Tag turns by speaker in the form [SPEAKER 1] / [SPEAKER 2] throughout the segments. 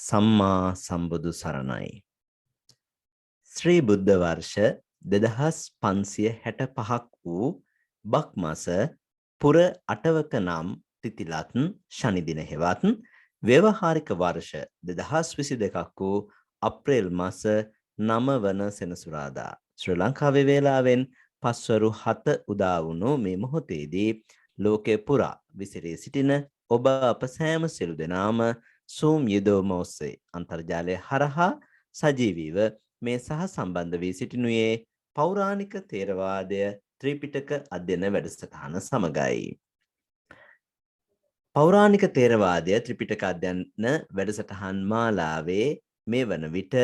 [SPEAKER 1] සම්මා සම්බුදු සරණයි. ශ්‍රී බුද්ධ වර්ෂ 2565ක් වූ බක් මාස පුර 8වක නම් තිතිලත් ශනි දින හෙවත් ව්‍යවහාරික වර්ෂ 2022ක් වූ අප්‍රේල් මාස 9 වන සෙනසුරාදා ශ්‍රී ලංකාවේ වේලාවෙන් පස්වරු 7 උදා වුණු මේ මොහොතේදී ලෝකේ පුරා විසිරී සිටින ඔබ අප සෑම සියලු දෙනාම Zoom යෙදවීම ඔස්සේ අන්තර්ජාලය හරහා සජීවීව මේ සහ සම්බන්ධ වී සිටිනුයේ පෞරාණික ථේරවාදය ත්‍රිපිටක අධ්‍යයන වැඩසටහන සමගයි. පෞරාණික ථේරවාදය ත්‍රිපිටක අධ්‍යයන වැඩසටහන් මාලාවේ මේ වන විට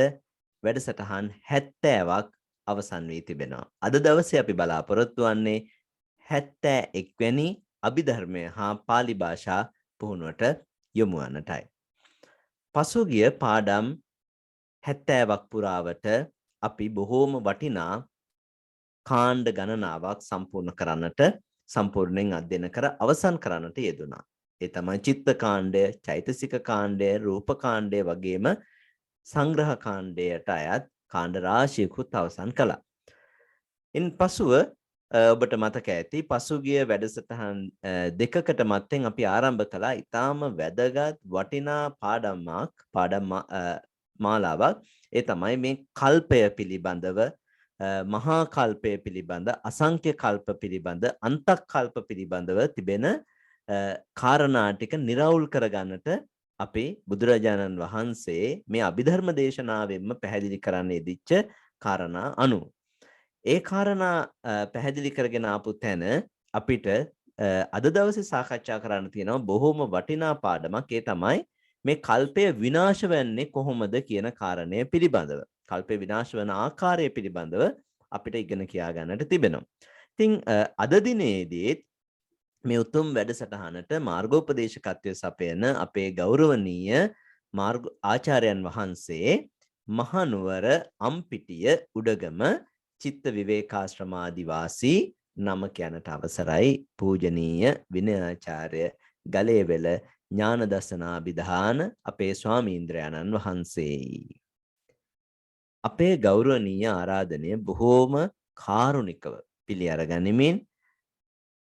[SPEAKER 1] වැඩසටහන් 70ක් අවසන් වී තිබෙනවා. අද දවසේ අපි බලාපොරොත්තු වන්නේ 71 වෙනි අභිධර්මය හා පාලි භාෂා පුහුණුවට යොමු වන්නටයි. පසුගිය පාඩම් 70ක් පුරාවට අපි බොහෝම වටිනා කාණ්ඩ ගණනාවක් සම්පූර්ණයෙන් අධ්‍යයන කර අවසන් කරන්නට යෙදුණා. ඒ තමයි චිත්ත කාණ්ඩය, චෛතසික කාණ්ඩය, රූප කාණ්ඩය වගේම සංග්‍රහ කාණ්ඩයට අයත් කාණ්ඩ රාශියකුත් අවසන් කළා. ඉන් පසුව ඔබට මතක ඇති පසුගිය වැඩසටහන් දෙකකට මත්තෙන් අපි ආරම්භ කළා ඊටාම වැදගත් වටිනා පාඩම් මාලාවක්. ඒ තමයි මේ කල්පය පිළිබඳව, මහා කල්පය පිළිබඳ, අසංඛ්‍ය කල්ප පිළිබඳ, අන්තක් කල්ප පිළිබඳව තිබෙන කාරණා ටික නිරවුල් කරගන්නට අපේ බුදුරජාණන් වහන්සේ මේ අභිධර්ම දේශනාවෙන්ම පැහැදිලි කරන්න යෙදිච්ච කාරණා අනුව ඒ කාරණා පැහැදිලි කරගෙන ආපු තැන අපිට අද දවසේ සාකච්ඡා කරන්න තියෙනවා බොහොම වටිනා පාඩමක්. ඒ තමයි මේ කල්පය විනාශ වෙන්නේ කොහොමද කියන කාරණය පිළිබඳව. කල්පය විනාශ වෙන ආකාරය පිළිබඳව අපිට ඉගෙන කියා ගන්නට තිබෙනවා. ඉතින් අද දිනේදී මේ උතුම් වැඩසටහනට මාර්ගෝපදේශකත්වයේ සපයන අපේ ගෞරවනීය ආචාර්යයන් වහන්සේ මහනුවර අම්පිටිය උඩගම චිත්ත විවේකාශ්‍රමාදිවාසී නම කියනට අවසරයි පූජනීය විනයාචාර්ය ගලේවැල ඥානදසනාභිධාන අපේ ස්වාමීන්ද්‍රයන්න් වහන්සේයි. අපේ ගෞරවනීය ආරාධනය බොහෝම කාරුණිකව පිළි අරගනිමින්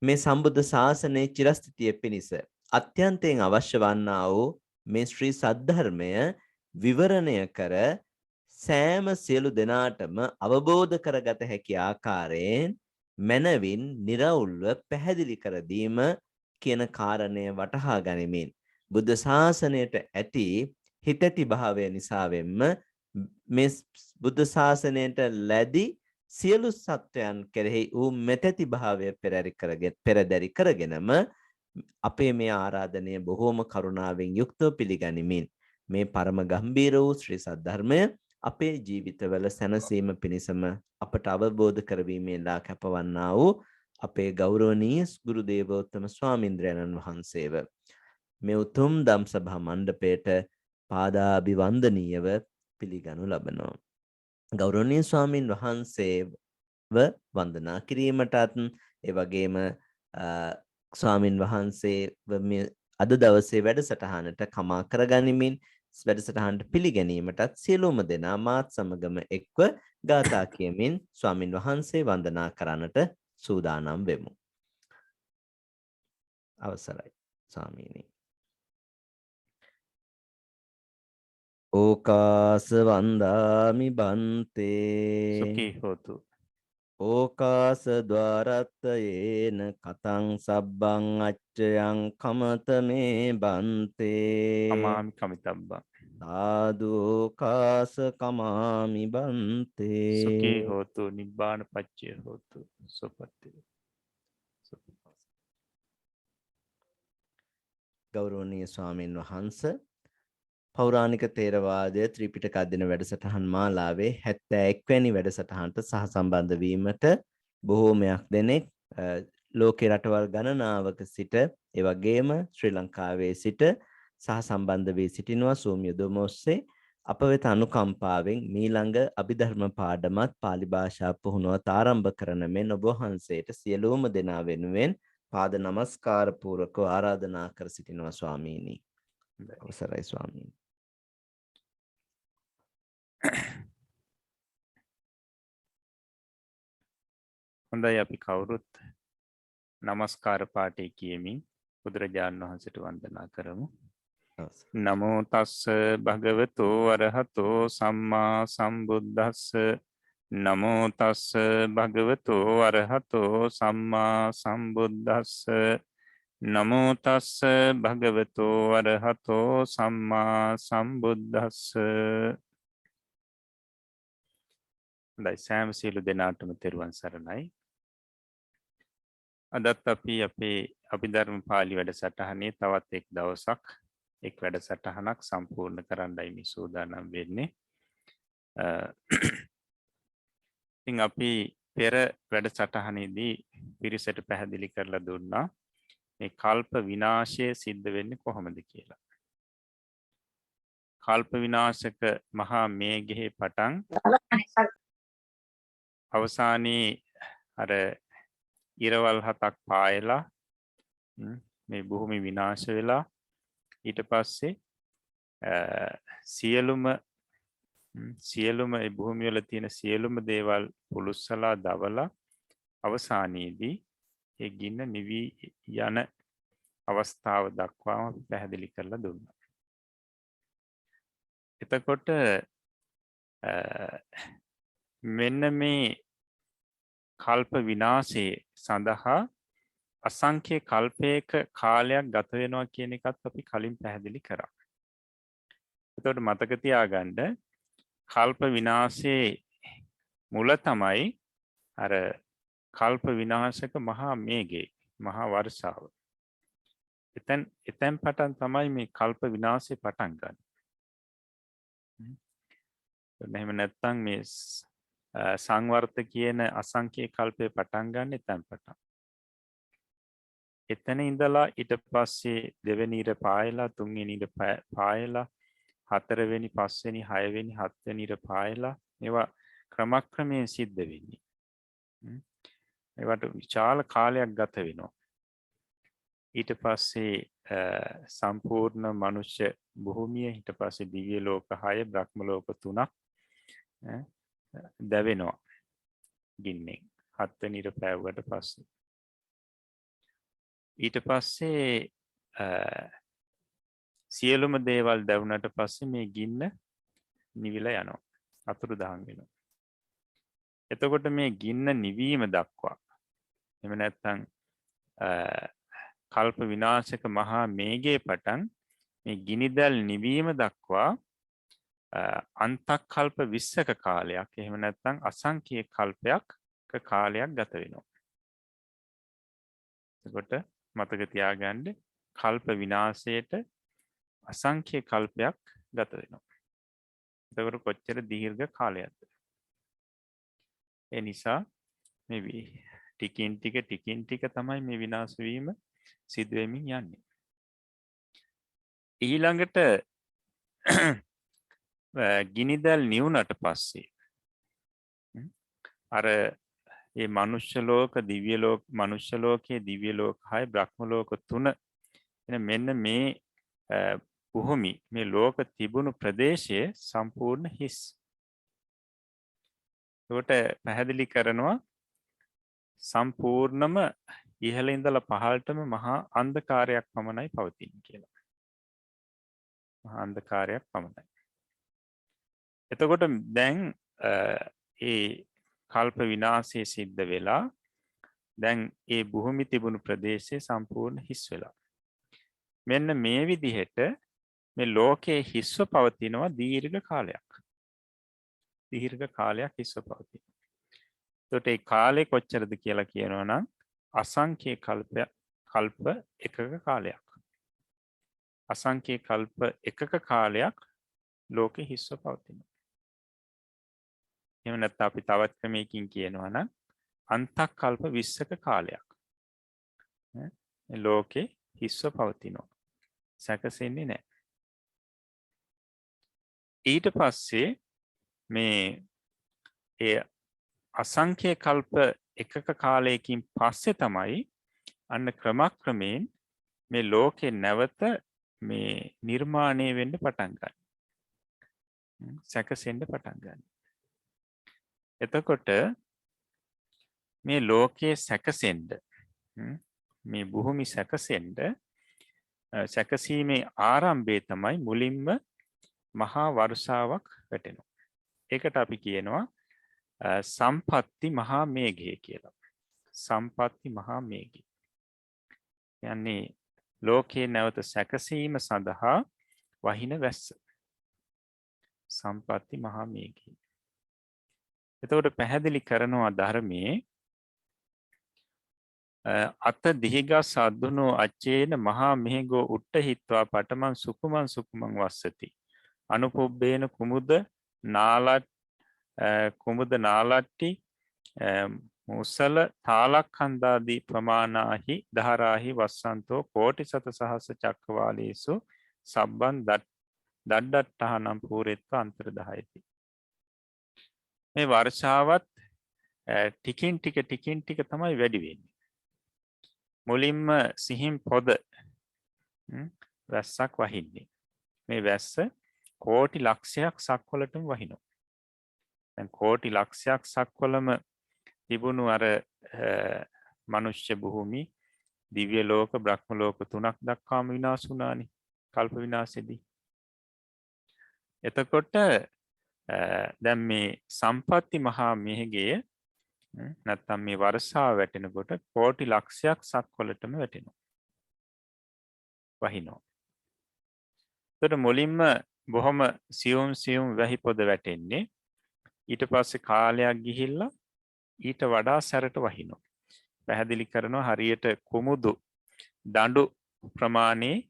[SPEAKER 1] මේ සම්බුද්ධ ශාසනයේ චිරස්ථිතිය පිණිස අත්‍යන්තයෙන් අවශ්‍ය වන්නා වූ මේ ශ්‍රී සද්ධර්මය විවරණය කර සෑම සියලු දෙනාටම අවබෝධ කරගත හැකි ආකාරයෙන් මනවින් නිරවුල්ව පැහැදිලි කර දීම කියන කාරණය වටහා ගනිමින් බුද්ධ ශාසනයට ඇති හිතැති භාවය නිසාවෙන්ම මේ බුද්ධ ශාසනයට ලැබි සියලු සත්වයන් කෙරෙහි වූ මෙතැති භාවය පෙරදරි කරගෙනම අපේ මේ ආරාධනය බොහෝම කරුණාවෙන් යුක්තව පිළිගනිමින් මේ පරම ගම්භීර වූ ශ්‍රී සද්ධර්මය අපේ ජීවිතවල සැනසීම පිණිසම අපට අවබෝධ කරවීමේලා කැපවන්නා වූ අපේ ගෞරවනීය ගුරු දේවෝත්තම ස්වාමීන්ද්‍රයන්න් වහන්සේව මේ උතුම් ධම්සභා මණ්ඩපයට පාදාභිවන්දනීයව පිළිගනු ලබනවා. ගෞරවනීය ස්වාමින් වහන්සේව වන්දනා කිරීමටත් ඒ වගේම ස්වාමින් වහන්සේව මේ අද දවසේ වැඩසටහනට කමා කරගනිමින් වැඩසටහනට පිළිගැනීමටත් සියලුම දෙනා මාත් සමගම එක්ව ගාථා කියමින් ස්වාමින් වහන්සේ වන්දනා කරන්නට සූදානම් වෙමු. අවසරයි ස්වාමීනි. ඕකාස වන්දාමි බන්තේ
[SPEAKER 2] සුඛී හෝතු.
[SPEAKER 1] ඕකාස ద్వාරත්තයේන කතං සබ්බං අච්චයං කමත මේ බන්තේ
[SPEAKER 2] කමාමි කමිතබ්බං.
[SPEAKER 1] සාදුකාස කමාමි බන්තේ
[SPEAKER 2] සුඛී හෝතු නිබ්බාන පච්චය හෝතු සුපත්ති.
[SPEAKER 1] ගෞරවනීය ස්වාමීන් වහන්සේ පෞරාණික ථේරවාදය ත්‍රිපිටක අධ්‍යයන වැඩසටහන් මාලාවේ 71 වෙනි වැඩසටහනට සහසම්බන්ධ වීමට බොහෝමයක් දෙනෙක් ලෝකේ රටවල් ගණනාවක සිට ඒ වගේම ශ්‍රී ලංකාවේ සිට සහසම්බන්ධ වී සිටිනවා Zoom යොදවම ඔස්සේ. අප වෙත අනුකම්පාවෙන් මීළඟ අභිධර්ම පාඩමත් පාලි භාෂා පුහුණුවත් ආරම්භ කරන මෙන් ඔබ වහන්සේට සියලුම දෙනා වෙනුවෙන් පාද නමස්කාර පූර්වකව ආරාධනා කර සිටිනවා ස්වාමීනි. අවසරයි ස්වාමීනි.
[SPEAKER 2] හොඳයි අපි කවුරුත් නමස්කාර පාඨය කියමින් බුදුරජාණන් වහන්සේට වන්දනා කරමු. නමෝ තස්ස භගවතු අරහතෝ සම්මා සම්බුද්දස්ස නමෝ තස්ස භගවතු අරහතෝ සම්මා සම්බුද්දස්ස නමෝ තස්ස භගවතු අරහතෝ සම්මා සම්බුද්දස්ස. හොඳයි සෑම සියලු දෙනාටම තෙරුවන් සරණයි. අදත් අපි අපේ අභිධර්ම පාළි වැඩසටහනේ තවත් එක් දවසක් එක් වැඩසටහනක් සම්පූර්ණ කරන්නයි මේ සූදානම් වෙන්නේ. ඉතින් අපි පෙර වැඩසටහනේදී පිරිසට පැහැදිලි කරලා දුන්නා මේ කල්ප විනාශය සිද්ධ වෙන්නේ කොහොමද කියලා. කල්ප විනාශක මහා මේඝයේ පටන් අවසානයේ අර ඉරවල් 7ක් පායලා මේ භූමි විනාශ වෙලා ඊට පස්සේ සියලුම ඒ භූමිය වල තියෙන සියලුම දේවල් පුලුස්සලා දවලා අවසානයේදී ඒ ගින්න නිවි යන අවස්ථාව දක්වාම පැහැදිලි කරලා දුන්නා. එතකොට මෙන්න මේ කල්ප විනාශයේ සඳහා අසංඛ්‍ය කල්පයක කාලයක් ගත වෙනවා කියන එකත් අපි කලින් පැහැදිලි කරා. එතකොට මතක තියාගන්න කල්ප විනාශයේ මුල තමයි අර කල්ප විනාශක මහා මේඝේ මහා වර්ෂාව. එතෙන් පටන් තමයි මේ කල්ප විනාශය පටන් ගන්න. එහෙම නැත්නම් මේ සංවර්ත කියන අසංඛ්‍ය කල්පේ පටන් ගන්න එතෙන් පටන්. එතන ඉඳලා ඊට පස්සේ දෙවෙනි ඉර පායලා තුන්වෙනි ඉර පායලා හතරවෙනි පස්වෙනි හයවෙනි හත්වෙනි ඉර පායලා ඒවා ක්‍රමක්‍රමයෙන් සිද්ධ වෙන්නේ. ඒවට විශාල කාලයක් ගත වෙනවා. ඊට පස්සේ සම්පූර්ණ මනුෂ්‍ය භූමිය ඊට පස්සේ දිව්‍ය ලෝක 6 බ්‍රහ්ම ලෝක 3ක් දැවෙනවා ගින්නෙන් හත්වෙනි ඉර පෑවුවට පස්සේ. ඊට පස්සේ සියලුම දේවල් දැවුනට පස්සේ මේ ගින්න නිවිලා යනවා. අතුරුදහන් වෙනවා. එතකොට මේ ගින්න නිවීම දක්වා එහෙම නැත්නම් කල්ප විනාශක මහා මේඝයේ පටන් මේ ගිනිදැල් නිවීම දක්වා අන්තක් කල්ප 20ක කාලයක් එහෙම නැත්නම් අසංඛ්‍ය කල්පයක් කාලයක් ගත වෙනවා. එතකොට මතක තියාගන්න කල්ප විනාශයට අසංඛ්‍ය කල්පයක් ගත වෙනවා. එතකොට කොච්චර දීර්ඝ කාලයක්ද? ඒ නිසා මේ ටිකින් ටික තමයි මේ විනාශ වීම සිදු වෙමින් යන්නේ. ඊළඟට ගිනිදැල් නිවුනට පස්සේ අර මේ මනුෂ්‍ය ලෝක දිව්‍ය ලෝක මනුෂ්‍ය ලෝකයේ දිව්‍ය ලෝක 6 බ්‍රහ්ම ලෝක 3 එන මෙන්න මේ භූමි මේ ලෝක තිබුණු ප්‍රදේශයේ සම්පූර්ණ හිස්. ඒකට පැහැදිලි කරනවා සම්පූර්ණම ඉහළ ඉඳලා පහළටම මහා අන්ධකාරයක් පමණයි පවතින්නේ කියලා. මහා අන්ධකාරයක් පමණයි. එතකොට දැන් ඒ කල්ප විනාශය සිද්ධ වෙලා දැන් ඒ භූමි තිබුණු ප්‍රදේශය සම්පූර්ණ හිස් වෙලා. මෙන්න මේ විදිහට මේ ලෝකයේ හිස්ව පවතිනවා දීර්ඝ කාලයක්. දීර්ඝ කාලයක් හිස්ව පවතිනවා. එතකොට ඒ කාලේ කොච්චරද කියලා කියනවා නම් අසංඛ්‍ය කල්ප එකක කාලයක්. අසංඛ්‍ය කල්ප එකක කාලයක් ලෝකෙ හිස්ව පවතිනවා. එහෙම නැත්නම් අපි තවත් ක්‍රමයකින් කියනවා නම් අන්තක් කල්ප 20ක කාලයක් ලෝකෙ හිස්ව පවතිනවා. සැකසෙන්නේ නැහැ. ඊට පස්සේ මේ ඒ අසංඛ්‍ය කල්ප එකක කාලයකින් පස්සේ තමයි අන්න ක්‍රමක්‍රමයෙන් මේ ලෝකේ නැවත මේ නිර්මාණය වෙන්න පටන් ගන්න. සැකසෙන්න පටන් ගන්න. එතකොට මේ ලෝකයේ සැකසෙන්න මේ භූමි සැකසෙන්න සැකසීමේ ආරම්භය තමයි මුලින්ම මහා වර්ෂාවක් වැටෙනවා. ඒකට අපි කියනවා සම්පත්ති මහා මේඝය කියලා. සම්පත්ති මහා මේඝය. කියන්නේ ලෝකයේ නැවත සැකසීම සඳහා වහින වැස්ස. සම්පත්ති මහා මේඝය. එතකොට පැහැදිලි කරනවා ධර්මයේ අත දිහිගස් අද්දුනෝ අච්චේන මහා මෙහෙගෝ උට්ටහිත්වා පටමන් සුකුමන් සුකුමන් වස්සති. අනුපුබ්බේන කුමුද නාලට්ටි මුසල තාලක් හන්දාදී ප්‍රමාණාහි දහරාහි වස්සන්තෝ කෝටි සත සහස චක්කවාලීසු සබ්බන් දඩ්ඩට්ටහනම් පූරෙත්ව අන්තර දහයති. මේ වර්ෂාවත් ටිකින් ටික තමයි වැඩි වෙන්නේ. මුලින්ම සිහින් පොද වැස්සක් වහින්නේ. මේ වැස්ස කෝටි ලක්ෂයක් සක්වලටම වහිනවා. දැන් කෝටි ලක්ෂයක් සක්වලම තිබුණු අර මනුෂ්‍ය භූමි, දිව්‍ය ලෝක, බ්‍රහ්ම ලෝක 3ක් දක්වාම විනාශ වුණානේ කල්ප විනාශෙදී. එතකොට දැන් මේ සම්පත්ති මහා මේඝය නැත්තම් මේ වර්ෂාව වැටෙනකොට කෝටි ලක්ෂයක් සක්වලටම වැටෙනවා. වහිනවා. එතකොට මුලින්ම බොහොම සියුම් වැහි පොද වැටෙන්නේ. ඊට පස්සේ කාලයක් ගිහිල්ලා ඊට වඩා සැරට වහිනවා. පැහැදිලි කරනවා හරියට කුමුදු දඬු ප්‍රමාණයේ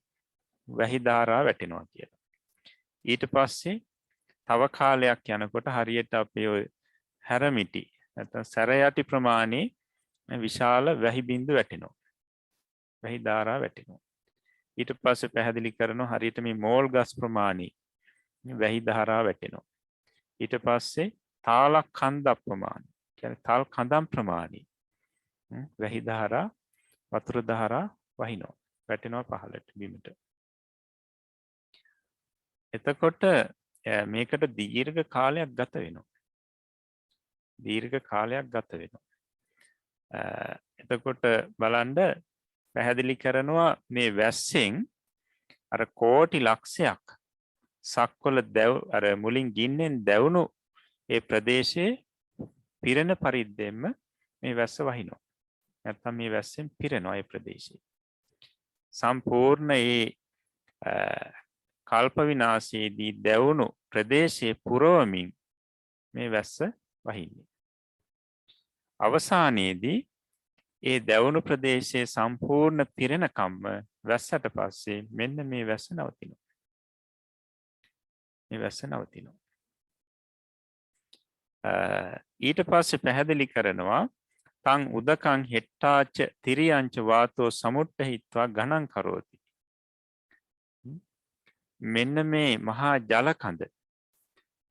[SPEAKER 2] වැහි ධාරා වැටෙනවා කියලා. ඊට පස්සේ තව කාලයක් යනකොට හරියට අපේ ඔය හැරමිටි නැත්නම් සැර යටි ප්‍රමාණයේ විශාල වැහි බිඳු වැටෙනවා. වැහි ධාරා වැටෙනවා. ඊට පස්සේ පැහැදිලි කරනවා හරියට මේ මෝල් ගස් ප්‍රමාණයේ වැහි ධාරා වැටෙනවා. ඊට පස්සේ තාලක් කන්ද ප්‍රමාණය කියන්නේ තල් කඳම් ප්‍රමාණය වැහි ධාරා වතුර ධාරා වහිනවා. වැටෙනවා පහළට බිමට. එතකොට මේකට දීර්ඝ කාලයක් ගත වෙනවා. එතකොට බලන්න පැහැදිලි කරනවා මේ වැස්සෙන් අර කෝටි ලක්ෂයක් සක්වල අර මුලින් ගින්නෙන් දැවුණු ඒ ප්‍රදේශයේ පිරෙන පරිද්දෙන්ම මේ වැස්ස වහිනවා. නැත්නම් මේ වැස්සෙන් පිරෙනවා ඒ ප්‍රදේශය. සම්පූර්ණ ඒ කල්ප විනාශයේදී දැවුණු ප්‍රදේශයේ පුරවමින් මේ වැස්ස වහින්නේ. අවසානයේදී ඒ දැවුණු ප්‍රදේශයේ සම්පූර්ණ පිරෙනකම්ම වැස්සට පස්සේ මෙන්න මේ වැස්ස නවතිනවා. ඊට පස්සේ පැහැදිලි කරනවා තං උදකං හෙට්ටාච තිරියංච වාතෝ සමුට්ඨහිත්වා ගණන් කරෝති. මෙන්න මේ මහා ජල කඳ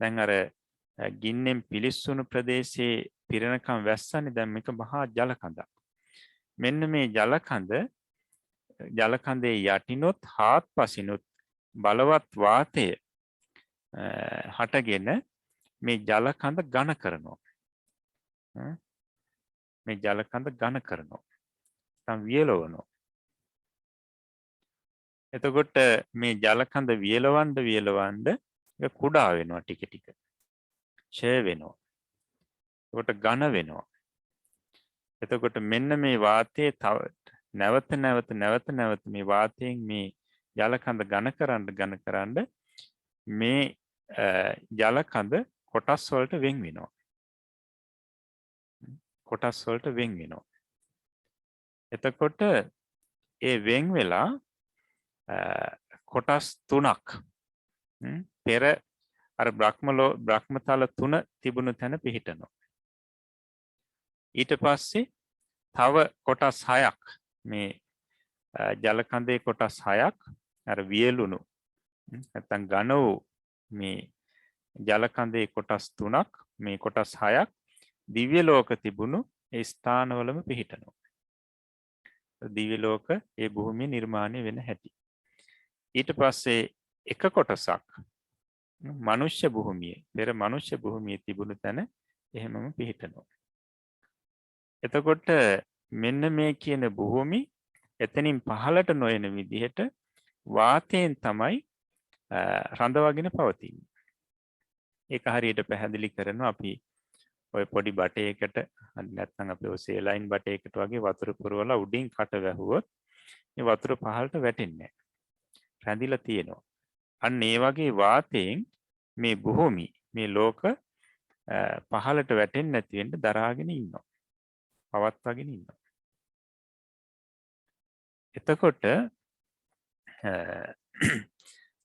[SPEAKER 2] දැන් අර ගින්නෙන් පිලිස්සුණු ප්‍රදේශයේ පිරෙනකම් වැස්සනේ. දැන් මේක මහා ජල කඳක්. මෙන්න මේ ජල කඳේ යටිනොත් හාත්පසිනුත් බලවත් වාතය හටගෙන මේ ජල කඳ ඝන කරනවා. නැත්නම් වියලවනවා. එතකොට මේ ජල කඳ වියලවන්න ඒක කුඩා වෙනවා ටික ටික. ඡය වෙනවා. එතකොට ඝන වෙනවා. එතකොට මෙන්න මේ වාතයේ තව නැවත මේ වාතයෙන් මේ ජල කඳ ඝන කරන්න මේ ජල කඳ කොටස් වලට වෙන් වෙනවා. එතකොට ඒ වෙන් වෙලා කොටස් 3ක් පෙර අර බ්‍රහ්මතල 3 තිබුණු තැන පිහිටනවා. ඊට පස්සේ තව කොටස් 6ක් මේ ජල කඳේ කොටස් 6ක් අර වියලුණු නැත්නම් ඝන වූ මේ ජල කඳේ කොටස් 3ක් මේ කොටස් 6ක් දිව්‍ය ලෝක තිබුණු ඒ ස්ථානවලම පිහිටනවා. දිව්‍ය ලෝක ඒ භූමිය නිර්මාණය වෙන හැටි. ඊට පස්සේ එක කොටසක් මනුෂ්‍ය භූමියේ පෙර මනුෂ්‍ය භූමියේ තිබුණු තැන එහෙමම පිහිටනවා. එතකොට මෙන්න මේ කියන භූමි එතනින් පහළට නොයන විදිහට වාතයෙන් තමයි රඳවාගෙන පවතින්නේ. ඒක හරියට පැහැදිලි කරනවා අපි ඔය පොඩි බටයකට නැත්නම් අපි ඔය සේලයින් බටයකට වගේ වතුර පුරවලා උඩින් කට වැහුවොත් මේ වතුර පහළට වැටෙන්නේ නැහැ. රැඳිලා තියෙනවා. අන්න ඒ වගේ වාතයෙන් මේ භූමි මේ ලෝක පහළට වැටෙන්නේ නැති වෙන්න දරාගෙන ඉන්නවා. පවත්වාගෙන ඉන්නවා. එතකොට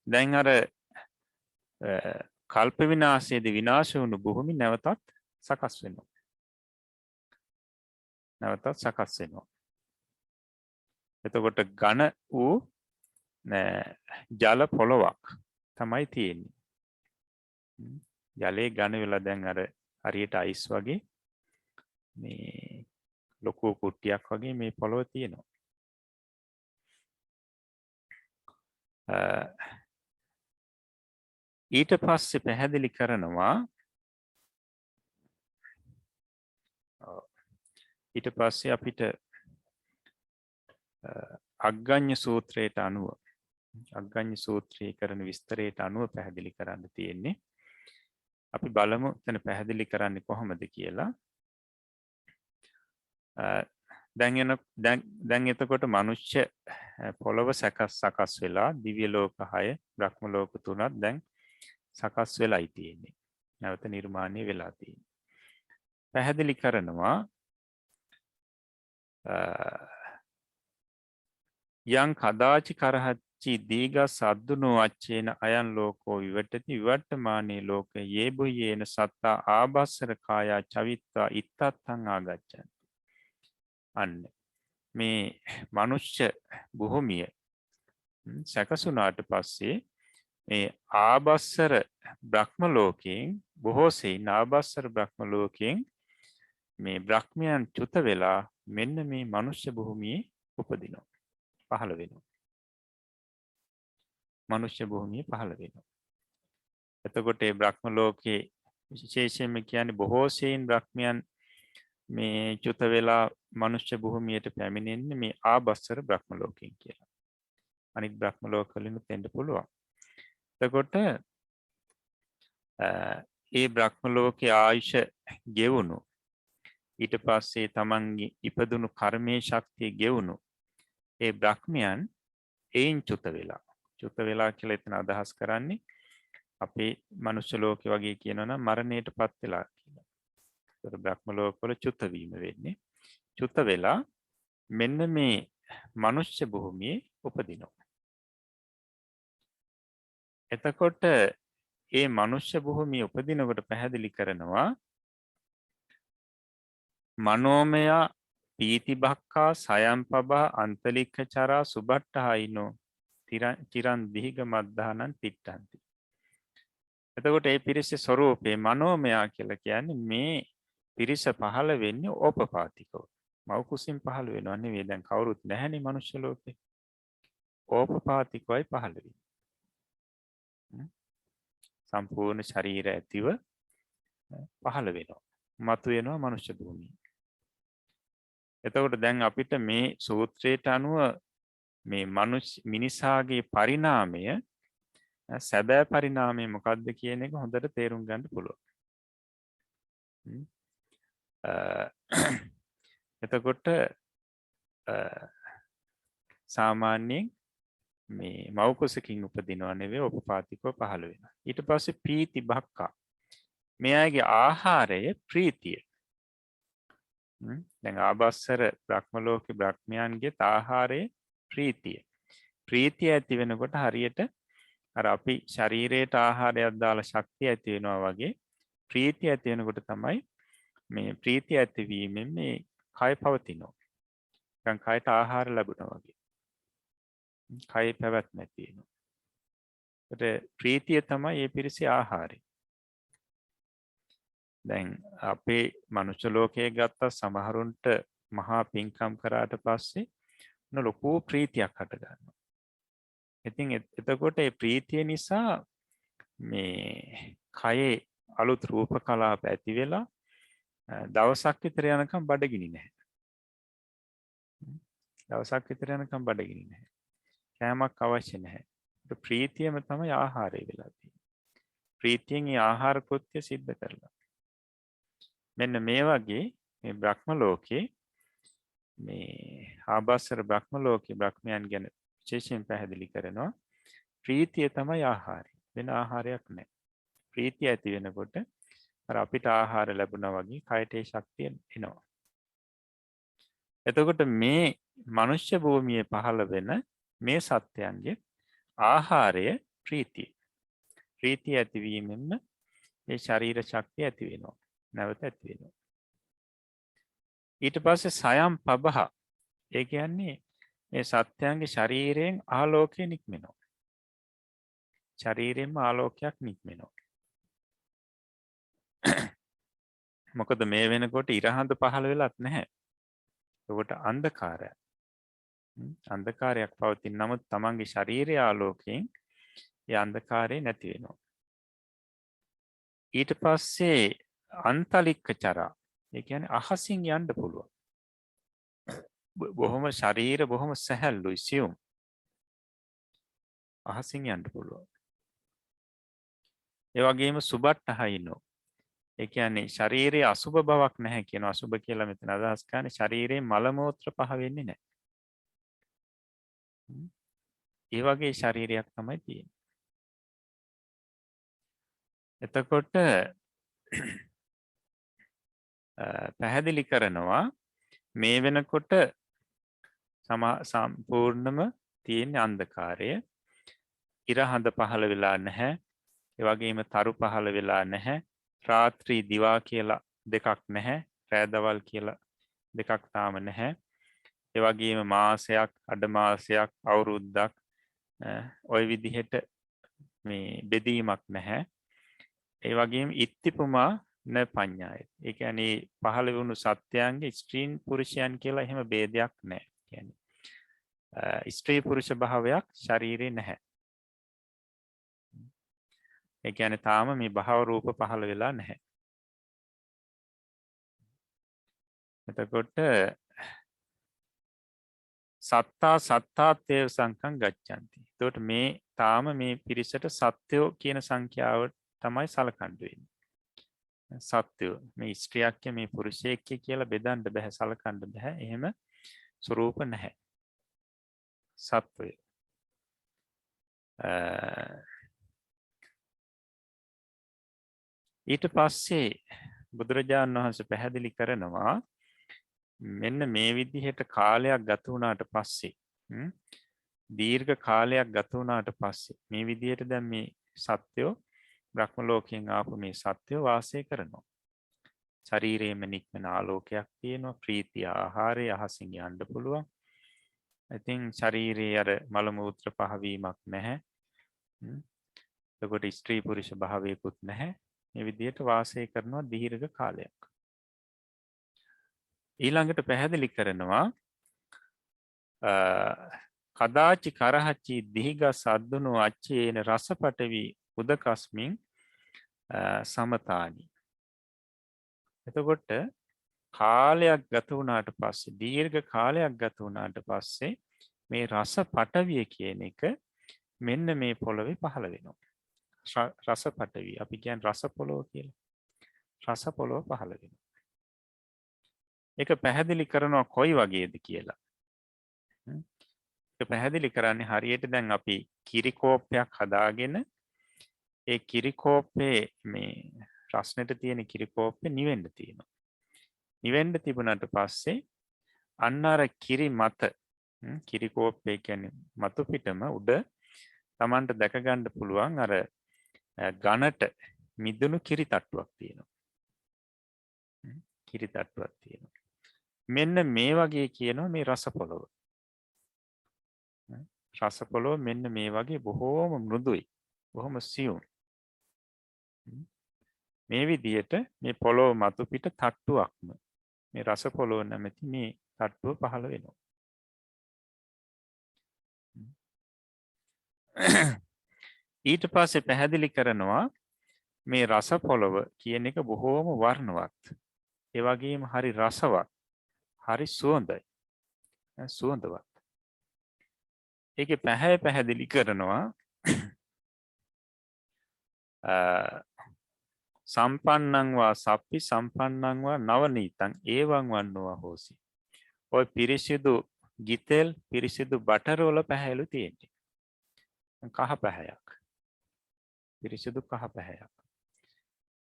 [SPEAKER 2] දැන් අර කල්ප විනාශයේදී විනාශ වුණු භූමි නැවතත් සකස් වෙනවා. නැවතත් සකස් වෙනවා. එතකොට ඝන වූ ජල පොළොවක් තමයි තියෙන්නේ. ජලයේ ඝන වෙලා දැන් අර හරියට අයිස් වගේ මේ ලොකු කුට්ටියක් වගේ මේ පොළොව තියෙනවා. ඊට පස්සේ පැහැදිලි කරනවා ඊට පස්සේ අපිට අග්ගඤ්ඤ සූත්‍රයට අනුව අග්ගඤ්ඤ සූත්‍රයේ කරන විස්තරයට අනුව පැහැදිලි කරන්න තියෙන්නේ. අපි බලමු එතන පැහැදිලි කරන්නේ කොහොමද කියලා. දැන් එතකොට මනුෂ්‍ය පොළොව සකස් වෙලා දිව්‍ය ලෝක 6 බ්‍රහ්ම ලෝක 3ක් දැන් සකස් වෙලායි තියෙන්නේ. නැවත නිර්මාණය වෙලා තියෙන්නේ. පැහැදිලි කරනවා යං කදාචි කරහච්චි දීගස් අද්දුනෝ අච්චේන අයන් ලෝකෝ විවටති විවට්ටමානේ ලෝක යේ බුයේන සත්තා ආභස්සර කායා චවිත්වා ඉත්තත්තං ආගච්ඡන්ති. අන්න මේ මනුෂ්‍ය භූමිය සැකසුණාට පස්සේ මේ ආභස්සර බ්‍රහ්ම ලෝකයෙන් බොහෝ සෙයින් ආභස්සර බ්‍රහ්ම ලෝකයෙන් මේ බ්‍රහ්මයන් චුත වෙලා මෙන්න මේ මනුෂ්‍ය භූමියේ උපදිනවා. පහළ වෙනවා. මනුෂ්‍ය භූමියේ පහළ වෙනවා. එතකොට මේ බ්‍රහ්ම ලෝකේ විශේෂයෙන්ම කියන්නේ බොහෝ සෙයින් බ්‍රහ්මයන් මේ චුත වෙලා මනුෂ්‍ය භූමියට පැමිණෙන්නේ මේ ආභස්සර බ්‍රහ්ම ලෝකයෙන් කියලා. අනිත් බ්‍රහ්ම ලෝක වලින් තෙන්න පුළුවන්. එතකොට ඒ බ්‍රහ්ම ලෝකයේ ආයුෂ ගෙවුණු ඊට පස්සේ තමන්ගේ ඉපදුණු කර්මයේ ශක්තිය ගෙවුණු ඒ බ්‍රහ්මයන් ඒන් චුත වෙලා කියලා එතන අදහස් කරන්නේ අපේ මනුෂ්‍ය ලෝකේ වගේ කියනවා නම් මරණයටපත් වෙලා කියලා. ඒතර බ්‍රහ්ම ලෝකවල චුත වීම වෙන්නේ. චුත වෙලා මෙන්න මේ මනුෂ්‍ය භූමියේ උපදිනවා. එතකොට ඒ මනුෂ්‍ය භූමියේ උපදිනකොට පැහැදිලි කරනවා මනෝමය පීතිභක්ඛා සයම්පබා අන්තලික්ඛචරා සුබට්ඨහයිනෝ චිරන් දීඝ මද්ධානං තිට්ඨන්ති. එතකොට මේ පිරිසේ ස්වરૂපේ මනෝමය කියලා කියන්නේ මේ පිරිස පහළ වෙන්නේ ඕපපාතිකව. මව් කුසින් පහළ වෙනව නෙවෙයි. දැන් කවුරුත් නැහැනේ මනුෂ්‍ය ලෝකේ. ඕපපාතිකවයි පහළ වෙන්නේ. සම්පූර්ණ ශරීර ඇතිව පහළ වෙනවා. මතු වෙනවා මනුෂ්‍ය භූමිය. එතකොට දැන් අපිට මේ සූත්‍රයට අනුව මේ මිනිසාගේ පරිණාමය සැබෑ පරිණාමය මොකක්ද කියන එක හොඳට තේරුම් ගන්න පුළුවන්. එතකොට සාමාන්‍යයෙන් මේ මව් කුසකින් උපදිනව නෙවෙයි උපපාතිකව පහළ වෙනවා. ඊට පස්සේ ප්‍රීති භක්ඛා. මෙයාගේ ආහාරය ප්‍රීතිය. දැන් ආභස්සර බ්‍රහ්ම ලෝකේ බ්‍රහ්මයන්ගේ ආහාරය ප්‍රීතිය. ප්‍රීතිය ඇති වෙනකොට හරියට අර අපි ශරීරයට ආහාරයක් දාලා ශක්තිය ඇති වෙනවා වගේ ප්‍රීතිය ඇති වෙනකොට තමයි මේ ප්‍රීතිය ඇතිවීමෙන් මේ කය පවතිනවා. දැන් කයට ආහාර ලැබුණා වගේ. කය පැවැත්ම ඇති වෙනවා. ඒකට ප්‍රීතිය තමයි මේ පිරිසේ ආහාරය. දැන් අපේ මනුෂ්‍ය ලෝකයේ ගත්ත සමහරුන්ට මහා පින්කම් කරාට පස්සේ ලොකු ප්‍රීතියක් හට ගන්නවා. ඉතින් එතකොට මේ ප්‍රීතිය නිසා මේ කයේ අලුත් රූප කලාප ඇති වෙලා දවසක් විතර යනකම් බඩගිනි නැහැ. දවසක් විතර යනකම් බඩගිනි නැහැ. කෑමක් අවශ්‍ය නැහැ. ඒක ප්‍රීතියම තමයි ආහාරය වෙලා තියෙන්නේ. ප්‍රීතියෙන් ඒ ආහාර කෘත්‍ය සිද්ධ කරලා. මෙන්න මේ වගේ මේ බ්‍රහ්ම ලෝකේ මේ ආභාසර බ්‍රහ්ම ලෝකේ බ්‍රහ්මයන් ගැන විශේෂයෙන් පැහැදිලි කරනවා. ප්‍රීතිය තමයි ආහාරය. වෙන ආහාරයක් නැහැ. ප්‍රීතිය ඇති වෙනකොට අර අපිට ආහාර ලැබුණා වගේ කයට ඒ ශක්තිය එනවා. එතකොට මේ මනුෂ්‍ය භූමියේ පහළ වෙන මේ සත්‍යයන්ගේ ආහාරය ප්‍රීතිය. ප්‍රීතිය ඇතිවීමෙන්ම ඒ ශරීර ශක්තිය ඇති වෙනවා. නැවත ඇති වෙනවා. ඊට පස්සේ සයම් පබහ. ඒ කියන්නේ මේ සත්‍යයන්ගේ ශරීරයෙන් ආලෝකය නික්මෙනවා. ශරීරයෙන්ම ආලෝකයක් නික්මෙනවා. මොකද මේ වෙනකොට ඉරහඳ පහළ වෙලත් නැහැ. ඒකට අන්ධකාරය. අන්ධකාරයක් පවතින නමුත් තමන්ගේ ශරීරයේ ආලෝකයෙන් ඒ අන්ධකාරය නැති වෙනවා. ඊට පස්සේ අන්තලික්ක චරා. ඒ කියන්නේ අහසින් යන්න පුළුවන්. බොහොම ශරීර බොහොම සැහැල්ලුයි සියුම්. අහසින් යන්න පුළුවන්. ඒ වගේම සුබට්ටහයිනෝ. ඒ කියන්නේ ශරීරයේ අසුබ බවක් නැහැ කියන අසුබ කියලා මෙතන අදහස් කරන්නේ ශරීරයේ මල මූත්‍ර පහ වෙන්නේ නැහැ. ඒ වගේ ශරීරයක් තමයි තියෙන්නේ. එතකොට පැහැදිලි කරනවා මේ වෙනකොට සම්පූර්ණම තියෙන අන්ධකාරය. ඉරහඳ පහළ වෙලා නැහැ. ඒ වගේම තරු පහළ වෙලා නැහැ. රාත්‍රී දිවා කියලා දෙකක් නැහැ. රෑදවල් කියලා දෙකක් තාම නැහැ. ඒ වගේම මාසයක්, අඩ මාසයක්, අවුරුද්දක් ওই විදිහට මේ බෙදීමක් නැහැ. ඒ වගේම ඉත්තිපුමා න පඤ්ඤාය. ඒ කියන්නේ පහළ වුණු සත්‍යයන්ගේ ස්ත්‍රීන් පුරුෂයන් කියලා එහෙම ભેදයක් නැහැ. කියන්නේ ස්ත්‍රී පුරුෂ භාවයක් ශරීරේ නැහැ. ඒ කියන්නේ තාම මේ භව රූප පහළ වෙලා නැහැ. එතකොට සත්තාත්තේව සංඛං ගච්ඡanti. එතකොට මේ තාම මේ පිරිසට සත්‍යෝ කියන සංඛ්‍යාව තමයි සලකන්න වෙන්නේ. සත්‍යෝ මේ ස්ත්‍රියක් මේ පුරුෂයෙක් කියලා බෙදන්න බෑ, සලකන්න බෑ. එහෙම ස්වરૂප නැහැ. සත්වය. ඊට පස්සේ බුදුරජාණන් වහන්සේ පැහැදිලි කරනවා මෙන්න මේ විදිහට කාලයක් ගත වුණාට පස්සේ දීර්ඝ කාලයක් ගත වුණාට පස්සේ මේ විදිහට දැන් මේ සත්‍යෝ බ්‍රහ්ම ලෝකයෙන් ආපු මේ සත්‍යෝ වාසය කරනවා. ශරීරයේම නික්මන ආලෝකයක් තියෙනවා. ප්‍රීතිය ආහාරය අහසින් යන්න පුළුවන්. ඉතින් ශරීරයේ අර මල මූත්‍ර පහවීමක් නැහැ. එතකොට ස්ත්‍රී පුරුෂ භාවයකුත් නැහැ. මේ විදිහට වාසය කරනවා දීර්ඝ කාලයක්. ඊළඟට පැහැදිලි කරනවා කදාචි කරහචි දිහිගස් අද්දුනු අච්චේන රසපටවි උදකස්මින් සමතානි. එතකොට කාලයක් ගත වුණාට පස්සේ දීර්ඝ කාලයක් ගත වුණාට පස්සේ මේ රස පටවිය කියන එක මෙන්න මේ පොළවේ පහළ වෙනවා. රස පටවිය අපි කියන්නේ රස පොළොව කියලා. රස පොළොව පහළ වෙනවා. ඒක පැහැදිලි කරනවා කොයි වගේද කියලා. ඒක පැහැදිලි කරන්නේ හරියට දැන් අපි කිරි කෝප්පයක් හදාගෙන ඒ කිරි කෝප්පේ මේ රස්නෙට තියෙන කිරි කෝප්පේ නිවෙන්න තියෙනවා. නිවෙන්න තිබුණාට පස්සේ අන්න අර කිරි මත කිරි කෝප්පේ කියන්නේ මතු පිටම උඩ Tamanට දැක ගන්න පුළුවන් අර ඝනට මිදුණු කිරි තට්ටුවක් තියෙනවා. කිරි තට්ටුවක් තියෙනවා. මෙන්න මේ වගේ කියනවා මේ රස පොළොව. රස පොළොව මෙන්න මේ වගේ බොහෝම මෘදුයි. බොහොම සියුම්. මේ විදිහට මේ පොළොව මතු පිට තට්ටුවක්ම මේ රස පොළොව නැමැති මේ තට්ටුව පහළ වෙනවා. ඊට පස්සේ පැහැදිලි කරනවා මේ රස පොළොව කියන එක බොහෝම වර්ණවත්. ඒ වගේම හරි රසවත්. හරි සුවඳයි. සුවඳවත්. ඒකේ පැහැදිලි කරනවා සම්පන්නං වා සප්පි සම්පන්නං වා නවනීතං ඒවං වන්නවා හෝසි. ඔය පිරිසිදු ගිතෙල් පිරිසිදු බටර් වල පැහැයලු තියෙන්නේ. කහ පැහැයක්. පිරිසිදු කහ පැහැයක්.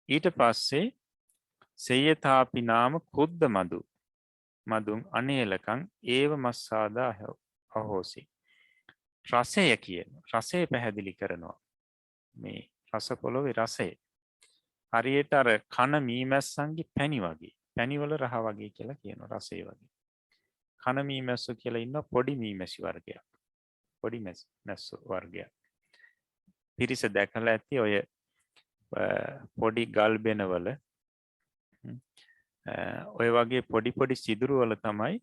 [SPEAKER 2] ඊට පස්සේ සේයතාපි නාම කුද්ද මදු මදුන් අනේලකං ඒව මස්සාදා අහෝසි. රසය කියන රසය පැහැදිලි කරනවා. මේ රස පොළොවේ රසය. හරියට අර කන මීමැස්සන්ගේ පැණි වගේ. පැණිවල රහ වගේ කියලා කියනවා රසය වගේ. කන මීමැස්සු කියලා ඉන්න පොඩි මීමැසි වර්ගයක්. පොඩි මැස්සු වර්ගයක්. පිරිස දැකලා ඇති ඔය පොඩි ගල් බෙනවල ඔය වගේ පොඩි සිදුරු වල තමයි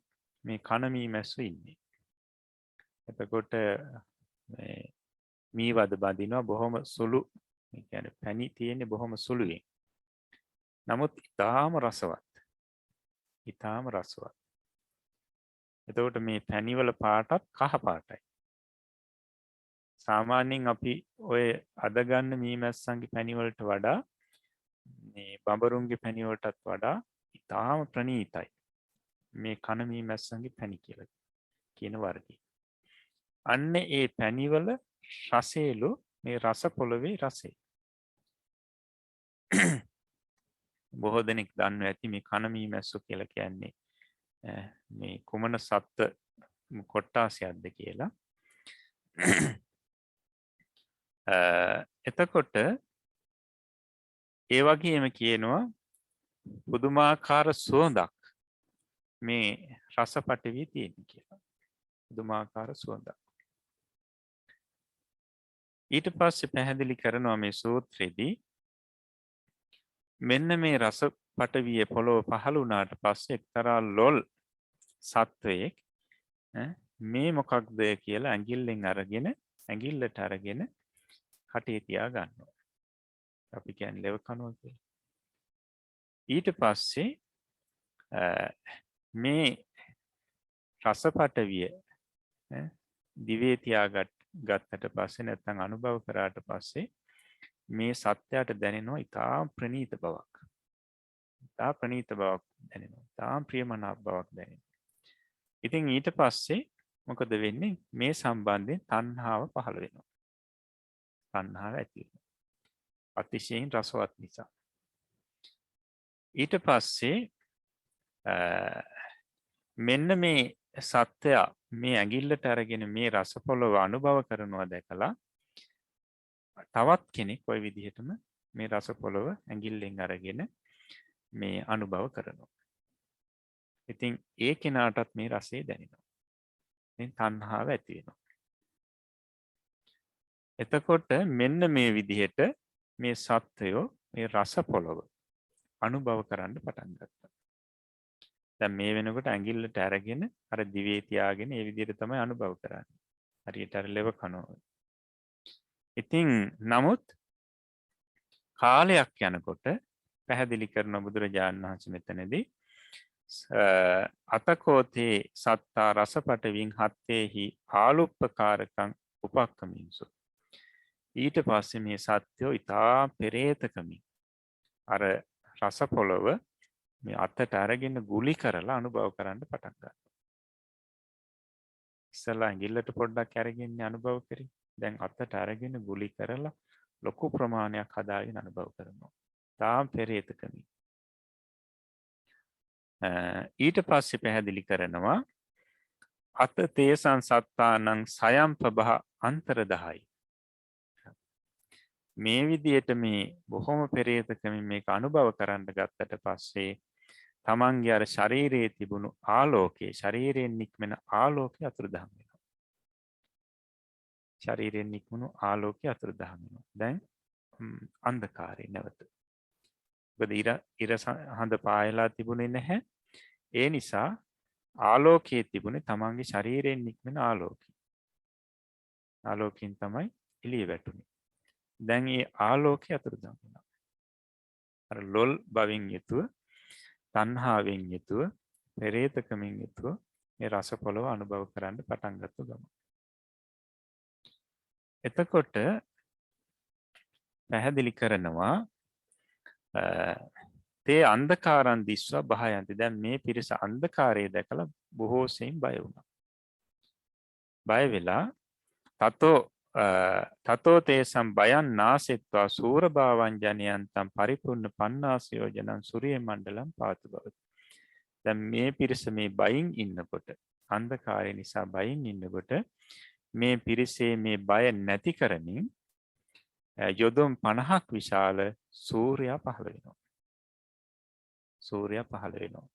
[SPEAKER 2] මේ කන මීමැස්සු ඉන්නේ. එතකොට මී වද බඳිනවා බොහොම සුළු. ඒ කියන්නේ පැණි තියෙන්නේ බොහොම සුළුයි. නමුත් ඊටාම රසවත්. ඊටාම රසවත්. එතකොට මේ පැණිවල පාටත් කහ පාටයි. සාමාන්‍යයෙන් අපි ඔය අද ගන්න මීමැස්සන්ගේ පැණි වලට වඩා මේ බඹරුන්ගේ පැණි වලටත් වඩා ඊටාම ප්‍රණීතයි. මේ කන මීමැස්සන්ගේ පැණි කියලා කියන වර්ගය. අන්න ඒ පැණිවල රසයලු මේ රස පොළවේ රසය. බොහෝ දෙනෙක් දන්නවා ඇති මේ කන මීමැස්සු කියලා කියන්නේ මේ කුමන සත්ත්ව කොට්ටාසයක්ද කියලා. එතකොට ඒ වගේම කියනවා පුදුමාකාර සුවඳක් මේ රස පටවිය තියෙන කියලා. පුදුමාකාර සුවඳක්. ඊට පස්සේ පැහැදිලි කරනවා මේ සූත්‍රයේදී මෙන්න මේ රස පටවිය පොළොව පහළ වුණාට පස්සේ එක්තරා ලොල් සත්වයෙක් මේ මොකක්ද කියලා ඇඟිල්ලට අරගෙන කටේ තියා ගන්නවා. අපි කියන්නේ ලෙව කනවා කියලා. ඊට පස්සේ මේ රස පටවිය දිවේ තියාගත්තට පස්සේ නැත්නම් අනුභව කරාට පස්සේ මේ සත්‍යයට දැනෙනවා ඊටාම් ප්‍රණීත බවක්. ඊටාම් ප්‍රණීත බවක් දැනෙනවා. ඊටාම් ප්‍රියමනාප බවක් දැනෙනවා. ඉතින් ඊට පස්සේ මොකද වෙන්නේ? මේ සම්බන්ධයෙන් තණ්හාව පහළ වෙනවා. තණ්හාව ඇති වෙනවා. අතිශයින් රසවත් නිසා. ඊට පස්සේ මෙන්න මේ සත්‍යය මේ ඇඟිල්ලට අරගෙන මේ රස පොළොව අනුභව කරනවා දැකලා තවත් කෙනෙක් ওই විදිහටම මේ රස පොළොව ඇඟිල්ලෙන් අරගෙන මේ අනුභව කරනවා. ඉතින් ඒ කෙනාටත් මේ රසය දැනෙනවා. ඉතින් තණ්හාව ඇති වෙනවා. එතකොට මෙන්න මේ විදිහට මේ සත්වයෝ මේ රස පොළොව අනුභව කරන්න පටන් ගත්තා. දැන් මේ වෙනකොට ඇඟිල්ලට අරගෙන අර දිවේ තියාගෙන ඒ විදිහට තමයි අනුභව කරන්නේ. හරියට අර ලෙව කනවා. ඉතින් නමුත් කාලයක් යනකොට පැහැදිලි කරන බුදුරජාණන් වහන්සේ මෙතනදී අතකෝතේ සත්තා රසපටවින් හත්තේහි ආලුප්පකාරකං උපක්කමින්සු. ඊට පස්සේ මේ සත්‍යෝ ඊටා පෙරේතකමින් අර රස පොළොව මේ අතට අරගෙන ගුලි කරලා අනුභව කරන්න පටන් ගන්නවා. ඉස්සලා ඇඟිල්ලට පොඩ්ඩක් අරගෙන අනුභව කරේ. දැන් අතට අරගෙන ගුලි කරලා ලොකු ප්‍රමාණයක් හදාගෙන අනුභව කරනවා. තාම පෙරේතකමින්. ඊට පස්සේ පැහැදිලි කරනවා අත තේසං සත්තානං සයම් ප්‍රභ අන්තරදහයි. මේ විදිහට මේ බොහොම පෙරේතකමින් මේක අනුභව කරන්න ගත්තට පස්සේ තමන්ගේ අර ශරීරයේ තිබුණු ආලෝකයේ ශරීරයෙන් නික්මෙන ආලෝකය අතුරුදහන් වෙනවා. ශරීරයෙන් නික්මුණු ආලෝකය අතුරුදහන් වෙනවා. දැන් අන්ධකාරය නැවත. මොකද ඉර හඳ පායලා තිබුණේ නැහැ. ඒ නිසා ආලෝකයේ තිබුණේ තමන්ගේ ශරීරයෙන් නික්මෙන ආලෝකය. ආලෝකයෙන් තමයි එළිය වැටුනේ. දැන් මේ ආලෝකය අතුරුදහන් වෙනවා. අර ලොල් බවින් යුතුව තණ්හාවෙන් යුතුව පෙරේතකමින් යුතුව මේ රස පොළව අනුභව කරන්න පටන් ගත්ත ගමන්. එතකොට පැහැදිලි කරනවා තේ අන්ධකාරන් දිස්වා භායන්ති. දැන් මේ පිරිස අන්ධකාරය දැකලා බොහෝ සෙයින් බය වුණා. බය වෙලා තතෝ තේසම් බයන් නාසෙත්වා සූරභාවන් ජනයන්තම් පරිපූර්ණ පන්නාසයෝජනං සුරිය මණ්ඩලම් පාතු බවති. දැන් මේ පිරිස මේ බයින් ඉන්නකොට, අන්ධකාරය නිසා බයින් ඉන්නකොට මේ පිරිසේ මේ බය නැති කරමින් යොදුම් 50ක් විශාල සූර්යයා පහළ වෙනවා. සූර්යයා පහළ වෙනවා.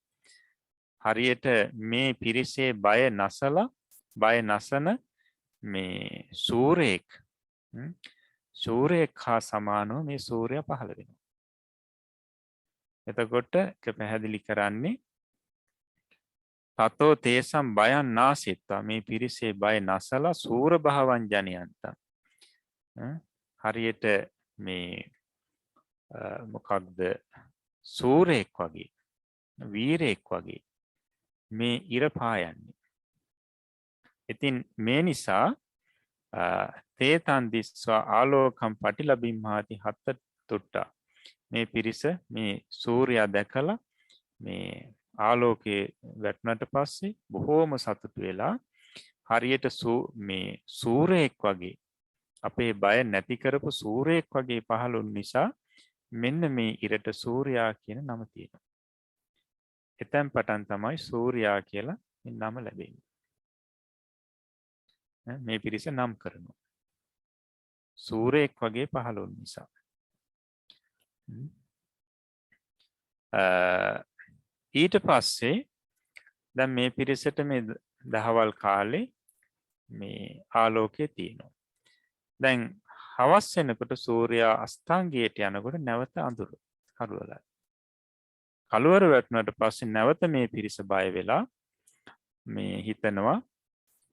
[SPEAKER 2] හරියට මේ පිරිසේ බය නැසලා, බය නැසන මේ සූර්යෙක් හා සමානව මේ සූර්යයා පහළ වෙනවා. එතකොට පැහැදිලි කරන්නේ තතෝ තේසම් බයන් නාසෙත්වා මේ පිරිසේ බය නැසලා සූර භාවන් ජනයන්ත. හරියට මේ මොකක්ද සූරයෙක් වගේ, වීරයෙක් වගේ මේ ඉර පායන්නේ. ඉතින් මේ නිසා තේතන් දිස්වා ආලෝකම් පටිලබිම්හාති හත්ත තුට්ටා. මේ පිරිස මේ සූර්යයා දැකලා මේ ආලෝකයේ වැටුණට පස්සේ බොහෝම සතුටු වෙලා හරියට මේ සූර්යයෙක් වගේ, අපේ බය නැති කරපු සූර්යයෙක් වගේ පහළ වුන නිසා මෙන්න මේ ඉරට සූර්යා කියන නම තියෙනවා. එතෙන් පටන් තමයි සූර්යා කියලා නම ලැබෙන්නේ. මේ පිරිස නම් කරනවා සූර්යෙක් වගේ පහළ වුන නිසා. ඊට පස්සේ දැන් මේ පිරිසට මේ දහවල් කාලේ මේ ආලෝකය තියෙනවා. දැන් හවස් වෙනකොට සූර්යා අස්තංගයට යනකොට නැවත අඳුර කළුවරයි. කළුවර වැටුණාට පස්සේ නැවත මේ පිරිස බය වෙලා මේ හිතනවා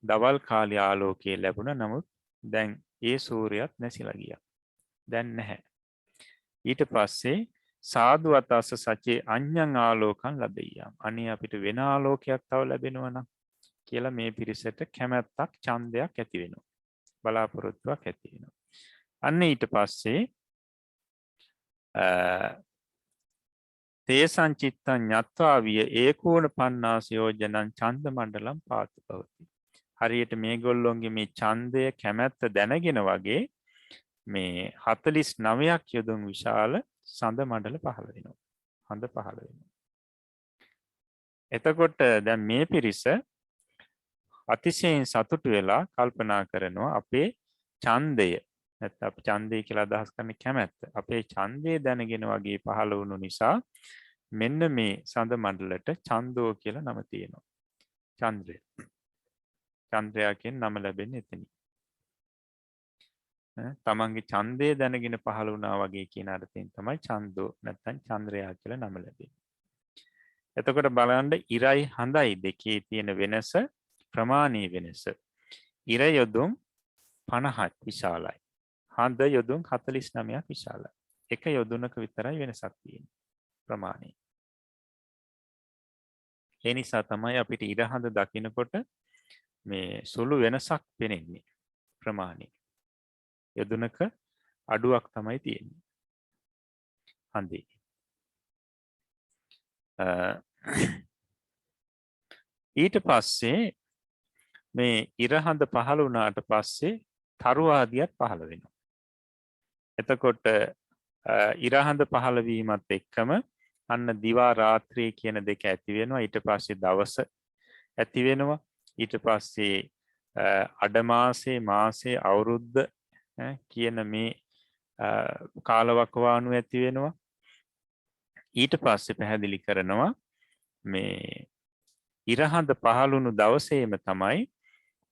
[SPEAKER 2] දවල් කාලේ ආලෝකය ලැබුණා. නමුත් දැන් ඒ සූර්යයත් නැසිලා ගියා. දැන් නැහැ. ඊට පස්සේ සාදු අතස්ස සචේ අඤ්ඤං ආලෝකං ලැබෙයියම්. අනේ අපිට වෙන ආලෝකයක් තව ලැබෙනවා නම් කියලා මේ පිරිසට කැමැත්තක්, ඡන්දයක් ඇති වෙනවා. බලාපොරොත්තුවක් ඇති වෙනවා. අන්න ඊට පස්සේ තේසං චිත්තං ඤත්වා විය ඒකෝණ පන්නාසයෝජනං ඡන්ද මණ්ඩලම් පාතු භවති. හරියට මේගොල්ලොන්ගේ මේ ඡන්දය, කැමැත්ත දැනගෙන වගේ මේ 49ක් යොදුන් විශාල සඳ මණ්ඩල පහළ වෙනවා. හඳ පහළ වෙනවා. එතකොට දැන් මේ පිරිස අතිශයින් සතුටු වෙලා කල්පනා කරනවා අපේ ඡන්දය, නැත්නම් අපි ඡන්දය කියලා අදහස් කරන්නේ කැමැත්ත. අපේ ඡන්දය දැනගෙන වගේ පහළ වුණු නිසා මෙන්න මේ සඳ මණ්ඩලට ඡන්දෝ කියලා නම තියෙනවා. චන්ද්‍රය. චන්ද්‍රයා කියන නම ලැබෙන්නේ එතනින්. තමන්ගේ ඡන්දය දැනගෙන පහළ වුණා වගේ කියන අර්ථයෙන් තමයි ඡන්දෝ නැත්නම් චන්ද්‍රයා කියලා නම ලැබෙන්නේ. එතකොට බලන්න ඉරයි හඳයි දෙකේ තියෙන වෙනස, ප්‍රමාණීය වෙනස. ඉර යොදුන් 50ක් විශාලයි. හඳ යොදුන් 49ක් විශාලයි. එක යොදුනක විතරයි වෙනසක් තියෙන්නේ ප්‍රමාණය. ඒ නිසා තමයි අපිට ඉර හඳ දකිනකොට මේ සුළු වෙනසක් පෙනෙන්නේ ප්‍රමාණය. යොදුනක අඩුවක් තමයි තියෙන්නේ හඳේ. ඊට පස්සේ මේ ඉරහඳ පහළ වුණාට පස්සේ තරු ආදියක් පහළ වෙනවා. එතකොට ඉරහඳ පහළ වීමත් එක්කම අන්න දිවා රාත්‍රී කියන දෙක ඇති වෙනවා. ඊට පස්සේ දවස ඇති වෙනවා. ඊට පස්සේ අඩ මාසේ, මාසේ, අවුරුද්ද කියන මේ කාලවකවානු ඇති වෙනවා. ඊට පස්සේ පැහැදිලි කරනවා මේ ඉරහඳ පහළුණු දවසේම තමයි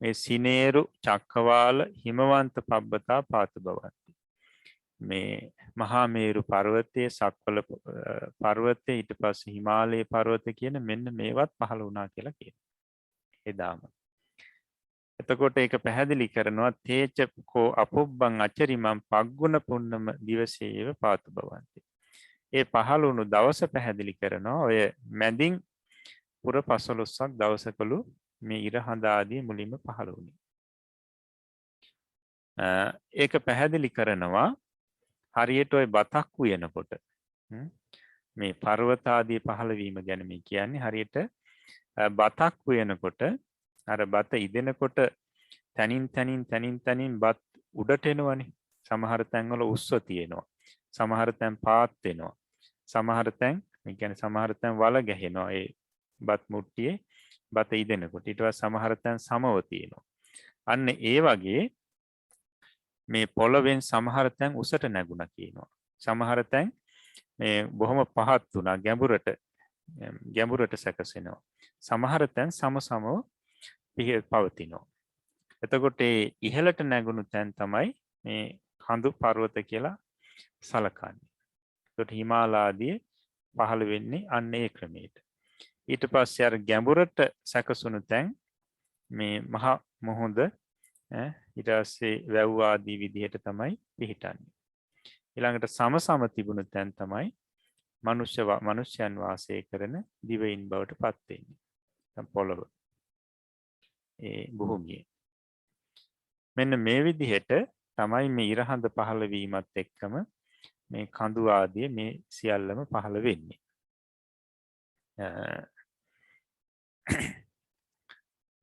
[SPEAKER 2] මේ සිනේරු, චක්කවාල, හිමවන්ත පබ්බතා පාතු බවන්ති. මේ මහා මේරු පර්වතයේ, සක්වල පර්වතයේ, ඊට පස්සේ හිමාලය පර්වත කියන මෙන්න මේවත් පහළ වුණා කියලා කියනවා එදාම. එතකොට ඒක පැහැදිලි කරනවා තේචකෝ අපොබ්බං අචරිමං පග්ගුණ පුන්නම දිවසේව පාතු බවන්ති. ඒ පහළ වුණු දවස පැහැදිලි කරනවා ඔය මැදින් පුර 15ක් දවසකලු මේ ඉර හඳ ආදී මුලින්ම පහළ වුණේ. ඒක පැහැදිලි කරනවා හරියට ওই බතක් උයනකොට මේ පර්වත ආදී පහළ වීම ගැන මේ කියන්නේ හරියට බතක් උයනකොට අර බත ඉදෙනකොට තනින් බත් උඩට එනවනේ. සමහර තැන්වල උස්ව තියෙනවා. සමහර තැන් පාත් වෙනවා. සමහර තැන් ඒ කියන්නේ සමහර තැන් වල ගැහෙනවා. ඒ බත් මුට්ටියේ බත ඉදෙනකොට ඊට පස්සේ සමහර තැන් සමව තියෙනවා. අන්න ඒ වගේ මේ පොළවෙන් සමහර තැන් උසට නැගුණා කියනවා. සමහර තැන් මේ බොහොම පහත් වුණා ගැඹුරට සැකසෙනවා. සමහර තැන් සමසමව පවතිනවා. එතකොට ඒ ඉහළට නැගුණු තැන් තමයි මේ කඳු පර්වත කියලා සලකන්නේ. එතකොට හිමාලයාදී පහළ වෙන්නේ අන්න ඒ ක්‍රමයට. ඊට පස්සේ අර ගැඹුරට සැකසුණු තැන් මේ මහා මොහොඳ ඊට පස්සේ වැව් ආදී විදිහට තමයි පිහිටන්නේ. ඊළඟට සමසම තිබුණු තැන් තමයි මනුෂ්‍යයන් වාසය කරන දිවයින් බවට පත් වෙන්නේ. දැන් පොළොව ඒ භූමියේ. මෙන්න මේ විදිහට තමයි මේ ඉරහඳ පහළ වීමත් එක්කම මේ කඳු ආදී මේ සියල්ලම පහළ වෙන්නේ.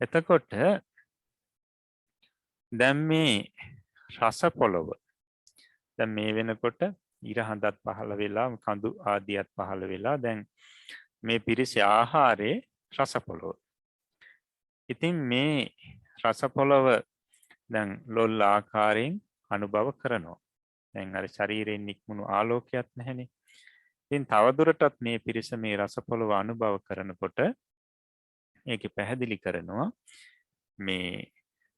[SPEAKER 2] එතකොට දැන් මේ රස පොළොව දැන් මේ වෙනකොට ඉරහඳත් පහළ වෙලා කඳු ආදියත් පහළ වෙලා දැන් මේ පිරිසේ ආහාරයේ රස පොළොව. ඉතින් මේ රස පොළොව දැන් ලොල් ආකාරයෙන් අනුභව කරනවා. දැන් අර ශරීරයෙන් නික්මුණු ආලෝකයක් නැහැනේ. ඉතින් තවදුරටත් මේ පිරිස මේ රස පොළොව අනුභව කරනකොට ඒකේ පැහැදිලි කරනවා මේ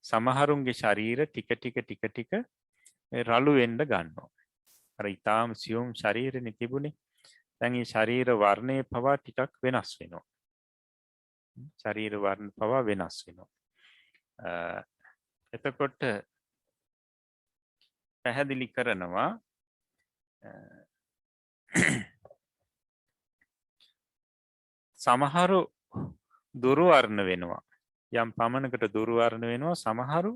[SPEAKER 2] සමහරුන්ගේ ශරීර ටික රළු වෙන්න ගන්නවා. අර ඊටාම සියුම් ශරීරෙනේ තිබුණේ. දැන් මේ ශරීර වර්ණය පවා ටිකක් වෙනස් වෙනවා. ශරීර වර්ණ පවා වෙනස් වෙනවා. එතකොට පැහැදිලි කරනවා සමහරු දුර්වර්ණ වෙනවා. යම් පමණකට දුර්වර්ණ වෙනවා. සමහරු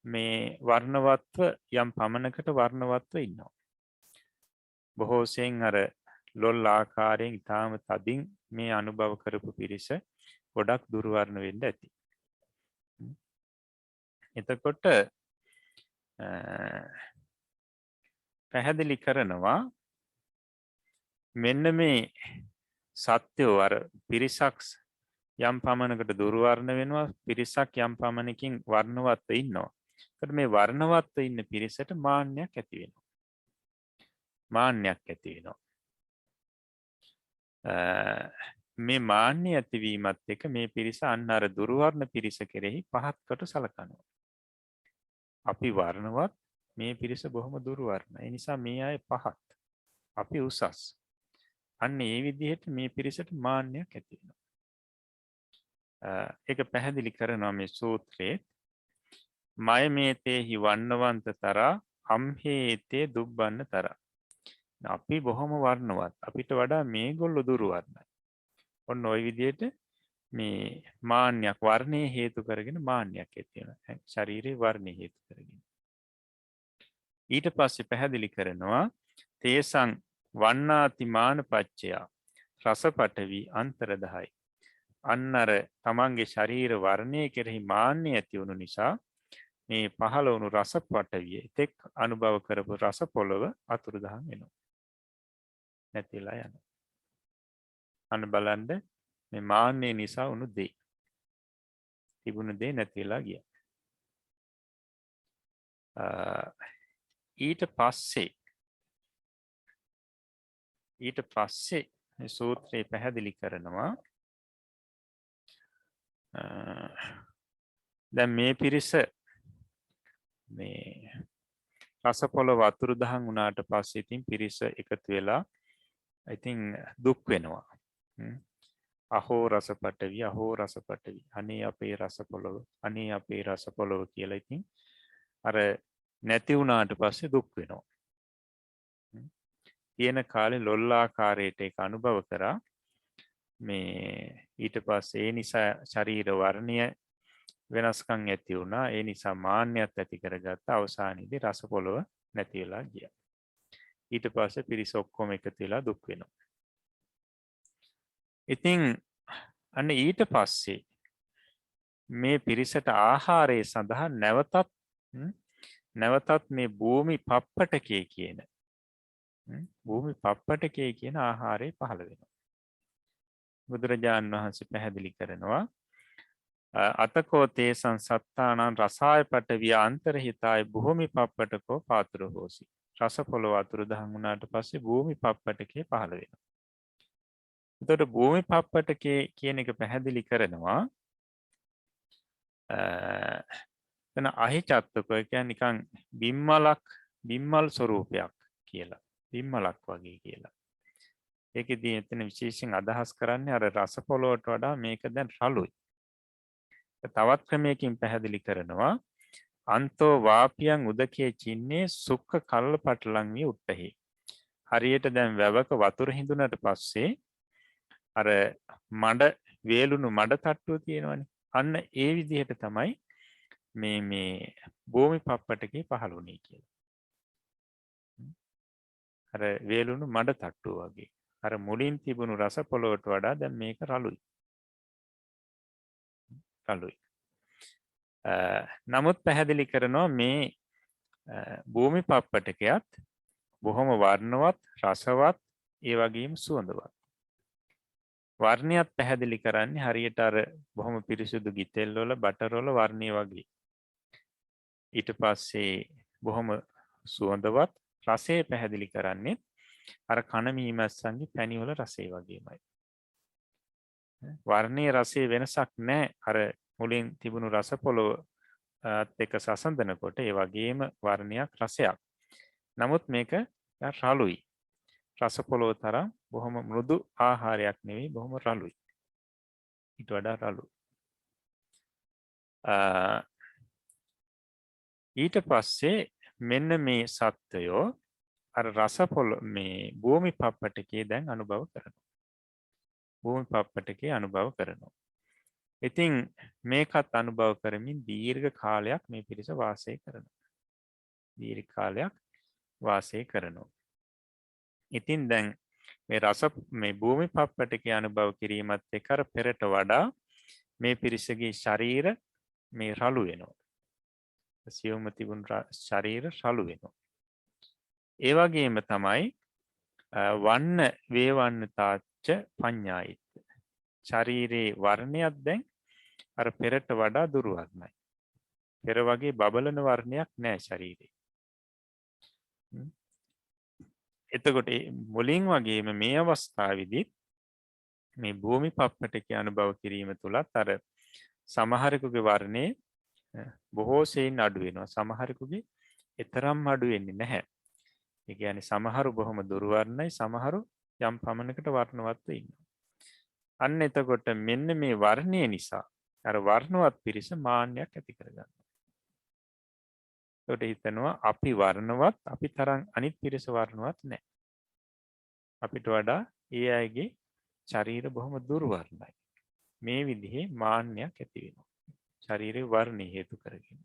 [SPEAKER 2] මේ වර්ණවත්ව යම් පමණකට වර්ණවත්ව ඉන්නවා. බොහෝ සෙයින් අර ලොල් ආකාරයෙන් ඊටාම තදින් මේ අනුභව කරපු පිරිස ගොඩක් දුර්වර්ණ වෙන්න ඇති. එතකොට පැහැදිලි කරනවා මෙන්න මේ සත්‍යෝ අර පිරිසක් යම් පමණකට දුර්වර්ණ වෙනවා. පිරිසක් යම් පමණකින් වර්ණවත්ව ඉන්නවා. එතකොට මේ වර්ණවත්ව ඉන්න පිරිසට මාන්නයක් ඇති වෙනවා. මේ මාන්නය ඇතිවීමත් එක්ක මේ පිරිස අන්න අර දුර්වර්ණ පිරිස කෙරෙහි පහත්කට සලකනවා. අපි වර්ණවත්, මේ පිරිස බොහොම දුර්වර්ණ. ඒ නිසා මේ අය පහත්. අපි උසස්. අන්න ඒ විදිහට මේ පිරිසට මාන්නයක් ඇති වෙනවා. ඒක පැහැදිලි කරනවා මේ සූත්‍රයේ. මය මේතේහි වන්නවන්තතරා අම්හේතේ දුබ්බන්න තරා. අපි බොහොම වර්ණවත්. අපිට වඩා මේගොල්ලෝ දුර්වර්ණයි. ඔන්න ওই විදිහට මේ මාන්නයක් වර්ණයේ හේතු කරගෙන මාන්නයක් ඇති වෙනවා. ශරීරයේ වර්ණයේ හේතු කරගෙන. ඊට පස්සේ පැහැදිලි කරනවා තේසං වන්නාති මානපච්චය රසපටවි අන්තරදහයි. අන්නර තමන්ගේ ශරීර වර්ණය කෙරෙහි මාන්නය ඇති වුණු නිසා මේ පහළ වුණු රසපටවිය තෙක් අනුභව කරපු රස පොළොව අතුරුදහන් වෙනවා. නැතිලා යනවා. අන්න බලන්න මේ මාන්නය නිසා වුණු දේ. තිබුණු දේ නැතිලා ගියා. ඊට පස්සේ සූත්‍රයේ පැහැදිලි කරනවා දැන් මේ පිරිස මේ රස පොළොව අතුරුදහන් වුණාට පස්සේ ඉතින් පිරිස එකතු වෙලා ඉතින් දුක් වෙනවා. අහෝ රසපටවි අනේ අපේ රස පොළොව කියලා ඉතින් අර නැති වුණාට පස්සේ දුක් වෙනවා. තියෙන කාලේ ලොල් ආකාරයට ඒක අනුභව කරා. මේ ඊට පස්සේ ඒ නිසා ශරීර වර්ණය වෙනස්කම් ඇති වුණා. ඒ නිසා මාන්නයත් ඇති කරගත්ත. අවසානයේදී රස පොළව නැති වෙලා ගියා. ඊට පස්සේ පිරිස ඔක්කොම එකතු වෙලා දුක් වෙනවා. ඉතින් අන්න ඊට පස්සේ මේ පිරිසට ආහාරය සඳහා නැවතත් මේ භූමි පප්පටකේ කියන භූමි පප්පටකේ කියන ආහාරය පහළ වෙනවා. බුදුරජාණන් වහන්සේ පැහැදිලි කරනවා අතකෝ තේසං සත්තානං රසාය පටවිය අන්තර්හිතාය භූමි පප්පටකෝ පාතුර හෝසි. රස පොළොව අතුරුදහන් වුණාට පස්සේ භූමි පප්පටකේ පහළ වෙනවා. එතකොට භූමි පප්පටකේ කියන එක පැහැදිලි කරනවා එතන අහිචත්තකෝ කියන්නේ නිකන් බිම්මල් ස්වරූපයක් කියලා. බිම්මලක් වගේ කියලා. ඒකෙදී එතන විශේෂයෙන් අදහස් කරන්නේ අර රස පොළොවට වඩා මේක දැන් රළුයි. තවත් ක්‍රමයකින් පැහැදිලි කරනවා අන්තෝ වාපියන් උදකේ චින්නේ සුක්ඛ කල්ල පටලං වී උට්ටහි. හරියට දැන් වැවක වතුර හිඳුනට පස්සේ අර මඩ වේලුණු මඩ තට්ටුව තියෙනවනේ. අන්න ඒ විදිහට තමයි මේ භූමි පප්පටකේ පහළ වුණේ කියලා. අර වේලුණු මඩ තට්ටුව වගේ. අර මුලින් තිබුණු රස පොළොවට වඩා දැන් මේක රළුයි. නමුත් පැහැදිලි කරනවා මේ භූමි පප්පටකයත් බොහොම වර්ණවත්, රසවත්, ඒ වගේම සුවඳවත්. වර්ණයත් පැහැදිලි කරන්නේ හරියට අර බොහොම පිරිසුදු ගිතෙල් වල බටර් වල වර්ණය වගේ. ඊට පස්සේ බොහොම සුවඳවත්, රසය පැහැදිලි කරන්නේ අර කන මීමැස්සන්ගේ පැණි වල රසය වගේමයි. වර්ණයේ රසයේ වෙනසක් නැහැ. අර මුලින් තිබුණු රස පොළොවත් එක්ක සසඳනකොට ඒ වගේම වර්ණයක් රසයක්. නමුත් මේක රළුයි. රස පොළොව තරම් බොහොම මෘදු ආහාරයක් නෙවෙයි, බොහොම රළුයි. ඊට වඩා රළු. ඊට පස්සේ මෙන්න මේ සත්වයෝ අර රස පොළොව මේ භූමි පප්පටකේ දැන් අනුභව කරනවා. භූමි පප්පටකේ අනුභව කරනවා. ඉතින් මේකත් අනුභව කරමින් දීර්ඝ කාලයක් මේ පිරිස වාසය කරනවා. දීර්ඝ කාලයක් වාසය කරනවා. ඉතින් දැන් මේ භූමි පප්පටකේ අනුභව කිරීමත් එක්ක අර පෙරට වඩා මේ පිරිසගේ ශරීර මේ රළු වෙනවා. සියුම්ව තිබුණු ශරීර රළු වෙනවා. ඒ වගේම තමයි වන්න වේවන්න තාච්ච පඤ්ඤායිත්. ශරීරයේ වර්ණයක් දැන් අර පෙරට වඩා දුරු වර්ණයි. පෙර වගේ බබලන වර්ණයක් නැහැ ශරීරේ. එතකොට මුලින් වගේම මේ අවස්ථාවේදී මේ භූමි පප්පටකේ අනුභව කිරීම තුලත් අර සමහරෙකුගේ වර්ණේ බොහෝ සෙයින් අඩු වෙනවා. සමහරෙකුගේ ඊතරම් අඩු වෙන්නේ නැහැ. ඒ කියන්නේ සමහරු බොහොම දුරු වර්ණයි, සමහරු යම් පමණකට වර්ණවත්ව ඉන්නවා. අන්න එතකොට මෙන්න මේ වර්ණය නිසා අර වර්ණවත් පිරිස මාන්නයක් ඇති කරගන්නවා. ඒකට හිතනවා අපි වර්ණවත්, අපි තරම් අනිත් පිරිස වර්ණවත් නැහැ. අපිට වඩා ඒ අයගේ ශරීර බොහොම දුරු වර්ණයි. මේ විදිහේ මාන්නයක් ඇති වෙනවා. ශරීරේ වර්ණය හේතු කරගෙන.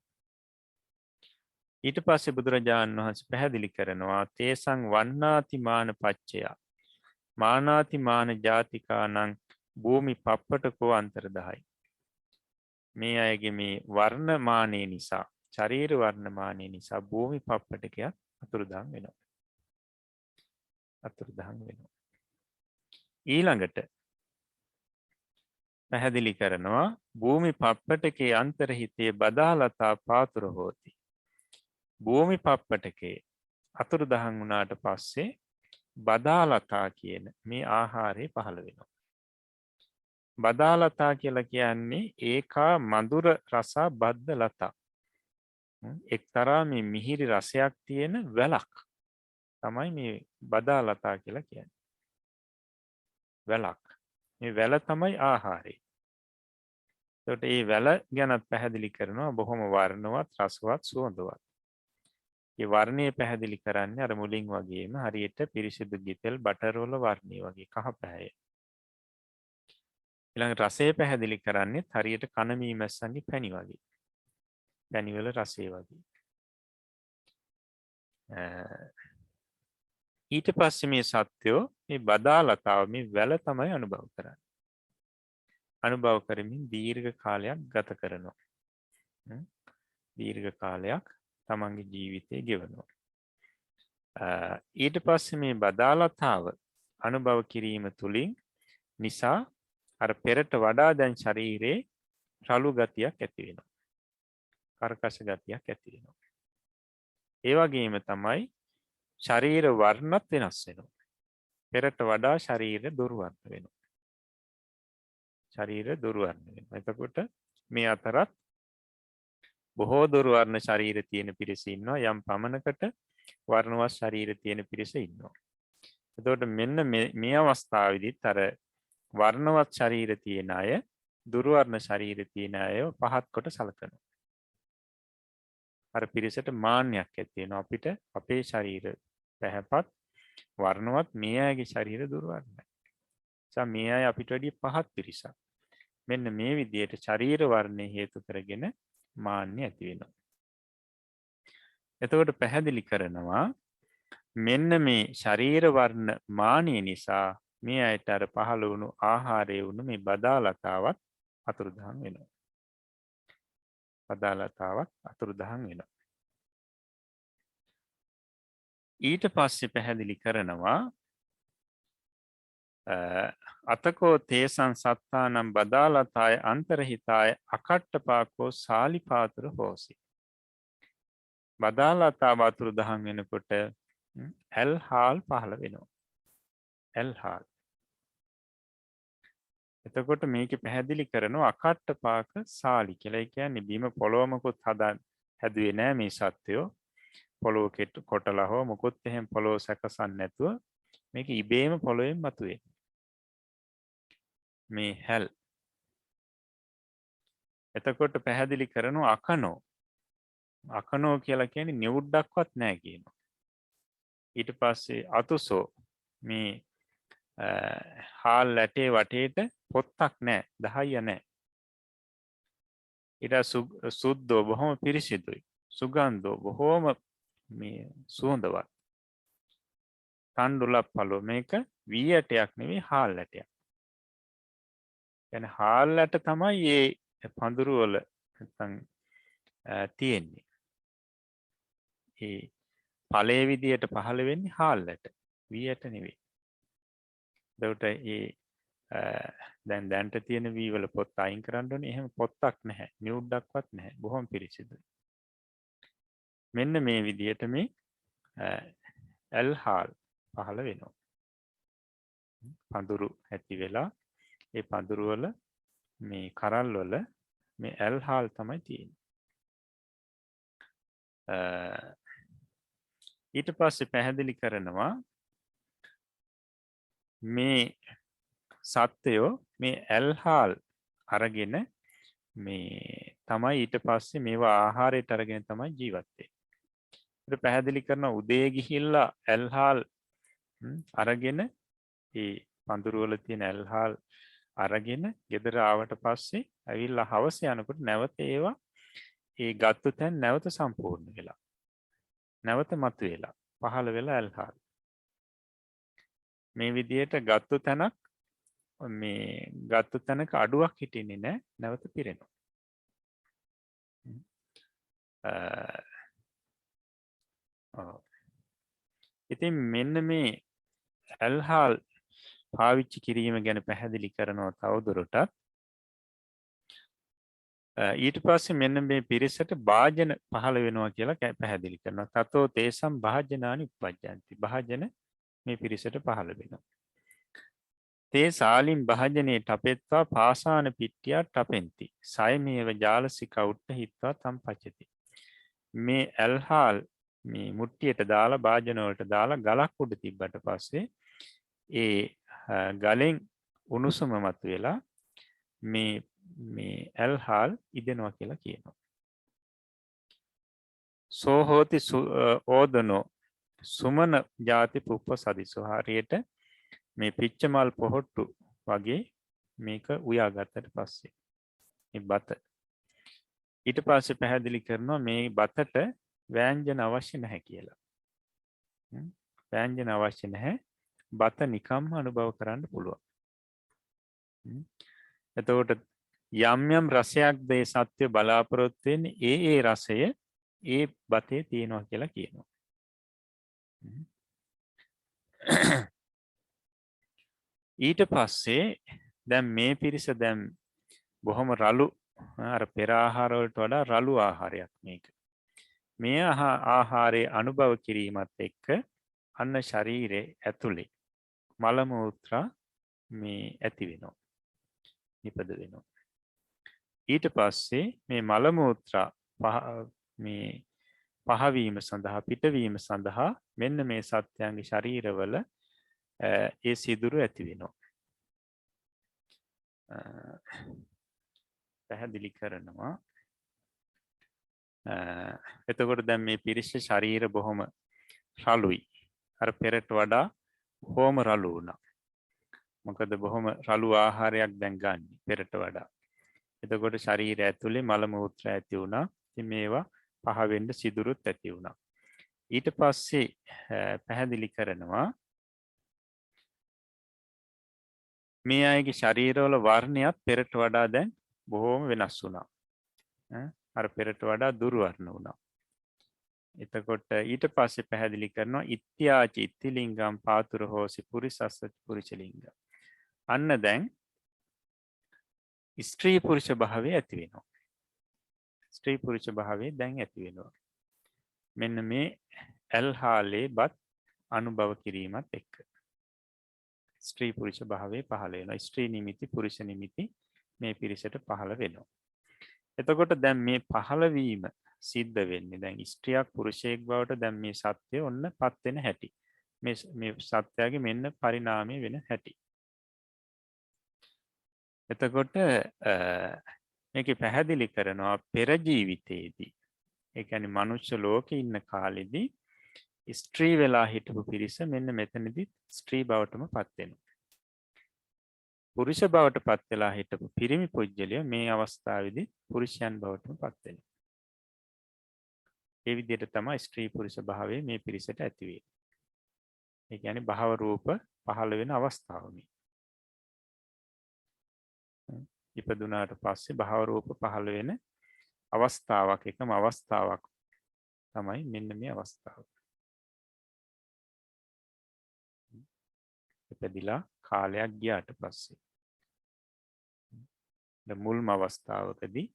[SPEAKER 2] ඊට පස්සේ බුදුරජාණන් වහන්සේ පැහැදිලි කරනවා තේසං වන්නාති මාන පච්චය. මානාති මාන ජාතිකානං භූමි පප්පටකෝ අන්තර්දහයි. මේ අයගේ මේ වර්ණමානය නිසා, ශරීර වර්ණමානය නිසා භූමි පප්පටකයක් අතුරුදහන් වෙනවා. ඊළඟට පැහැදිලි කරනවා භූමි පප්පටකේ අන්තර්හිතේ බදාලතා පාතුර හෝති. භූමි පප්පටකේ අතුරුදහන් වුණාට පස්සේ බදාලතා කියන මේ ආහාරය පහළ වෙනවා. බදාලතා කියලා කියන්නේ ඒකා මధుර රස බද්ද ලතා. එක්තරා මේ මිහිරි රසයක් තියෙන වැලක් තමයි මේ බදාලතා කියලා කියන්නේ. වැලක්. මේ වැල තමයි ආහාරය. ඒකට මේ වැල ගැනත් පැහැදිලි කරනවා බොහොම වර්ණවත්, රසවත්, සුවඳවත්. මේ වර්ණය පැහැදිලි කරන්නේ අර මුලින් වගේම හරියට පිරිසිදු ගිතෙල් බටර් වල වර්ණය වගේ කහ පැහැය. ඊළඟ රසය පැහැදිලි කරන්නේ හරියට කන මීමැස්සන්ගේ පැණි වගේ. පැණි වල රසය වගේ. ඊට පස්සේ මේ සත්වෝ මේ බදාලතාව මේ වැල තමයි අනුභව කරන්නේ. අනුභව කරමින් දීර්ඝ කාලයක් ගත කරනවා. දීර්ඝ කාලයක් තමන්ගේ ජීවිතය ගෙවනවා. ඊට පස්සේ මේ බදාලතාව අනුභව කිරීම තුළින් නිසා අර පෙරට වඩා දැන් ශරීරයේ රළු ගතියක් ඇති වෙනවා. කර්කශ ගතියක් ඇති වෙනවා. ඒ වගේම තමයි ශරීර වර්ණත් වෙනස් වෙනවා. පෙරට වඩා ශරීර දුර්වර්ණ වෙනවා. ශරීර දුර්වර්ණ වෙනවා. එතකොට මේ අතරත් බොහෝ දුර්වර්ණ ශරීර තියෙන පිරිස ඉන්නවා. යම් පමණකට වර්ණවත් ශරීර තියෙන පිරිස ඉන්නවා. එතකොට මෙන්න මේ අවස්ථාවේදීත් අර වර්ණවත් ශරීර තියෙන අය දුර්වර්ණ ශරීර තියෙන අය පහත් කොට සලකනවා. අර පිරිසට මාන්නයක් ඇති වෙනවා. අපිට අපේ ශරීර පැහැපත් වර්ණවත් මේ අයගේ ශරීර දුර්වර්ණයි. මේ අය අපිට වැඩිය පහත් පිරිසක්. මෙන්න මේ විදිහට ශරීර වර්ණය හේතු කරගෙන මාන්නය ඇති වෙනවා. එතකොට පැහැදිලි කරනවා මෙන්න මේ ශරීර වර්ණ මානය නිසා මේ අයට අර පහළ වුණු ආහාරය වුණු මේ බදාලතාවත් අතුරුදහන් වෙනවා. බදාලතාවත් අතුරුදහන් වෙනවා. ඊට පස්සේ පැහැදිලි කරනවා අතකෝ තේසං සත්තානම් බදාලතාය අන්තරහිතාය අකට්ටපාකෝ සාලිපාතුර හෝසි. බදාලතාව අතුරුදහන් වෙනකොට ඇල්හාල් පහළ වෙනවා. ඇල්හාල්. එතකොට මේක පැහැදිලි කරනවා අකට්ටපාක සාලි කියලා. ඒ කියන්නේ බිම පොළොවමකුත් හැදුවේ නෑ මේ සත්වයෝ. පොළොව කොටලා හෝ මොකුත් එහෙම පොළොව සැකසන්නේ නැතුව මේක ඉබේම පොළොවෙන් මතුවේ. මේ හැල්. එතකොට පැහැදිලි කරනවා අකනෝ. අකනෝ කියලා කියන්නේ නිවුඩ්ඩක්වත් නෑ කියනවා. ඊට පස්සේ අතුසෝ මේ හාල් ඇටේ වටේට පොත්තක් නෑ, දහය නෑ. ඊට සුද්ධෝ බොහොම පිරිසිදුයි. සුගන්ධෝ බොහොම මේ සුවඳවත්. කණ්ඩුලක් පළෝ මේක වී ඇටයක් නෙවෙයි හාල් ඇටයක්. කියන්නේ හාල් ඇට තමයි මේ පඳුරු වල නැත්නම් තියෙන්නේ. ඒ ඵලයේ විදියට පහළ වෙන්නේ හාල් ඇට. වී ඇට නෙවෙයි. ඒකට දැන්ට තියෙන වී වල පොත් අයින් කරන්න ඕනේ. එහෙම පොත්තක් නැහැ. නිවුඩ්ඩක්වත් නැහැ. බොහොම පිරිසිදුයි. මෙන්න මේ විදියට මේ ඇල්හාල් පහළ වෙනවා. පඳුරු ඇති වෙලා ඒ පඳුරු වල මේ කරල් වල මේ ඇල්හාල් තමයි තියෙන්නේ. ඊට පස්සේ පැහැදිලි කරනවා මේ සත්වයෝ මේ ඇල්හාල් අරගෙන මේ තමයි ඊට පස්සේ මේවා ආහාරයට අරගෙන තමයි ජීවත් වෙන්නේ. ඒක පැහැදිලි කරන උදේ ගිහිල්ලා ඇල්හාල් අරගෙන ඒ පඳුරු වල තියෙන ඇල්හාල් අරගෙන ගෙදර ආවට පස්සේ ඇවිල්ලා හවස යනකොට නැවත ඒවා ඒ ගත්තු තැන් නැවත සම්පූර්ණ වෙලා. නැවත මතුවෙලා පහළ වෙලා ඇල්හාල්. මේ විදිහට ගත්තු තැනක් මේ ගත්තු තැනක අඩුවක් හිටින්නේ නැහැ, නැවත පිරෙනවා. ඉතින් මෙන්න මේ ඇල්හාල් පාවිච්චි කිරීම ගැන පැහැදිලි කරනවා තවදුරටත්. ඊට පස්සේ මෙන්න මේ පිරිසට භාජන පහළ වෙනවා කියලා පැහැදිලි කරනවා. තතෝ තේසම් භාජනානි උපජ්ජಂತಿ. භාජන මේ පිරිසට පහළ වෙනවා. තේ සාලින් භාජනේ ටපෙත්වා පාසාන පිට්ටියා ටපෙන්ති. සයමේව ජාලසික උට්ට හිත්වා තම් පචති. මේ ඇල්හාල් මේ මුට්ටියට දාලා භාජන වලට දාලා ගලක් උඩ තිබ්බට පස්සේ ඒ ගලෙන් උණුසුම මතුවෙලා මේ ඇල්හාල් ඉදෙනවා කියලා කියනවා. සෝහෝති ඕදනෝ සුමන ජාති පුප්ප සදිසෝ. හරියට මේ පිච්චමල් පොහොට්ටු වගේ මේක උයාගත්තට පස්සේ මේ බත ඊට පස්සේ පැහැදිලි කරනවා මේ බතට ව්‍යංජන අවශ්‍ය නැහැ කියලා. ව්‍යංජන අවශ්‍ය නැහැ. බත නිකම්ම අනුභව කරන්න පුළුවන්. එතකොට යම් යම් රසයක් දේ සත්‍ය බලාපොරොත්තු වෙන්නේ ඒ රසය ඒ බතේ තියෙනවා කියලා කියනවා. ඊට පස්සේ දැන් මේ පිරිස දැන් බොහොම රළු අර පෙර ආහාර වලට වඩා රළු ආහාරයක් මේක. මේ ආහාරයේ අනුභව කිරීමත් එක්ක අන්න ශරීරයේ ඇතුලේ මල මූත්‍රා මේ ඇති වෙනවා. නිපද වෙනවා. ඊට පස්සේ මේ මල මූත්‍රා මේ පහවීම සඳහා පිටවීම සඳහා මෙන්න මේ සත්‍යයන්ගේ ශරීරවල ඒ සිදුරු ඇති වෙනවා. පැහැදිලි කරනවා. එතකොට දැන් මේ පිරිස ශරීර බොහොම රළුයි. අර පෙරට වඩා බොහොම රළු වුණා. මොකද බොහොම රළු ආහාරයක් දැන් ගන්න පෙරට වඩා. එතකොට ශරීරය ඇතුලේ මල මූත්‍ර ඇති වුණා. ඉතින් මේවා පහ වෙන්න සිදුරුත් ඇති වුණා. ඊට පස්සේ පැහැදිලි කරනවා මේ අයගේ ශරීරවල වර්ණයත් පෙරට වඩා දැන් බොහොම වෙනස් වුණා. අර පෙරට වඩා දුර්වර්ණ වුණා. එතකොට ඊට පස්සේ පැහැදිලි කරනවා ඉත්‍යාච ඉත්තිලිංගම් පාතුර හෝසි පුරිසස්ස පුරිචලිංග. අන්න දැන් ස්ත්‍රී පුරුෂ භාවය ඇති වෙනවා. ස්ත්‍රී පුරුෂ භාවය දැන් ඇති වෙනවා. මෙන්න මේ ඇල්හාලේ බත් අනුභව කිරීමත් එක්ක ස්ත්‍රී පුරුෂ භාවය පහළ වෙනවා. ස්ත්‍රී නිමිති පුරුෂ නිමිති මේ පිරිසට පහළ වෙනවා. එතකොට දැන් මේ පහළවීම සිද්ධ වෙන්නේ දැන් ස්ත්‍රියක් පුරුෂයෙක් බවට දැන් මේ සත්‍ය ඔන්න පත් වෙන හැටි. මේ සත්‍යයේ මෙන්න පරිණාමය වෙන හැටි. එතකොට මේක පැහැදිලි කරනවා පෙර ජීවිතයේදී ඒ කියන්නේ මනුෂ්‍ය ලෝකේ ඉන්න කාලෙදී ස්ත්‍රී වෙලා හිටපු පිරිස මෙන්න මෙතනදී ස්ත්‍රී බවටම පත් වෙනවා. පුරුෂ බවට පත් වෙලා හිටපු පිරිමි පුජ්‍යලිය මේ අවස්ථාවේදී පුරුෂයන් බවටම පත් වෙනවා. ඒ විදිහට තමයි ස්ත්‍රී පුරුෂ භාවයේ මේ පිරිසට ඇති වෙන්නේ. ඒ කියන්නේ භව රූප පහළ වෙන අවස්ථාව මේ. ඉපදුනාට පස්සේ භව රූප පහළ වෙන අවස්ථාවක් එකම අවස්ථාවක් තමයි මෙන්න මේ අවස්ථාව. ඉපදිලා කාලයක් ගියාට පස්සේ මුල්ම අවස්ථාවකදී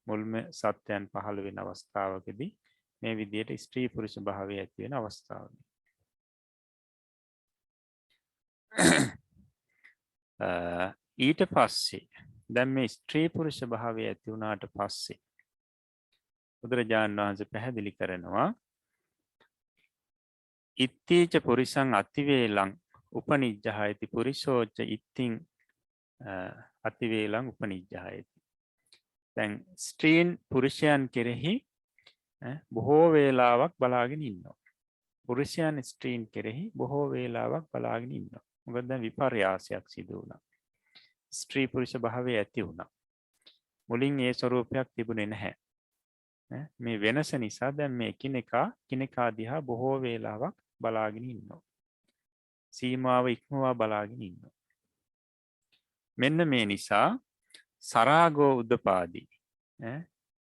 [SPEAKER 2] මුල්ම සත්‍යයන් පහළ වෙන අවස්ථාවකදී මේ විදිහට ස්ත්‍රී පුරුෂ භාවය ඇති වෙන අවස්ථාව. ඊට පස්සේ දැන් මේ ස්ත්‍රී පුරුෂ භාවය ඇති වුණාට පස්සේ බුදුරජාණන් වහන්සේ පැහැදිලි කරනවා ඉත්තීච පුරිසං අතිවේලං උපනිජ්ජහයති පුරිසෝච ඉත්තිං අතිවේලං උපනිජ්ජහයති. දැන් ස්ත්‍රීන් පුරුෂයන් කෙරෙහි බොහෝ වේලාවක් බලාගෙන ඉන්නවා. පුරුෂයන් ස්ත්‍රීන් කෙරෙහි බොහෝ වේලාවක් බලාගෙන ඉන්නවා. මොකද දැන් විපර්යාසයක් සිදු වුණා. ස්ත්‍රී පුරුෂ භාවය ඇති වුණා. මුලින් ඒ ස්වરૂපයක් තිබුණේ නැහැ. මේ වෙනස නිසා දැන් මේ කිනෙකා දිහා බොහෝ වේලාවක් බලාගෙන ඉන්නවා. සීමාව ඉක්මවා බලාගෙන ඉන්නවා. මෙන්න මේ නිසා සරාගෝ උද්දපාදී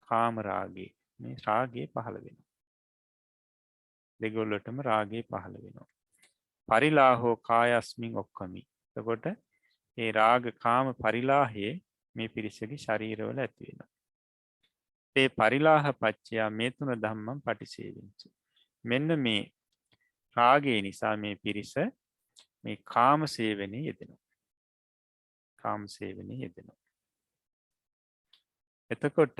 [SPEAKER 2] කාම රාගේ මේ රාගේ පහළ වෙනවා. දෙගොල්ලටම රාගේ පහළ වෙනවා. පරිලාහෝ කායස්මින් ඔක්කමි. එතකොට ඒ රාග කාම පරිලාහයේ මේ පිරිසගේ ශරීරවල ඇති වෙනවා. ඒ පරිලාහ පච්චයා මේ තුන ධම්මං පටිසේවින්ච. මෙන්න මේ රාගය නිසා මේ පිරිස මේ කාම සේවනයේ යෙදෙනවා. කාම සේවනයේ යෙදෙනවා. එතකොට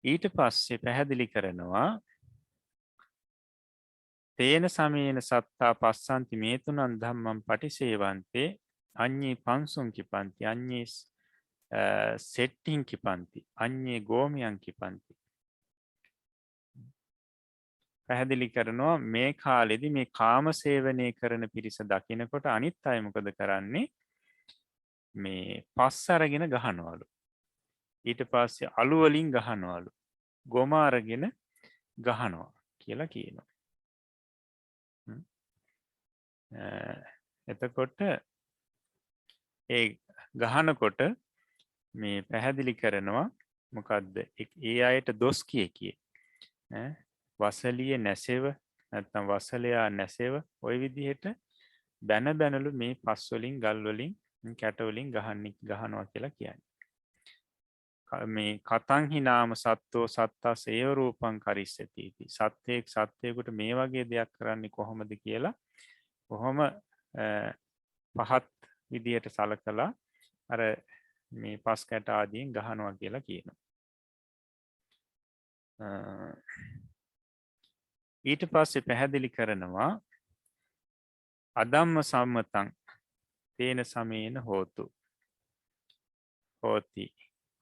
[SPEAKER 2] ඊට පස්සේ පැහැදිලි කරනවා තේන සමේන සත්තා පස්සන්ති මේ තුනන් ධම්මං පටිසේවන්තේ අඤ්ඤේ පංසුං කිපන්ති අඤ්ඤේ සෙට්ටිං කිපන්ති අඤ්ඤේ ගෝමයන් කිපන්ති. පැහැදිලි කරනවා මේ කාලෙදි මේ කාම සේවනය කරන පිරිස දකිනකොට අනිත් අය මොකද කරන්නේ? මේ පස් අරගෙන ගහනවලු. ඊට පස්සේ අලු වලින් ගහනවලු. ගොම අරගෙන ගහනවා කියලා කියනවා. එතකොට ඒ ගහනකොට මේ පැහැදිලි කරනවා මොකක්ද ඒ අයට දොස් කිය වසලිය නැසෙව නැත්නම් වසලයා නැසෙව ওই විදිහට බැන බැනලු මේ පස්වලින් ගල්වලින් කැටවලින් ගහනවා කියලා කියන්නේ. මේ කතංහි නාම සත්තෝ සත්තා සේව රූපං කරිස්සති. සත්‍යයක් සත්‍යයකට මේ වගේ දෙයක් කරන්නේ කොහොමද කියලා කොහොම පහත් විදියට සලකලා අර මේ පස් කැට ආදීන් ගහනවා කියලා කියනවා. ඊට පස්සේ පැහැදිලි කරනවා අදම්ම සම්මතං තේන සමේන හෝතු හෝති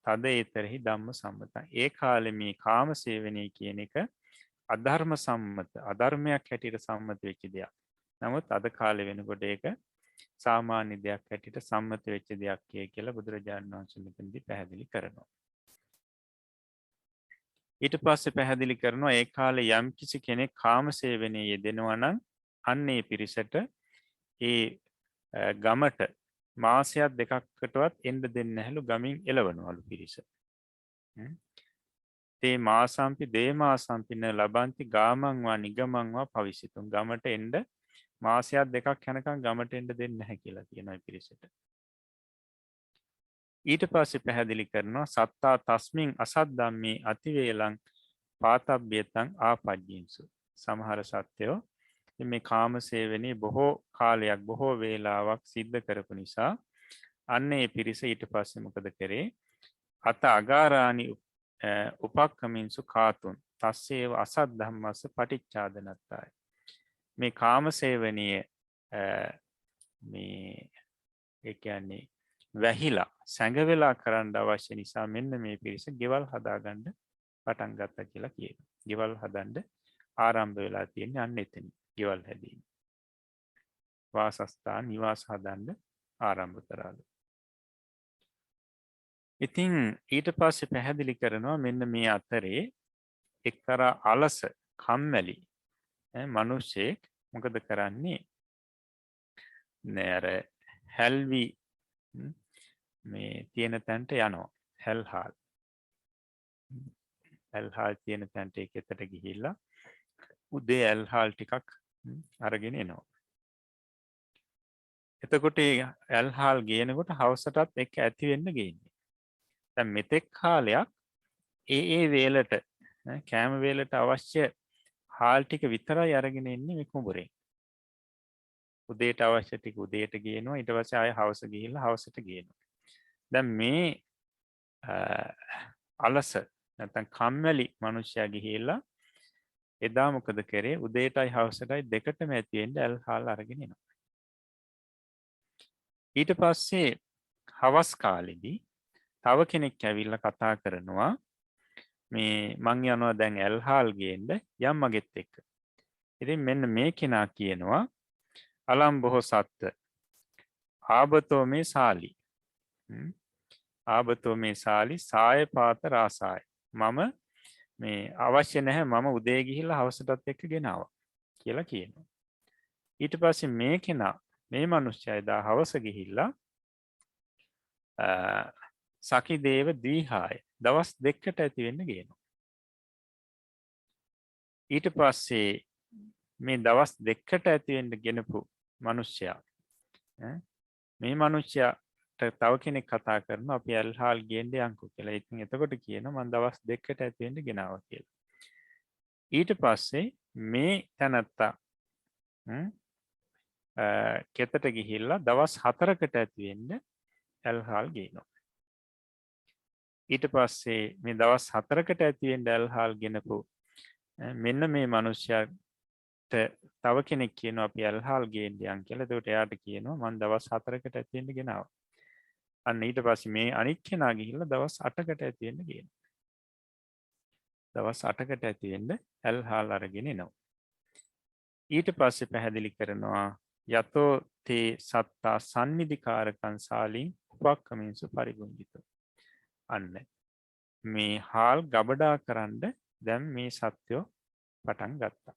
[SPEAKER 2] තද ඒතරෙහි ධම්ම සම්මතං. ඒ කාලේ මේ කාම සේවනය කියන එක අධර්ම සම්මත අධර්මයක් හැටියට සම්මත වෙච්ච දෙයක්. නමුත් අද කාලේ වෙනකොට ඒක සාමාන්‍ය දෙයක් හැටියට සම්මත වෙච්ච දෙයක් කියලා බුදුරජාණන් වහන්සේ මෙතනදී පැහැදිලි කරනවා. ඊට පස්සේ පැහැදිලි කරනවා ඒ කාලේ යම් කිසි කෙනෙක් කාම සේවනයේ යෙදෙනවා නම් අන්න ඒ පිරිසට ඒ ගමට මාසයක් දෙකකටවත් එන්න දෙන්නේ නැහැලු ගමින් එළවනවලු පිරිස. තේ මාසම්පි දේමාසම්පින ලබන්ති ගාමං වා නිගමං වා පවිසිතුම්. ගමට එන්න මාසයක් දෙකක් යනකම් ගමට එන්න දෙන්නේ නැහැ කියලා කියනවා පිරිසට. ඊට පස්සේ පැහැදිලි කරනවා සත්තා තස්මින් අසත් ධම්මේ අතිවේලං පාතබ්බයතං ආපජ්ජින්සු. සමහර සත්‍යෝ මේ කාම සේවනයේ බොහෝ කාලයක් බොහෝ වේලාවක් සිද්ධ කරපු නිසා අන්න ඒ පිරිස ඊට පස්සේ මොකද කරේ? අත අගාරානි උපක්කමින්සු කාතුන් තස්සේව අසත් ධම්මස්ස පටිච්චාදනත්තාය. මේ කාම සේවනයේ මේ ඒ කියන්නේ වැහිලා සැඟවෙලා කරන්න අවශ්‍ය නිසා මෙන්න මේ පිරිස ගෙවල් හදාගන්න පටන් ගත්තා කියලා කියනවා. ගෙවල් හදන්න ආරම්භ වෙලා තියෙන්නේ අන්න එතන. ගෙවල් හැදීම. වාසස්ථාන නිවාස හදන්න ආරම්භ කරාලු. ඉතින් ඊට පස්සේ පැහැදිලි කරනවා මෙන්න මේ අතරේ එක්තරා අලස කම්මැලි මිනිසෙක් මොකද කරන්නේ? නෑර හැල්වි මේ තියෙන තැනට යනවා. හැල්හාල්. ඇල්හාල් තියෙන තැනට එකතට ගිහිල්ලා උදේ ඇල්හාල් ටිකක් අරගෙන එනවා. එතකොට ඇල්හාල් ගේනකොට හවසටත් එක්ක ඇති වෙන්න ගේන්නේ. දැන් මෙතෙක් කාලයක් ඒ වේලට කෑම වේලට අවශ්‍ය හාල් ටික විතරයි අරගෙන එන්නේ මේ කුඹුරේ. උදේට අවශ්‍ය ටික උදේට ගේනවා. ඊට පස්සේ ආයෙ හවස ගිහිල්ලා හවසට ගේනවා. දැන් මේ අලස නැත්නම් කම්මැලි මිනිස්සයා ගිහිල්ලා එදා මොකද කරේ? උදේටයි හවසටයි දෙකටම ඇති වෙන්න ඇල්හාල් අරගෙන එනවා. ඊට පස්සේ හවස් කාලෙදී තව කෙනෙක් ඇවිල්ලා කතා කරනවා මේ මං යනවා දැන් ඇල්හාල් ගේන්න යම් මගෙත් එක්ක. ඉතින් මෙන්න මේ කෙනා කියනවා අලම් බොහෝ සත්ත්ව ආබතෝ මේ සාලි. ආබතෝ මේ සාලි සාය පාත රාසාය. මම මේ අවශ්‍ය නැහැ මම උදේ ගිහිල්ලා හවසටත් එක්ක ගෙනාවා කියලා කියනවා. ඊට පස්සේ මේ කෙනා මේ මිනිස්සයා එදා හවස ගිහිල්ලා සකි දේව දීහාය දවස් දෙකකට ඇති වෙන්න ගේනවා. ඊට පස්සේ මේ දවස් දෙකකට ඇති වෙන්න ගෙනපු මිනිස්සයා මේ මිනිස්සයාට තව කෙනෙක් කතා කරනවා අපි ඇල්හාල් ගේන්න යන්කෝ කියලා. ඉතින් එතකොට කියනවා මම දවස් දෙකකට ඇති වෙන්න ගෙනාවා කියලා. ඊට පස්සේ මේ තැනත්තා කෙතට ගිහිල්ලා දවස් 4කට ඇති වෙන්න ඇල්හාල් ගේනවා. ඊට පස්සේ මේ දවස් 4කට ඇති වෙන්න ඇල්හාල් ගෙනපු මෙන්න මේ මිනිස්සයාට තව කෙනෙක් කියනවා අපි ඇල්හාල් ගේන්න යන් කියලා. එතකොට එයාට කියනවා මම දවස් 4කට ඇති වෙන්න ගෙනාවා. අන්න ඊට පස්සේ මේ අනිත් කෙනා ගිහිල්ලා දවස් 8කට ඇති වෙන්න ගේනවා. දවස් 8කට ඇති වෙන්න ඇල් හාල් අරගෙන එනවා. ඊට පස්සේ පැහැදිලි කරනවා යතෝ තේ සත්තා සන්නිධිකාරකං සාලින් උපක්කමින්සු පරිගුංජිතෝ. අන්න මේ හාල් ගබඩා කරන්න දැන් මේ සත්‍යෝ පටන් ගත්තා.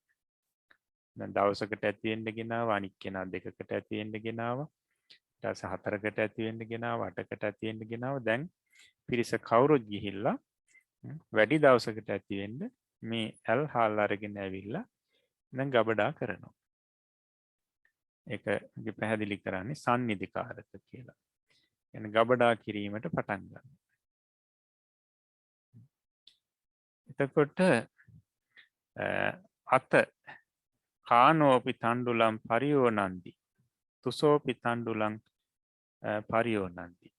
[SPEAKER 2] දැන් දවසකට ඇති වෙන්න ගෙනාව, අනික් කෙනා දෙකකට ඇති වෙන්න ගෙනාව, ඊට පස්සේ 4කට ඇති වෙන්න ගෙනාව, 8කට ඇති වෙන්න ගෙනාව. දැන් පිරිස කවුරුත් ගිහිල්ලා වැඩි දවසකට ඇති වෙන්න මේ ඇල් හාල් අරගෙන ඇවිල්ලා දැන් ගබඩා කරනවා. ඒක පැහැදිලි කරන්නේ සන්නිධිකාරක කියලා. يعني ගබඩා කිරීමට පටන් ගන්නවා. එතකොට අත කානෝපි තණ්ඩුලම් පරියෝනන්දි තුසෝපි තණ්ඩුලම් පරියෝනන්දි.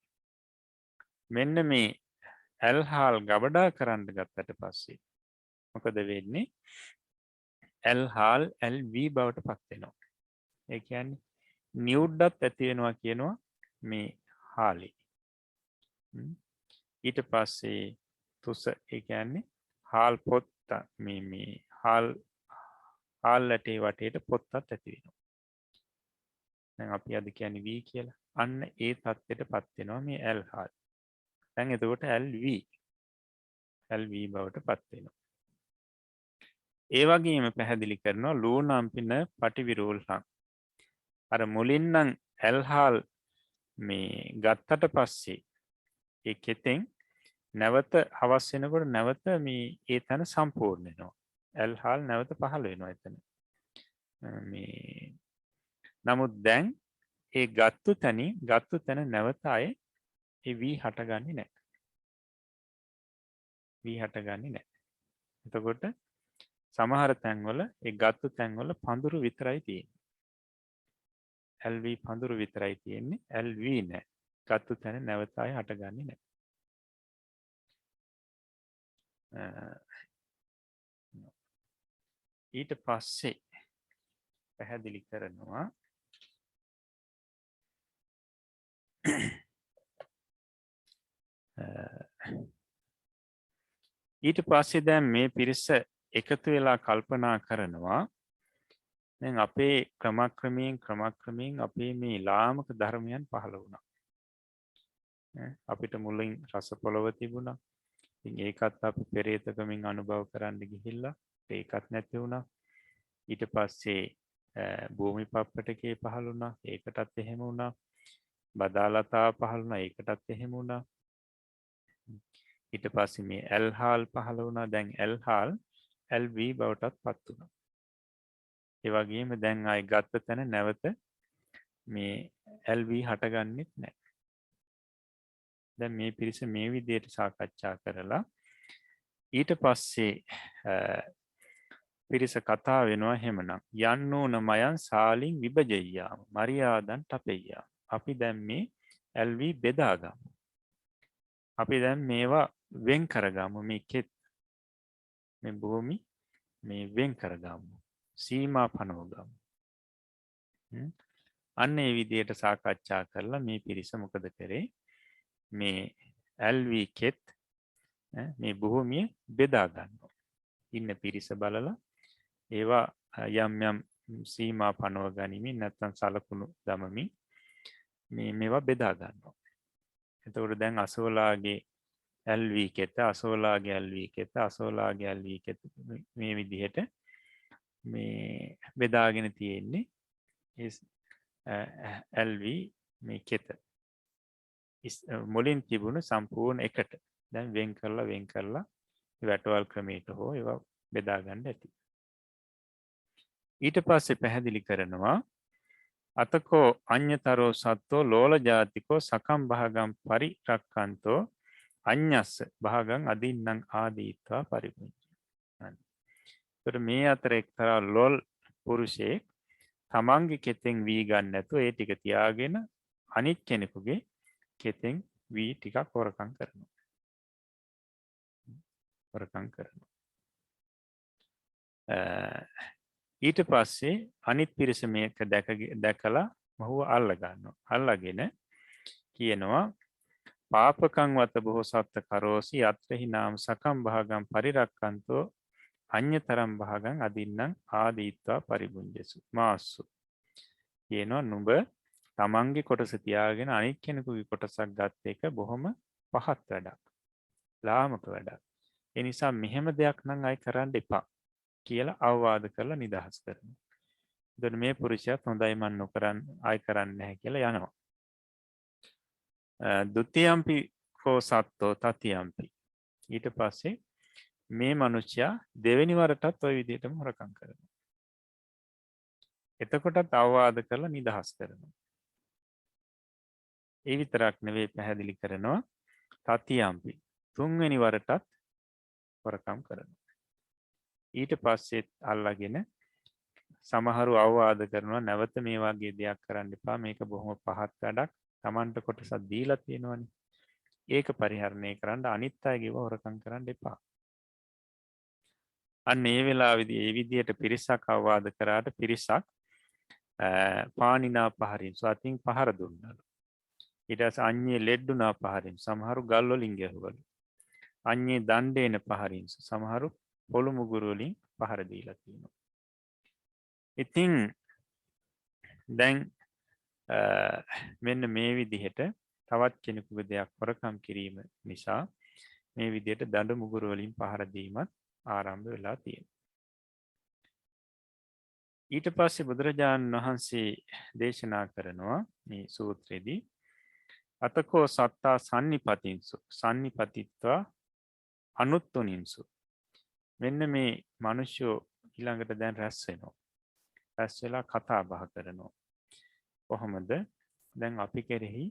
[SPEAKER 2] මෙන්න මේ ඇල්හාල් ගබඩා කරන්න ගත්තට පස්සේ මොකද වෙන්නේ? ඇල්හාල් LV බවට පත් වෙනවා. ඒ කියන්නේ නියුඩ්ඩත් ඇති වෙනවා කියනවා මේ හාලේ. ඊට පස්සේ තුස ඒ කියන්නේ හාල් පොත්ත මේ හාල් ඇටේ වටේට පොත්තත් ඇති වෙනවා. දැන් අපි අද කියන්නේ V කියලා. අන්න ඒ தත්ත්වයටපත් වෙනවා මේ ඇල්හාල්. දැන් එතකොට LV බවට පත් වෙනවා. ඒ වගේම පැහැදිලි කරනවා ලූණම් පින පටිවිරෝල්හං. අර මුලින් නම් ඇල්හාල් මේ ගත්තට පස්සේ ඒ කෙතෙන් නැවත හවස් වෙනකොට නැවත මේ ඒ තැන සම්පූර්ණ වෙනවා. ඇල්හාල් නැවත පහළ වෙනවා එතන. මේ නමුත් දැන් ඒ ගත්තු තැන නැවත ආයේ ඒ V හටගන්නේ නැහැ. V හටගන්නේ නැහැ. එතකොට සමහර තැන්වල ඒ ගත්තු තැන්වල පඳුරු විතරයි තියෙන්නේ. LV පඳුරු විතරයි තියෙන්නේ. LV නැහැ. ගත්තු තැන නැවත ආයේ හටගන්නේ නැහැ. ඊට පස්සේ පැහැදිලි කරනවා ඊට පස්සේ දැන් මේ පිරිස එකතු වෙලා කල්පනා කරනවා දැන් අපේ ක්‍රමක්‍රමයෙන් අපේ මේ ලාමක ධර්මයන් පහළ වුණා. අපිට මුලින් රස පොළව තිබුණා. ඉතින් ඒකත් අපි පෙරේතකමින් අනුභව කරන්න ගිහිල්ලා ඒකත් නැති වුණා. ඊට පස්සේ භූමි පප්පටකේ පහළ වුණා. ඒකටත් එහෙම වුණා. බදාලතා පහළ වුණා. ඒකටත් එහෙම වුණා. ඊට පස්සේ මේ ඇල්හාල් පහළ වුණා. දැන් ඇල්හාල් LV බවටත් පත් වුණා. ඒ වගේම දැන් ආයි ගත්ත තැන නැවත මේ LV හටගන්නෙත් නැහැ. දැන් මේ පිරිස මේ විදිහට සාකච්ඡා කරලා ඊට පස්සේ පිරිස කතා වෙනවා එහෙමනම් යන්නෝන මයන් සාලින් විභජෙය්‍යාම මරියාදන් තපෙය්‍යාම. අපි දැන් මේ LV බෙදාගමු. අපි දැන් මේවා වෙන් කරගමු. මේ කෙත් මේ භූමි මේ වෙන් කරගමු. සීමා පනවගමු. අන්න ඒ විදිහට සාකච්ඡා කරලා මේ පිරිස මොකද කරේ? මේ LV කෙත් මේ භූමිය බෙදා ගන්නවා. ඉන්න පිරිස බලලා ඒවා යම් සීමා පනව ගනිමින් නැත්නම් සලකුණු දමමින් මේවා බෙදා ගන්නවා. එතකොට දැන් අසෝලාගේ LV කෙත, අසෝලාගේ LV කෙත, අසෝලාගේ LV කෙත මේ විදිහට මේ බෙදාගෙන තියෙන්නේ LV මේ කෙත. මුලින් තිබුණ සම්පූර්ණ එකට දැන් වෙන් කරලා වැටවල් ක්‍රමයට හෝ ඒවා බෙදා ගන්න ඇති. ඊට පස්සේ පැහැදිලි කරනවා අතකෝ අඤ්‍යතරෝ සත්තෝ ලෝල ජාතිකෝ සකම් භාගම් පරිරක්කන්තෝ අඤ්ඤස්ස භාගං අදින්නම් ආදීත්වා පරිපුඤ්ඤ. ඒතර මේ අතර එක්තරා ලෝල් පුරුෂයෙක් තමන්ගේ කෙතෙන් වී ගන්න නැතුව ඒ ටික තියාගෙන අනිත් කෙනෙකුගේ කෙතෙන් වී ටිකක් හොරකම් කරනවා. ඊට පස්සේ අනිත් පිරිස මේක දැකලා මොහුව අල්ල ගන්නවා. අල්ලගෙන කියනවා පාපකං වත බොහෝසත්ත කරෝසි යත්‍රහි නාම සකම් භාගම් පරිරක්කන්තෝ අඤ්‍යතරම් භාගං අදින්නම් ආදීත්වා පරිබුඤ්ජසු මාස්සු. කියනවා නුඹ තමන්ගේ කොටස තියාගෙන අනිත් කෙනෙකුගේ කොටසක් ගත්ත එක බොහොම පහත් වැඩක්. ලාමක වැඩක්. ඒ නිසා මෙහෙම දෙයක් නම් අය කරන්න එපා කියලා අවවාද කරලා නිදහස් කරනවා. එතකොට මේ පුරුෂයාත් හොඳයි මන් නොකරන්න ආයි කරන්නේ නැහැ කියලා යනවා. ဒ ුතියම්පි කෝ සත්තෝ තතියම්පි. ඊට පස්සේ මේ මිනිසයා දෙවෙනි වරටත් ওই විදිහටම හොරකම් කරනවා. එතකොටත් අවවාද කරලා නිදහස් කරනවා. ඒ විතරක් නෙවෙයි පැහැදිලි කරනවා තතියම්පි තුන්වෙනි වරටත් හොරකම් කරනවා. ඊට පස්සෙත් අල්ලගෙන සමහරු අවවාද කරනවා නැවත මේ වගේ දෙයක් කරන්න එපා මේක බොහොම පහත් වැඩක් Tamanට කොටසක් දීලා තියෙනවනේ ඒක පරිහරණය කරන්න අනිත් අයගේව හොරකම් කරන්න එපා. අන්න ඒ වෙලාවේදී ඒ විදිහට පිරිසක් අවවාද කරාට පිරිසක් පානිනා පහරින් සතින් පහර දුන්නලු. ඊට පස්සේ අඤ්ඤේ ලෙඩ්ඩුනා පහරින් සමහරු ගල් වලින් ගැහුවලු. අඤ්ඤේ දණ්ඩේන පහරින් සමහරු පොළු මුගුරු වලින් පහර දීලා තියෙනවා. ඉතින් දැන් මෙන්න මේ විදිහට තවත් කෙනෙකුගේ දෙයක් හොරකම් කිරීම නිසා මේ විදිහට දඬු මුගුරු වලින් පහර දීමත් ආරම්භ වෙලා තියෙනවා. ඊට පස්සේ බුදුරජාණන් වහන්සේ දේශනා කරනවා මේ සූත්‍රයේදී අතකෝ සත්තා සන්නිපතින්සු සන්නිපතිත්වා අනුත්තුනින්සු. මෙන්න මේ මිනිස්සු ඊළඟට දැන් රැස් වෙනවා. රැස් වෙලා කතා බහ කරනවා. කොහොමද දැන් අපි කෙරෙහි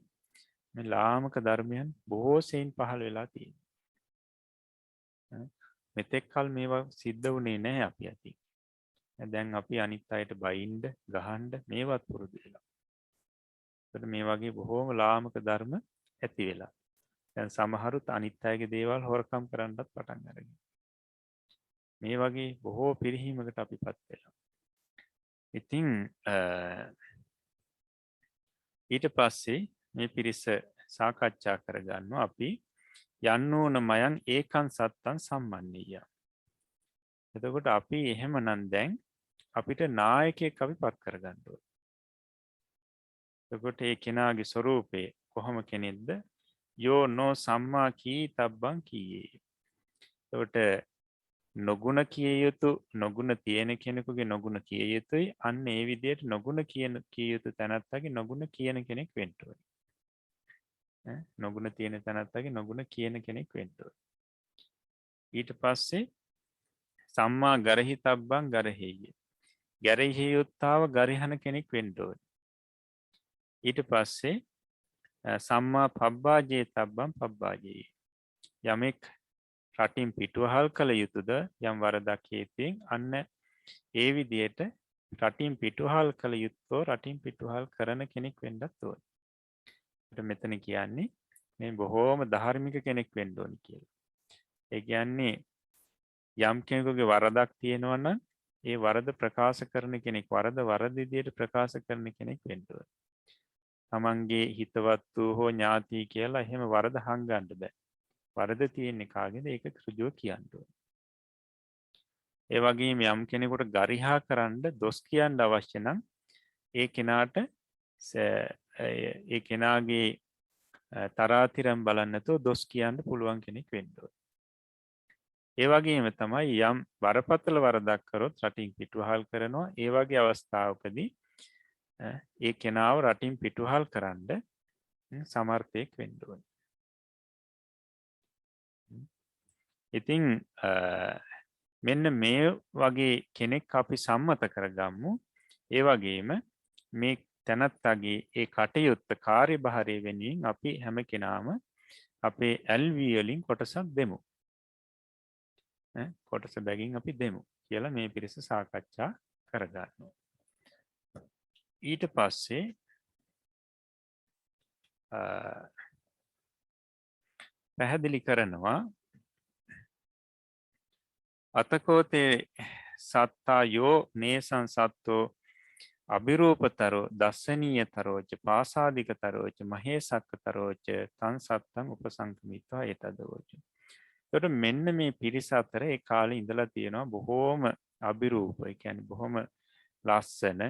[SPEAKER 2] මේ ලාමක ධර්මයන් බොහෝ සෙයින් පහළ වෙලා තියෙනවා. මෙතෙක් කල මේවා සිද්ධ වුණේ නැහැ අපි අතින්. දැන් අපි අනිත් අයට බයින්ද ගහන්න මේවත් පුරුදු වෙලා. ඒකට මේ වගේ බොහෝම ලාමක ධර්ම ඇති වෙලා. දැන් සමහරුත් අනිත් අයගේ දේවල් හොරකම් කරන්නත් පටන් අරගෙන. මේ වගේ බොහෝ පිරිහීමකට අපිපත් වෙලා. ඉතින් ඊට පස්සේ මේ පිරිස සාකච්ඡා කරගන්නවා අපි යන්නෝන මයන් ඒකන් සත්තන් සම්මන්නීය. එතකොට අපි එහෙමනම් දැන් අපිට නායකයෙක් අපි පත් කරගන්න ඕනේ. එතකොට ඒ කෙනාගේ ස්වરૂපය කොහොම කෙනෙක්ද? යෝ නෝ සම්මා කී තබ්බං කීයේ. එතකොට නොගුණ කිය යුතු නොගුණ තියෙන කෙනෙකුගේ නොගුණ කිය යුතුයි. අන්න ඒ විදිහට නොගුණ කිය යුතු තැනැත්තගේ නොගුණ කියන කෙනෙක් වෙන්න ඕනේ. නොගුණ තියෙන තැනැත්තගේ නොගුණ කියන කෙනෙක් වෙන්න ඕනේ. ඊට පස්සේ සම්මා ගරහි තබ්බං ගරහෙය්‍ය. ගැරහි යුත්තාව ගරිහන කෙනෙක් වෙන්න ඕනේ. ඊට පස්සේ සම්මා පබ්බාජේ තබ්බං පබ්බාජේ. යමෙක් රටින් පිටුවහල් කළ යුතුද යම් වරදක් හේතුවෙන් අන්න ඒ විදිහට රටින් පිටුවහල් කළ යුත්තෝ රටින් පිටුවහල් කරන කෙනෙක් වෙන්නත් ඕනේ. මෙතන කියන්නේ මේ බොහෝම ධාර්මික කෙනෙක් වෙන්න ඕනි කියලා. ඒ කියන්නේ යම් කෙනෙකුගේ වරදක් තියෙනවා නම් ඒ වරද ප්‍රකාශ කරන කෙනෙක් වරද විදියට ප්‍රකාශ කරන කෙනෙක් වෙන්න ඕනේ. තමන්ගේ හිතවත්තු හෝ ඥාති කියලා එහෙම වරද හංගන්න බෑ. වරද තියෙන්නේ කාගේද ඒක ඍජුව කියන්න ඕනේ. ඒ වගේම යම් කෙනෙකුට ගරිහා කරන්න දොස් කියන්න අවශ්‍ය නම් ඒ කෙනාට ඒ කෙනාගේ තරාතිරම් බලන්න නැතුව දොස් කියන්න පුළුවන් කෙනෙක් වෙන්න ඕනේ. ඒ වගේම තමයි යම් බරපතල වරදක් කරොත් රටින් පිටුවහල් කරනවා. ඒ වගේ අවස්ථාවකදී ඒ කෙනාව රටින් පිටුවහල් කරන්න සමර්ථයෙක් වෙන්න ඕනේ. ඉතින් මෙන්න මේ වගේ කෙනෙක් අපි සම්මත කරගමු. ඒ වගේම මේ තැනැත්තගේ ඒ කටයුත්ත කාර්යභාරය වෙනුවෙන් අපි හැම කෙනාම අපේ LV වලින් කොටසක් දෙමු. කොටස බැගින් අපි දෙමු කියලා මේ පිරිස සාකච්ඡා කරගන්නවා. ඊට පස්සේ පැහැදිලි කරනවා අතකෝතේ සත්තා යෝ නේසං සත්තෝ අභිරූපතරෝ දස්සනීයතරෝච පාසාදිකතරෝච මහේසක්කතරෝච තං සත්තං උපසංකමිත්වා ඒතදවෝච. එතකොට මෙන්න මේ පිරිස අතර ඒ කාලේ ඉඳලා තියෙනවා බොහෝම අභිරූප, ඒ කියන්නේ බොහොම ලස්සන,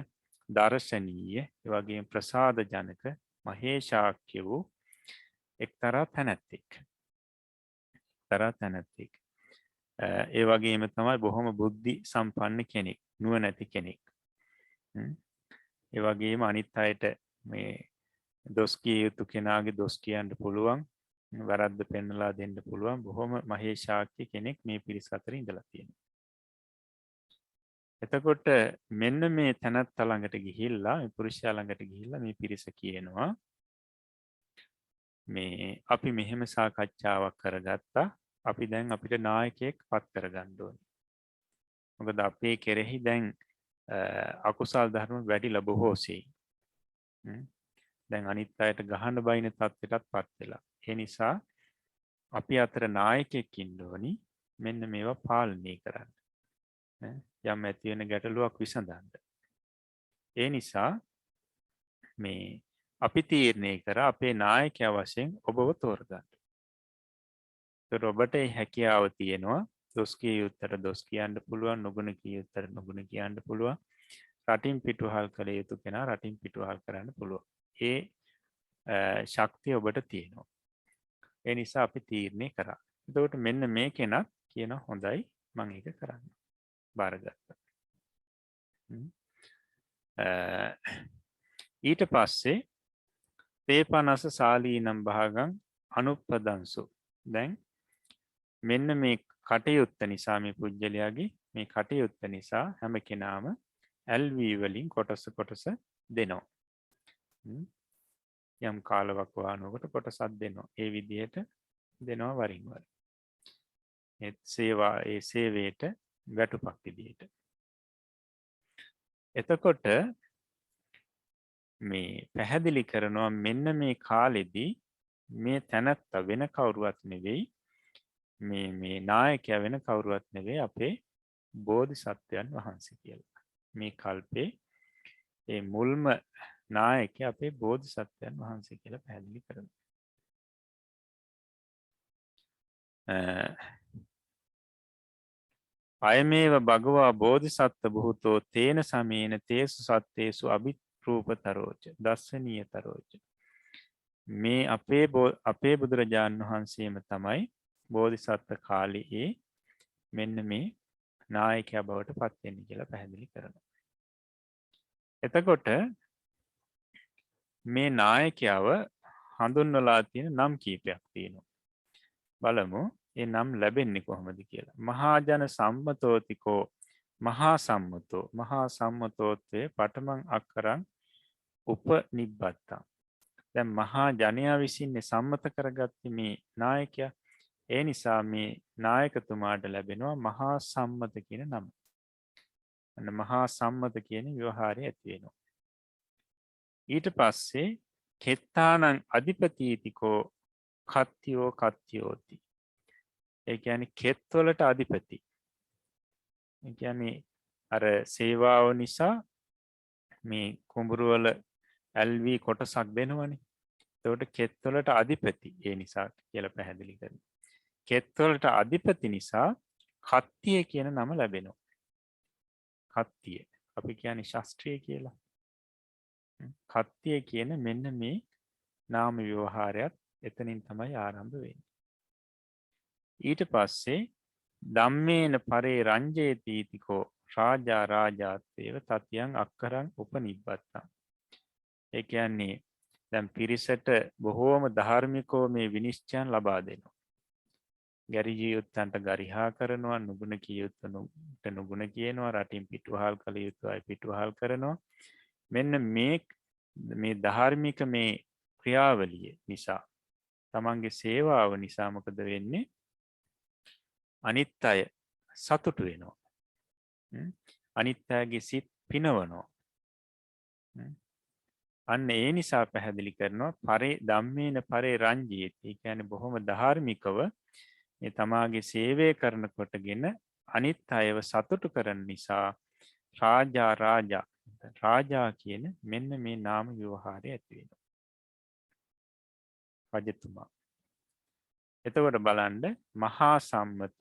[SPEAKER 2] දර්ශනීය, ඒ වගේම ප්‍රසාද ජනක, මහේශාක්‍ය වූ එක්තරා තැනැත්තෙක්. ඒ වගේම තමයි බොහොම බුද්ධි සම්පන්න කෙනෙක්, නුවණැති කෙනෙක්. ඒ වගේම අනිත් අයට මේ දොස් කිය යුතු කෙනාගේ දොස් කියන්න පුළුවන්, වැරද්ද පෙන්නලා දෙන්න පුළුවන් බොහොම මහේශාක්‍ය කෙනෙක් මේ පිරිස අතර ඉඳලා තියෙනවා. එතකොට මෙන්න මේ තැනත්තා ළඟට ගිහිල්ලා, මේ පුරුෂයා ළඟට ගිහිල්ලා මේ පිරිස කියනවා මේ අපි මෙහෙම සාකච්ඡාවක් කරගත්තා. අපි දැන් අපිට නායකයෙක් පත් කරගන්න ඕනේ. මොකද අපේ කෙරෙහි දැන් අකුසල් ධර්ම වැඩිලා බොහෝසේ. දැන් අනිත් අයට ගහන්න බයින තත්ත්වයටත් පත් වෙලා. ඒ නිසා අපි අතර නායකයෙක් ඉන්න ඕනි මෙන්න මේවා පාලනය කරන්න. යම් ඇති වෙන ගැටලුවක් විසඳන්න. ඒ නිසා මේ අපි තීරණය කර අපේ නායකයා වශයෙන් ඔබව තෝරගන්න. ඒතර ඔබට මේ හැකියාව තියෙනවා. දොස් කිය යුත්තට දොස් කියන්න පුළුවන්, නුගුණ කිය යුත්තට නුගුණ කියන්න පුළුවන්. රටින් පිටුවහල් කළ යුතු කෙනා රටින් පිටුවහල් කරන්න පුළුවන්. ඒ ශක්තිය ඔබට තියෙනවා. ඒ නිසා අපි තීරණය කරා. එතකොට මෙන්න මේ කෙනත් කියන හොඳයි මම ඒක කරන්න. බාරගත්තා. ඊට පස්සේ තේපනස සාලීනම් භාගං අනුප්පදන්සු. දැන් මෙන්න මේ කටයුත්ත නිසා, මේ පුජ්‍යලයාගේ මේ කටයුත්ත නිසා හැම කෙනාම ඇල්වී වලින් කොටස දෙනවා. යම් කාලවකවානුවකට කොටසක් දෙනවා. ඒ විදිහට දෙනවා වරින් වර. ඒ සේවයට වැටුපක් විදිහට. එතකොට මේ පැහැදිලි කරනවා මෙන්න මේ කාලෙදී මේ තැනත්තා වෙන කවුරුවත් නෙවෙයි, මේ නායකයා වෙන කවුරුවත් නෙවෙයි, අපේ බෝධිසත්වයන් වහන්සේ කියලා. මේ කල්පේ ඒ මුල්ම නායකයා අපේ බෝධිසත්වයන් වහන්සේ කියලා පැහැදිලි කරනවා. අයමේව භගවා බෝධිසත්ව බුතෝ තේන සමේන තේසු සත්තේසු අභිරූපතරෝච දස්සනීයතරෝච. මේ අපේ බුදුරජාණන් වහන්සේම තමයි බෝධිසත්ව කාලයේ මෙන්න මේ නායකයා බවට පත් වෙන්නේ කියලා පැහැදිලි කරනවා. එතකොට මේ නායකයාව හඳුන්වලා තියෙන නම් කීපයක් තියෙනවා. බලමු ඒ නම් ලැබෙන්නේ කොහොමද කියලා. මහාජන සම්මතෝතිකෝ මහා සම්මතෝ. මහා සම්මතෝත්වයේ පඨමං අක්කරං උපනිබ්බත්තං. දැන් මහා ජනයා විසින් සම්මත කරගත්තේ මේ නායකයා. ඒ නිසා මේ නායකතුමාට ලැබෙනවා මහා සම්මත කියන නම. අන්න මහා සම්මත කියන ව්‍යවහාරය ඇති වෙනවා. ඊට පස්සේ කෙත්තානං අධිපතිතිකෝ කත්තියෝති. ඒ කියන්නේ කෙත්වලට අධිපති. ඒ කියන්නේ අර සේවාව නිසා මේ කුඹුරවල ඇල්වී කොටසක් දෙනවනේ. එතකොට කෙත්වලට අධිපති ඒ නිසා කියලා පැහැදිලි කරනවා. කෙත්වලට අධිපති නිසා කත්තිය කියන නම ලැබෙනවා. කත්තිය. අපි කියන්නේ ශාස්ත්‍රීය කියලා. කත්තිය කියන මෙන්න මේ නාම ව්‍යවහාරයත් එතනින් තමයි ආරම්භ වෙන්නේ. ඊට පස්සේ ධම්මේන පරේ රංජේතීතිකෝ රාජා රාජාත්තේව තතියං අක්කරං උපනිබ්බත්තං. ඒ කියන්නේ දැන් පිරිසට බොහෝම ධාර්මිකව මේ විනිශ්චයන් ලබා දෙනවා. ගැරිජී යුත්තන්ට ගරිහා කරනවා, නුගුණ කිය යුත්තන්ට නුගුණ කියනවා, රටින් පිටුවහල් කළ යුතු අය පිටුවහල් කරනවා. මෙන්න මේ ධාර්මික මේ ක්‍රියාවලිය නිසා, තමන්ගේ සේවාව නිසා මොකද වෙන්නේ? අනිත් අය සතුටු වෙනවා. අනිත් අයගේ සිත් පිනවනවා. අන්න ඒ නිසා පැහැදිලි කරනවා පරේ ධම්මේන පරේ රංජීති. ඒ කියන්නේ බොහොම ධාර්මිකව මේ තමාගේ සේවය කරනකොටගෙන අනිත් අයව සතුටු කරන නිසා රාජා රාජා කියන මෙන්න මේ නාම ව්‍යවහාරය ඇති වෙනවා. රජතුමා. එතකොට බලන්න මහා සම්මත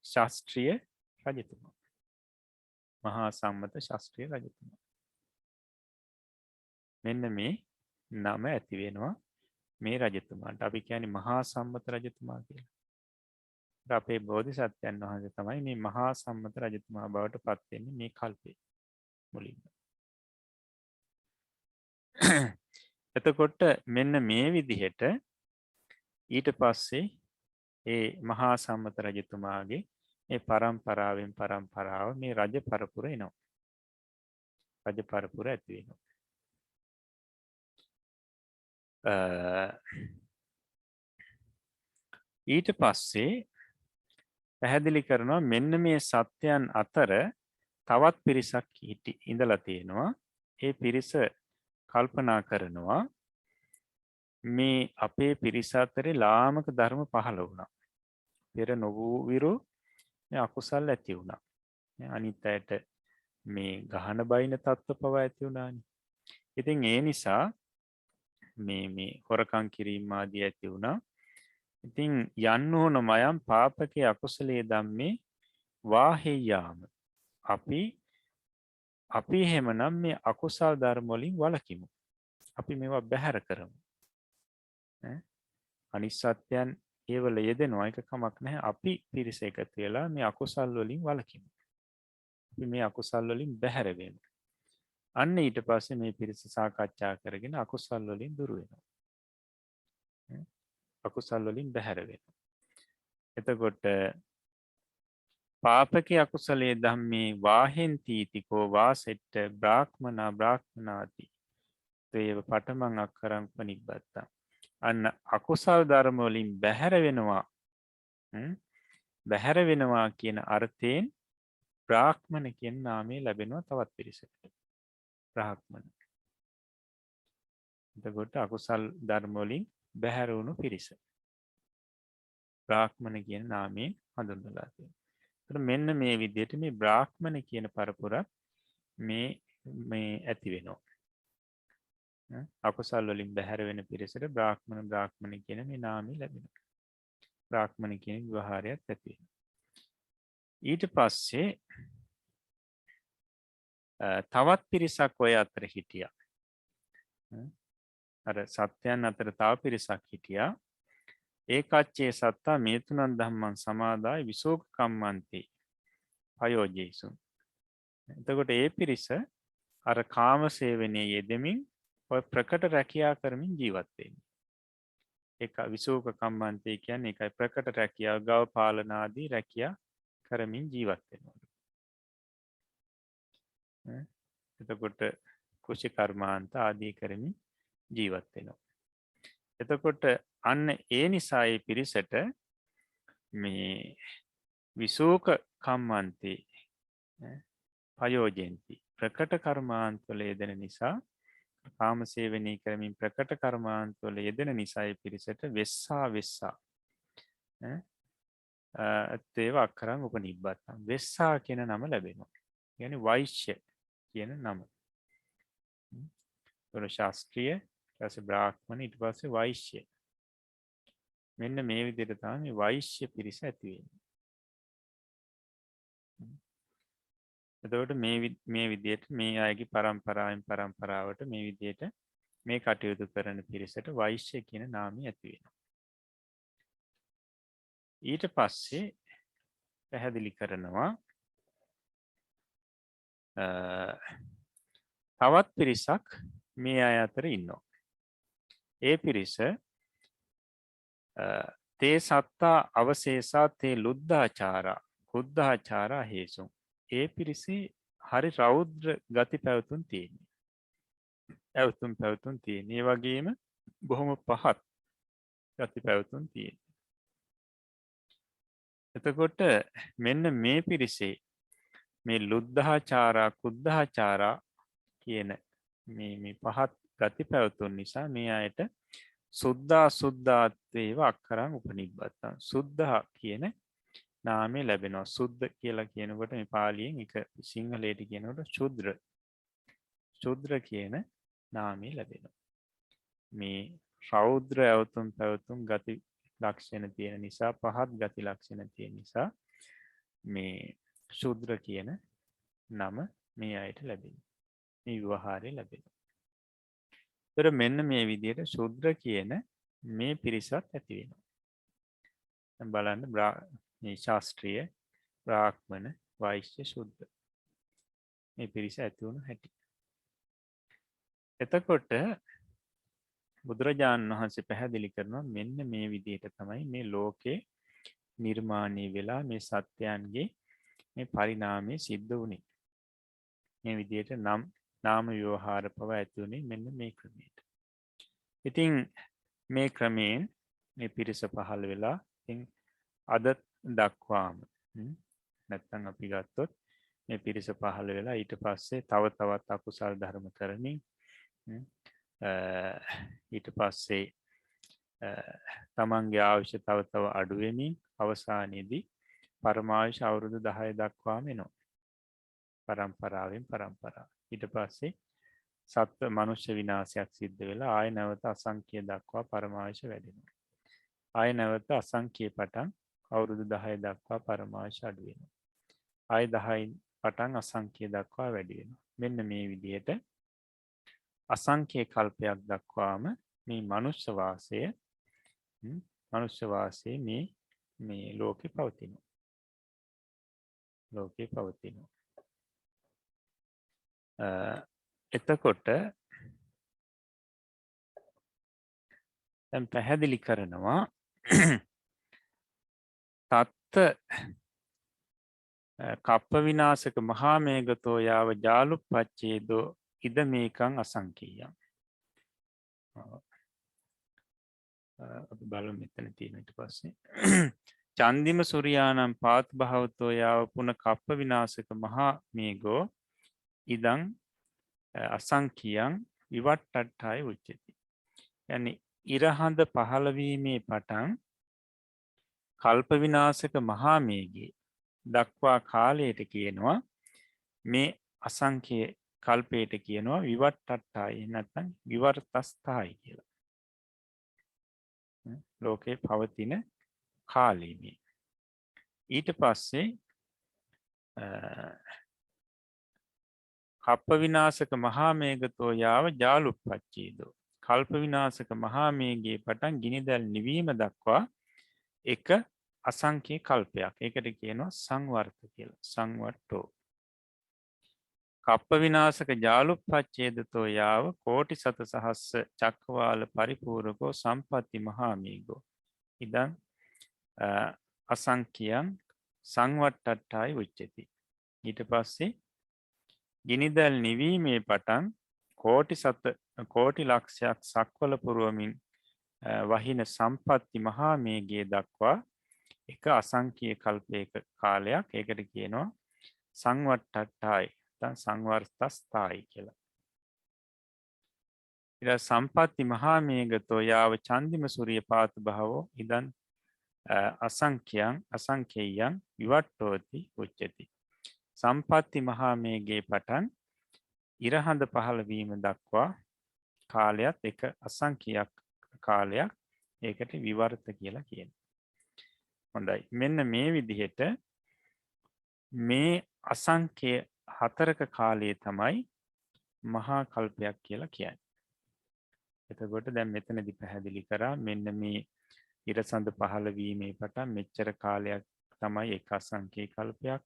[SPEAKER 2] ශාස්ත්‍රීය රජතුමා. මහා සම්මත ශාස්ත්‍රීය රජතුමා. මෙන්න මේ නම ඇති වෙනවා මේ රජතුමාට. අපි කියන්නේ මහා සම්මත රජතුමා කියලා. අපේ බෝධිසත්වයන් වහන්සේ තමයි මේ මහා සම්මත රජතුමා බවට පත් වෙන්නේ මේ කල්පේ මුලින්ම. එතකොට මෙන්න මේ විදිහට ඊට පස්සේ ඒ මහා සම්මත රජතුමාගේ මේ පරම්පරාවෙන් පරම්පරාව මේ රජ පරපුර එනවා. රජ පරපුර ඇති වෙනවා. ඊට පස්සේ පැහැදිලි කරනවා මෙන්න මේ සත්‍යයන් අතර තවත් පිරිසක් ඉඳලා තියෙනවා. ඒ පිරිස කල්පනා කරනවා මේ අපේ පිරිස අතරේ ලාමක ධර්ම පහළ වුණා. පෙර නොවූ විරු මේ අකුසල් ඇති වුණා. අනිත් අයට මේ ගහන බයින තත්ත්ව පවා ඇති වුණානේ. ඉතින් ඒ නිසා මේ හොරකම් කිරීම ආදී ඇති වුණා. ඉතින් යන්න ඕන මයම් පාපකේ අකුසලයේ ධම්මේ වාහෙයාම. අපි එහෙමනම් මේ අකුසල් ධර්ම වලින් වළකිමු. අපි මේවා බැහැර කරමු. අනිත් සත්‍යයන් ඒවල යෙදෙනවා එක කමක් නැහැ. අපි පිරිස එකතු වෙලා මේ අකුසල් වලින් වළකිමු. අපි මේ අකුසල් වලින් බැහැර වෙමු. අන්න ඊට පස්සේ මේ පිරිස සාකච්ඡා කරගෙන අකුසල් වලින් දුර වෙනවා. අකුසල් වලින් බැහැර වෙනවා. එතකොට පාපකේ අකුසලයේ ධම්මේ වාහෙන්තිතිකෝ වාසෙට්ට බ්‍රාහ්මනාති තේව පඨමං අක්කරං පනිබ්බත්තා. අන්න අකුසල් ධර්ම වලින් බැහැර වෙනවා. බැහැර වෙනවා කියන අර්ථයෙන් බ්‍රාහ්මණ කියන නාමය ලැබෙනවා තවත් පිරිසකට. බ්‍රාහ්මණ. එතකොට අකුසල් ධර්ම වලින් බැහැර වුණු පිරිස. බ්‍රාහ්මණ කියන නාමයෙන් හඳුන්වලා තියෙනවා. මෙන්න මේ විදිහට මේ බ්‍රාහ්මණ කියන පරපුරක් මේ ඇති වෙනවා. අකුසල් වලින් බැහැර වෙන පිරිසට බ්‍රාහ්මණ කියන මේ නාමය ලැබෙනවා. බ්‍රාහ්මණ කියන ව්‍යවහාරයක් ඇති වෙනවා. ඊට පස්සේ තවත් පිරිසක් ඔය අතර හිටියා. අර සත්‍යයන් අතර තව පිරිසක් හිටියා. ඒකච්චේ සත්තා මේ තුනන් ධම්මං සමාදාය විසෝක කම්මන්තේ පයෝජේසු. එතකොට ඒ පිරිස අර කාම සේවනයේ යෙදෙමින් ඔය ප්‍රකට රැකියා කරමින් ජීවත් වෙන්නේ. ඒක විසෝක කම්මන්තේ කියන්නේ ඒකයි ප්‍රකට රැකියාව ගව පාලන ආදී රැකියා කරමින් ජීවත් වෙනවා. එතකොට කුෂි කර්මාන්ත ආදී කරමින් ජීවත් වෙනවා. එතකොට අන්න ඒ නිසා ඒ පිරිසට මේ විසෝක කම්මන්තේ පයෝජෙන්ති ප්‍රකට කර්මාන්තවල යෙදෙන නිසා කාම සේවනය කරමින් ප්‍රකට කර්මාන්තවල යෙදෙන නිසා ඒ පිරිසට වෙස්සා තේව අක්කරං උපනිබ්බත්තං වෙස්සා කියන නම ලැබෙනවා. කියන්නේ වෛශ්‍ය කියන නම. ශාස්ත්‍රීය ඊට පස්සේ බ්‍රාහ්මණ ඊට පස්සේ වෛශ්‍ය. මෙන්න මේ විදිහට තමයි වෛශ්‍ය පිරිස ඇති වෙන්නේ. එතකොට මේ විදිහට මේ අයගේ පරම්පරාවෙන් පරම්පරාවට මේ විදිහට මේ කටයුතු කරන පිරිසට වෛශ්‍ය කියන නාමය ඇති වෙනවා. ඊට පස්සේ පැහැදිලි කරනවා තවත් පිරිසක් මේ අය අතර ඉන්නවා. ඒ පිරිස තේ සත්තා අවශේෂා තේ ලුද්ධාචාරා කුද්ධාචාරා හේසුම්. ඒ පිරිසේ හරි රෞද්‍ර ගති පැවතුම් තියෙන්නේ. පැවතුම් තියෙන්නේ. ඒ වගේම බොහොම පහත් ගති පැවතුම් තියෙන්නේ. එතකොට මෙන්න මේ පිරිසේ මේ ලුද්ධාචාරා කුද්ධාචාරා කියන මේ පහත් ගති පැවතුම් නිසා මේ අයට සුද්ධාත්වේව අක්කරං උපනිබ්බත්තං. සුද්ධ කියන නාමය ලැබෙනවා. සුද්ධ කියලා කියනකොට මේ පාලියෙන් එක සිංහලයට කියනකොට ශුද්‍ර ශුද්‍ර කියන නාමය ලැබෙනවා. මේ රෞද්‍ර ඇවතුම් පැවතුම් ගති ලක්ෂණ තියෙන නිසා, පහත් ගති ලක්ෂණ තියෙන නිසා මේ ශුද්‍ර කියන නම මේ අයට ලැබෙනවා. මේ විවහාරය ලැබෙනවා. ඒතර මෙන්න මේ විදිහට ශුද්‍ර කියන මේ පිරිසත් ඇති වෙනවා. දැන් බලන්න මේ ශාස්ත්‍රීය, බ්‍රාහ්මණ, වෛශ්‍ය, ශුද්‍ර මේ පිරිස ඇති වුණු හැටි. එතකොට බුදුරජාණන් වහන්සේ පැහැදිලි කරනවා මෙන්න මේ විදිහට තමයි මේ ලෝකේ නිර්මාණය වෙලා මේ සත්‍යයන්ගේ මේ පරිණාමය සිද්ධ වුණේ. මේ විදිහට නාම ව්‍යවහාර පව ඇති වුණේ මෙන්න මේ ක්‍රමයට. ඉතින් මේ ක්‍රමයෙන් මේ පිරිස පහළ වෙලා ඉතින් අද දක්වාම නැත්තම් අපි ගත්තොත් මේ පිරිස පහළ වෙලා ඊට පස්සේ තව තවත් අකුසල් ධර්ම කරමින් ඊට පස්සේ තමන්ගේ ආයුෂ තව තව අඩු වෙමින් අවසානයේදී පරමායුෂ අවුරුදු 10 දක්වාම එනවා. පරම්පරාවෙන් පරම්පරාව. ඊට පස්සේ සත්ත්ව මනුෂ්‍ය විනාශයක් සිද්ධ වෙලා ආය නැවත අසංඛ්‍ය දක්වා පරමායුෂ වැඩෙනවා. ආය නැවත අසංඛ්‍ය පටන් අවුරුදු 10 දක්වා පරමායුෂ අඩු වෙනවා. ආය 10 පටන් අසංඛ්‍ය දක්වා වැඩි වෙනවා. මෙන්න මේ විදිහට අසංඛ්‍ය කල්පයක් දක්වාම මේ මනුෂ්‍ය වාසය මේ ලෝකේ පවතිනවා. ලෝකේ පවතිනවා. එතකොට දැන් පැහැදිලි කරනවා තත්ත කප්ප විනාශක මහා මේඝතෝ යාව ජාලුප්පච්ඡේදෝ ඉද මේකං අසංඛේයං. අපි බලමු මෙතන තියෙන ඊට පස්සේ චන්දිම සූර්යානම් පාත් භවතෝ යාව පුන කප්ප විනාශක මහා මේඝෝ ඉදං අසංඛියං විවට්ටට්ඨාය උච්චති. يعني ඉරහඳ පහළවීමේ පටන් කල්ප විනාශක මහා මේඝේ දක්වා කාලයට කියනවා මේ අසංඛ්‍ය කල්පයට කියනවා විවට්ටට්ඨාය නැත්නම් විවර්තස්ථායි කියලා. ලෝකේ පවතින කාලය මේ. ඊට පස්සේ කප්ප විනාශක මහා මේඝතෝ යාව ජාලුප්පච්ඡේදෝ. කල්ප විනාශක මහා මේඝයේ පටන් ගිනිදැල් නිවීම දක්වා එක අසංඛ්‍ය කල්පයක්. ඒකට කියනවා සංවර්ත කියලා. සංවට්ටෝ. කප්ප විනාශක ජාලුප්පච්ඡේදතෝ යාව කෝටි සත සහස්ස චක්කවාල පරිපූර්ණකෝ සම්පatti මහා මේඝෝ. ඉදං අසංඛ්‍යං සංවට්ටට්ඨාය උච්චති. ඊට පස්සේ ගිනිදැල් නිවීමේ පටන් කෝටි ලක්ෂයක් සක්වල පුරවමින් වහින සම්පatti මහා මේඝය දක්වා එක අසංඛ්‍ය කල්පයක කාලයක්. ඒකට කියනවා සංවට්ටට්ඨාය නැත්නම් සංවර්තස්ථායි කියලා. ඊට සම්පatti මහා මේඝතෝ යාව චන්දිම සූර්ය පාත භවෝ ඉදන් අසංඛේයං විවට්ටෝති උච්චති. සම්පatti මහා මේඝයේ පටන් ඉරහඳ පහළ වීම දක්වා කාලයක් එක අසංඛ්‍යයක් කාලයක්. ඒකට විවර්ත කියලා කියනවා. හොඳයි. මෙන්න මේ විදිහට මේ අසංඛ්‍ය හතරක කාලයේ තමයි මහා කල්පයක් කියලා කියන්නේ. එතකොට දැන් මෙතනදී පැහැදිලි කරා මෙන්න මේ ඉරසඳ පහළ වීමේ පටන් මෙච්චර කාලයක් තමයි එක අසංඛ්‍ය කල්පයක්.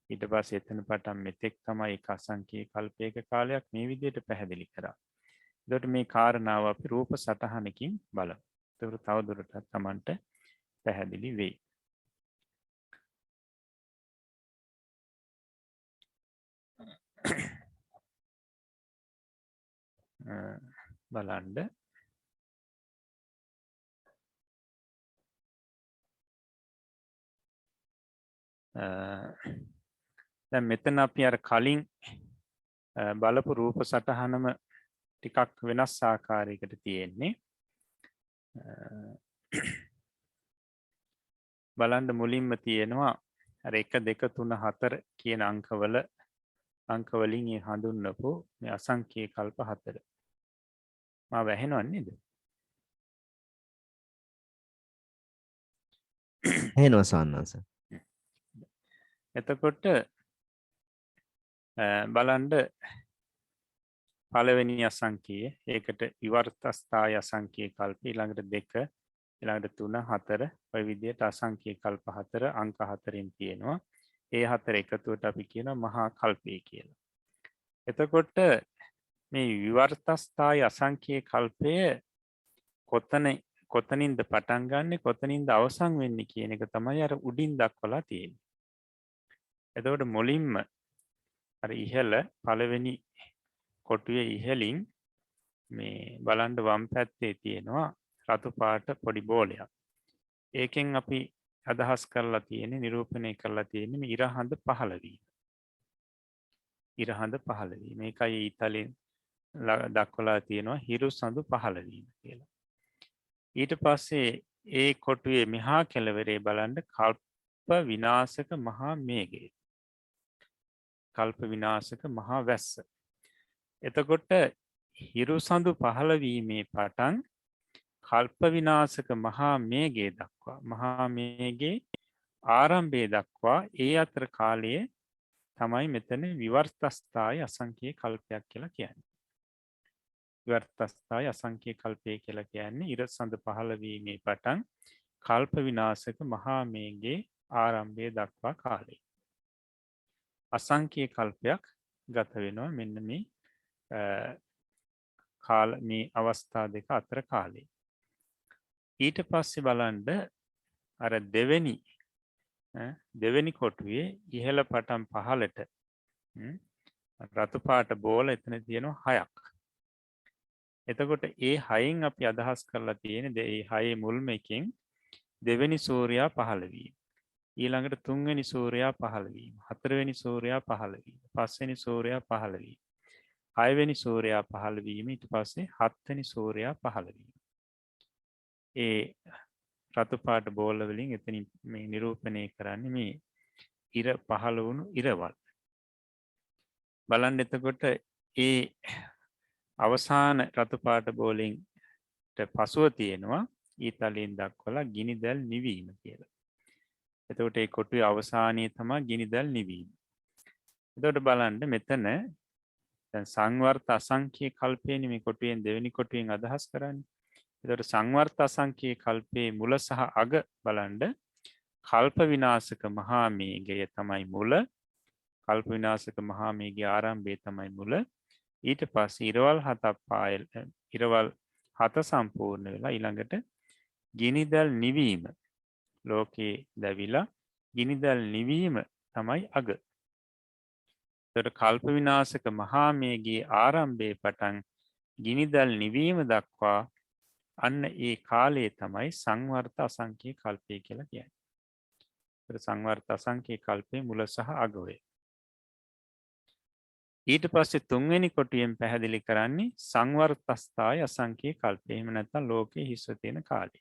[SPEAKER 2] ඊට පස්සේ එතන පටන් මෙතෙක් තමයි එක අසංඛ්‍ය කල්පයක කාලයක්. මේ විදිහට පැහැදිලි කරා. එතකොට මේ කාරණාව අපි රූප සටහනකින් බලමු. එතකොට තවදුරටත් Tamanට පැහැදිලි වෙයි. බලන්න දැන් මෙතන අපි අර කලින් බලපු රූප සටහනම ටිකක් වෙනස් ආකාරයකට තියෙන්නේ. බලන්න මුලින්ම තියෙනවා අර 1 2 3 4 කියන අංකවල අංක වලින් ඒ හඳුන්වපු මේ අසංඛ්‍ය කල්ප 4. මා වැහෙනව නේද?
[SPEAKER 1] එහෙනවා සාන්නස.
[SPEAKER 2] එතකොට බලන්න පළවෙනි අසංඛ්‍යය ඒකට විවර්තස්ථාය අසංඛ්‍ය කල්ප ඊළඟට 2 ඊළඟට 3 4 ඔය විදිහට අසංඛ්‍ය කල්ප 4 අංක 4න් තියෙනවා. ඒ හතර එකතුවට අපි කියනවා මහා කල්පය කියලා. එතකොට මේ විවර්තස්ථාය අසංඛ්‍ය කල්පය කොතනින්ද පටන් ගන්නෙ කොතනින්ද අවසන් වෙන්නේ කියන එක තමයි අර උඩින් දක්වලා තියෙන්නේ. එතකොට මුලින්ම අර ඉහළ පළවෙනි කොටුවේ ඉහළින් මේ බලන්න වම් පැත්තේ තියෙනවා රතු පාට පොඩි බෝලයක්. ඒකෙන් අපි අදහස් කරලා තියෙන්නේ නිරූපණය කරලා තියෙන්නේ මේ ඉරහඳ පහළ වීම. ඉරහඳ පහළ වීම. මේකයි ඊතලෙන් දක්වලා තියෙනවා හිරු සඳු පහළ වීම කියලා. ඊට පස්සේ ඒ කොටුවේ මෙහා කෙළවරේ බලන්න කල්ප විනාශක මහා මේඝය. කල්ප විනාශක මහා වැස්ස. එතකොට හිරු සඳු පහළ වීමේ පටන් කල්ප විනාශක මහා මේඝය දක්වා මහා මේඝේ ආරම්භය දක්වා ඒ අතර කාලයේ තමයි මෙතන විවර්තස්ථාය අසංඛ්‍ය කල්පයක් කියලා කියන්නේ. විවර්තස්ථාය අසංඛ්‍ය කල්පය කියලා කියන්නේ ඉර සඳ පහළ වීමේ පටන් කල්ප විනාශක මහා මේඝේ ආරම්භය දක්වා කාලය. අසංඛ්‍ය කල්පයක් ගත වෙනවා මෙන්න මේ මේ අවස්ථා දෙක අතර කාලේ. ඊට පස්සේ බලන්න අර දෙවෙනි කොටුවේ ඉහළ පටන් පහළට රතු පාට බෝල එතන තියෙනවා 6ක්. එතකොට ඒ 6න් අපි අදහස් කරලා තියෙන ඒ 6 මුල්ම එකෙන් දෙවෙනි සූර්යයා පහළ වීම. ඊළඟට තුන්වෙනි සූර්යයා පහළ වීම. හතරවෙනි සූර්යයා පහළ වීම. පස්වෙනි සූර්යයා පහළ වීම. හයවෙනි සූර්යයා පහළ වීම. ඊට පස්සේ හත්වෙනි සූර්යයා පහළ වීම. ඒ රතු පාට බෝල වලින් එතනින් මේ නිරූපණය කරන්නේ මේ ඉර පහළ වුණු ඉරවල්. බලන්න එතකොට ඒ අවසාන රතු පාට බෝලෙන්ට පසුව තියෙනවා ඊතලයෙන් දක්වලා ගිනිදැල් නිවීම කියලා. එතකොට ඒ කොටුවේ අවසානයේ තමයි ගිනිදැල් නිවීම. එතකොට බලන්න මෙතන දැන් සංවර්ත අසංඛ්‍ය කල්පේනි මේ කොටුවෙන් දෙවෙනි කොටුවෙන් අදහස් කරන්නේ. එතකොට සංවර්ත අසංඛ්‍ය කල්පයේ මුල සහ අග බලන්න කල්ප විනාශක මහා මේඝය තමයි මුල. කල්ප විනාශක මහා මේඝයේ ආරම්භය තමයි මුල. ඊට පස්සේ ඉරවල් 7 සම්පූර්ණ වෙලා ඊළඟට ගිනිදැල් නිවීම ලෝකේ දැවිලා ගිනිදැල් නිවීම තමයි අග. එතකොට කල්ප විනාශක මහා මේඝයේ ආරම්භයේ පටන් ගිනිදැල් නිවීම දක්වා අන්න ඒ කාලය තමයි සංවර්ත අසංඛ්‍ය කල්පය කියලා කියන්නේ. ඒතර සංවර්ත අසංඛ්‍ය කල්පයේ මුල සහ අග වේ. ඊට පස්සේ තුන්වෙනි කොටියෙන් පැහැදිලි කරන්නේ සංවර්තස්ථාය අසංඛ්‍ය කල්පය. එහෙම නැත්නම් ලෝකයේ හිස්ව තියෙන කාලය.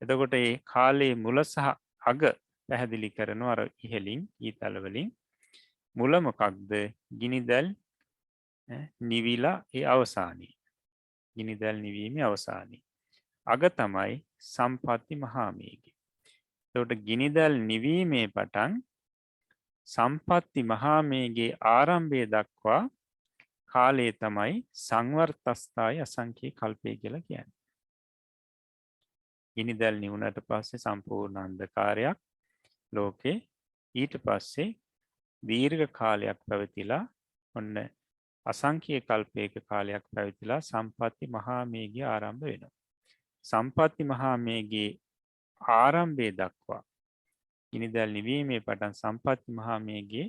[SPEAKER 2] එතකොට මේ කාලයේ මුල සහ අග පැහැදිලි කරනවා අර ඉහළින් ඊතල වලින්. මුල මොකක්ද? ගිනිදැල් නිවිලා ඒ අවසානයේ. ගිනිදැල් නිවීමේ අවසානයේ. අග තමයි සම්පatti මහා මේඝය. එතකොට ගිනිදැල් නිවීමේ පටන් සම්පatti මහා මේඝයේ ආරම්භය දක්වා කාලය තමයි සංවර්තස්ථාය අසංඛ්‍ය කල්පය කියලා කියන්නේ. ගිනිදැල් නිවුණට පස්සේ සම්පූර්ණ අන්ධකාරයක් ලෝකේ. ඊට පස්සේ දීර්ඝ කාලයක් පැවතිලා ඔන්න අසංඛ්‍ය කල්පයක කාලයක් පැවතිලා සම්පatti මහා මේඝය ආරම්භ වෙනවා. සම්පatti මහා මේඝයේ ආරම්භය දක්වා ගිනිදැල් නිවීමේ පටන් සම්පatti මහා මේඝයේ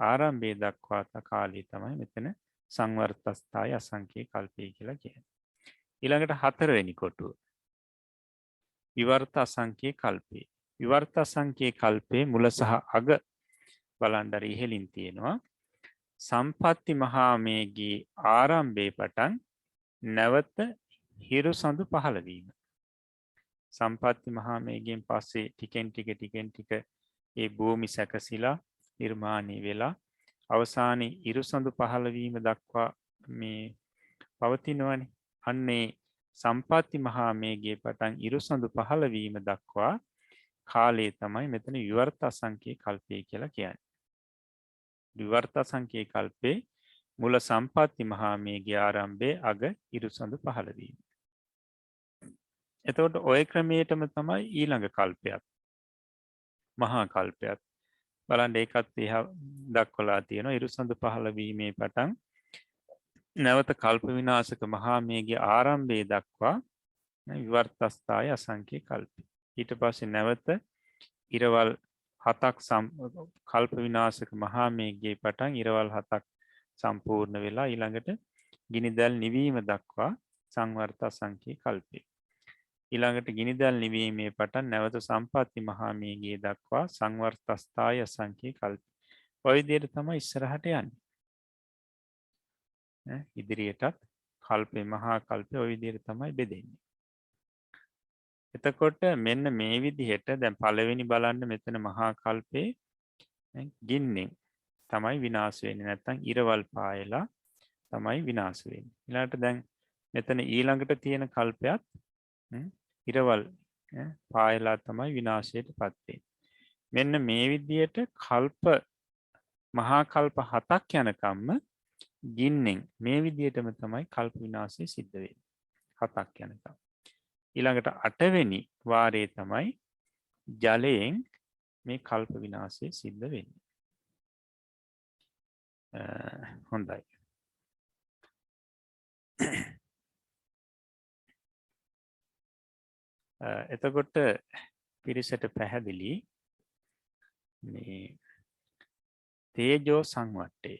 [SPEAKER 2] ආරම්භය දක්වා කාලය තමයි මෙතන සංවර්තස්ථාය අසංඛ්‍ය කල්පය කියලා කියන්නේ. ඊළඟට හතරවෙනි කොටුව විවර්ත අසංඛ්‍ය කල්පය. විවර්ත අසංඛ්‍ය කල්පයේ මුල සහ අග බලන්න ඉහළින් තියෙනවා. සම්පatti මහා මේඝයේ ආරම්භයේ පටන් නැවත හිරු සඳු පහළ වීම. සම්පatti මහා මේඝයෙන් පස්සේ ටිකෙන් ටික ඒ භූමි සැකසීලා නිර්මාණය වෙලා අවසානයේ ඉරුසඳු පහළ වීම දක්වා මේ පවතිනවනේ. අන්නේ සම්පatti මහා මේඝයේ පටන් ඉරුසඳු පහළ වීම දක්වා කාලය තමයි මෙතන විවර්ත අසංඛ්‍ය කල්පය කියලා කියන්නේ. විවර්ත අසංඛ්‍ය කල්පේ මුල සම්පatti මහා මේඝයේ ආරම්භයේ අග ඉරුසඳු පහළ වීම. එතකොට ඔය ක්‍රමයටම තමයි ඊළඟ කල්පයක් මහා කල්පයක් බලන්න ඒකත් එහා දක්වලා තියෙනවා. ඉරුසඳු පහළ වීමේ පටන් නැවත කල්ප විනාශක මහා මේඝයේ ආරම්භයේ දක්වා විවර්තස්ථාය අසංඛ්‍ය කල්පය. ඊට පස්සේ නැවත ඉරවල් 7ක් කල්ප විනාශක මහා මේඝයේ පටන් ඉරවල් 7ක් සම්පූර්ණ වෙලා ඊළඟට ගිනිදැල් නිවීම දක්වා සංවර්ත අසංඛ්‍ය කල්පය. ඊළඟට ගිනිදැල් නිවීමේ පටන් නැවත සම්පatti මහා මේඝයේ දක්වා සංවර්තස්ථාය අසංඛ්‍ය කල්පය. ඔය විදිහට තමයි ඉස්සරහට යන්නේ. ඉදිරියටත් කල්පේ මහා කල්පේ ওই විදිහට තමයි බෙදෙන්නේ. එතකොට මෙන්න මේ විදිහට දැන් පළවෙනි බලන්න මෙතන මහා කල්පේ ගින්නෙන් තමයි විනාශ වෙන්නේ. නැත්නම් ඉරවල් පායලා තමයි විනාශ වෙන්නේ. ඊළඟට දැන් මෙතන ඊළඟට තියෙන කල්පයක් ඉරවල් පායලා තමයි විනාශයටපත් වෙන්නේ. මෙන්න මේ විදිහට කල්ප මහා කල්ප 7ක් යනකම්ම ගින්නෙන් මේ විදිහටම තමයි කල්ප විනාශය සිද්ධ වෙන්නේ. 7ක් යනකම්. ඊළඟට 8 වෙනි වාරයේ තමයි ජලයෙන් මේ කල්ප විනාශය සිද්ධ වෙන්නේ. හොඳයි. එතකොට පිරිසට පැහැදිලි මේ තේජෝ සංවට්ටේ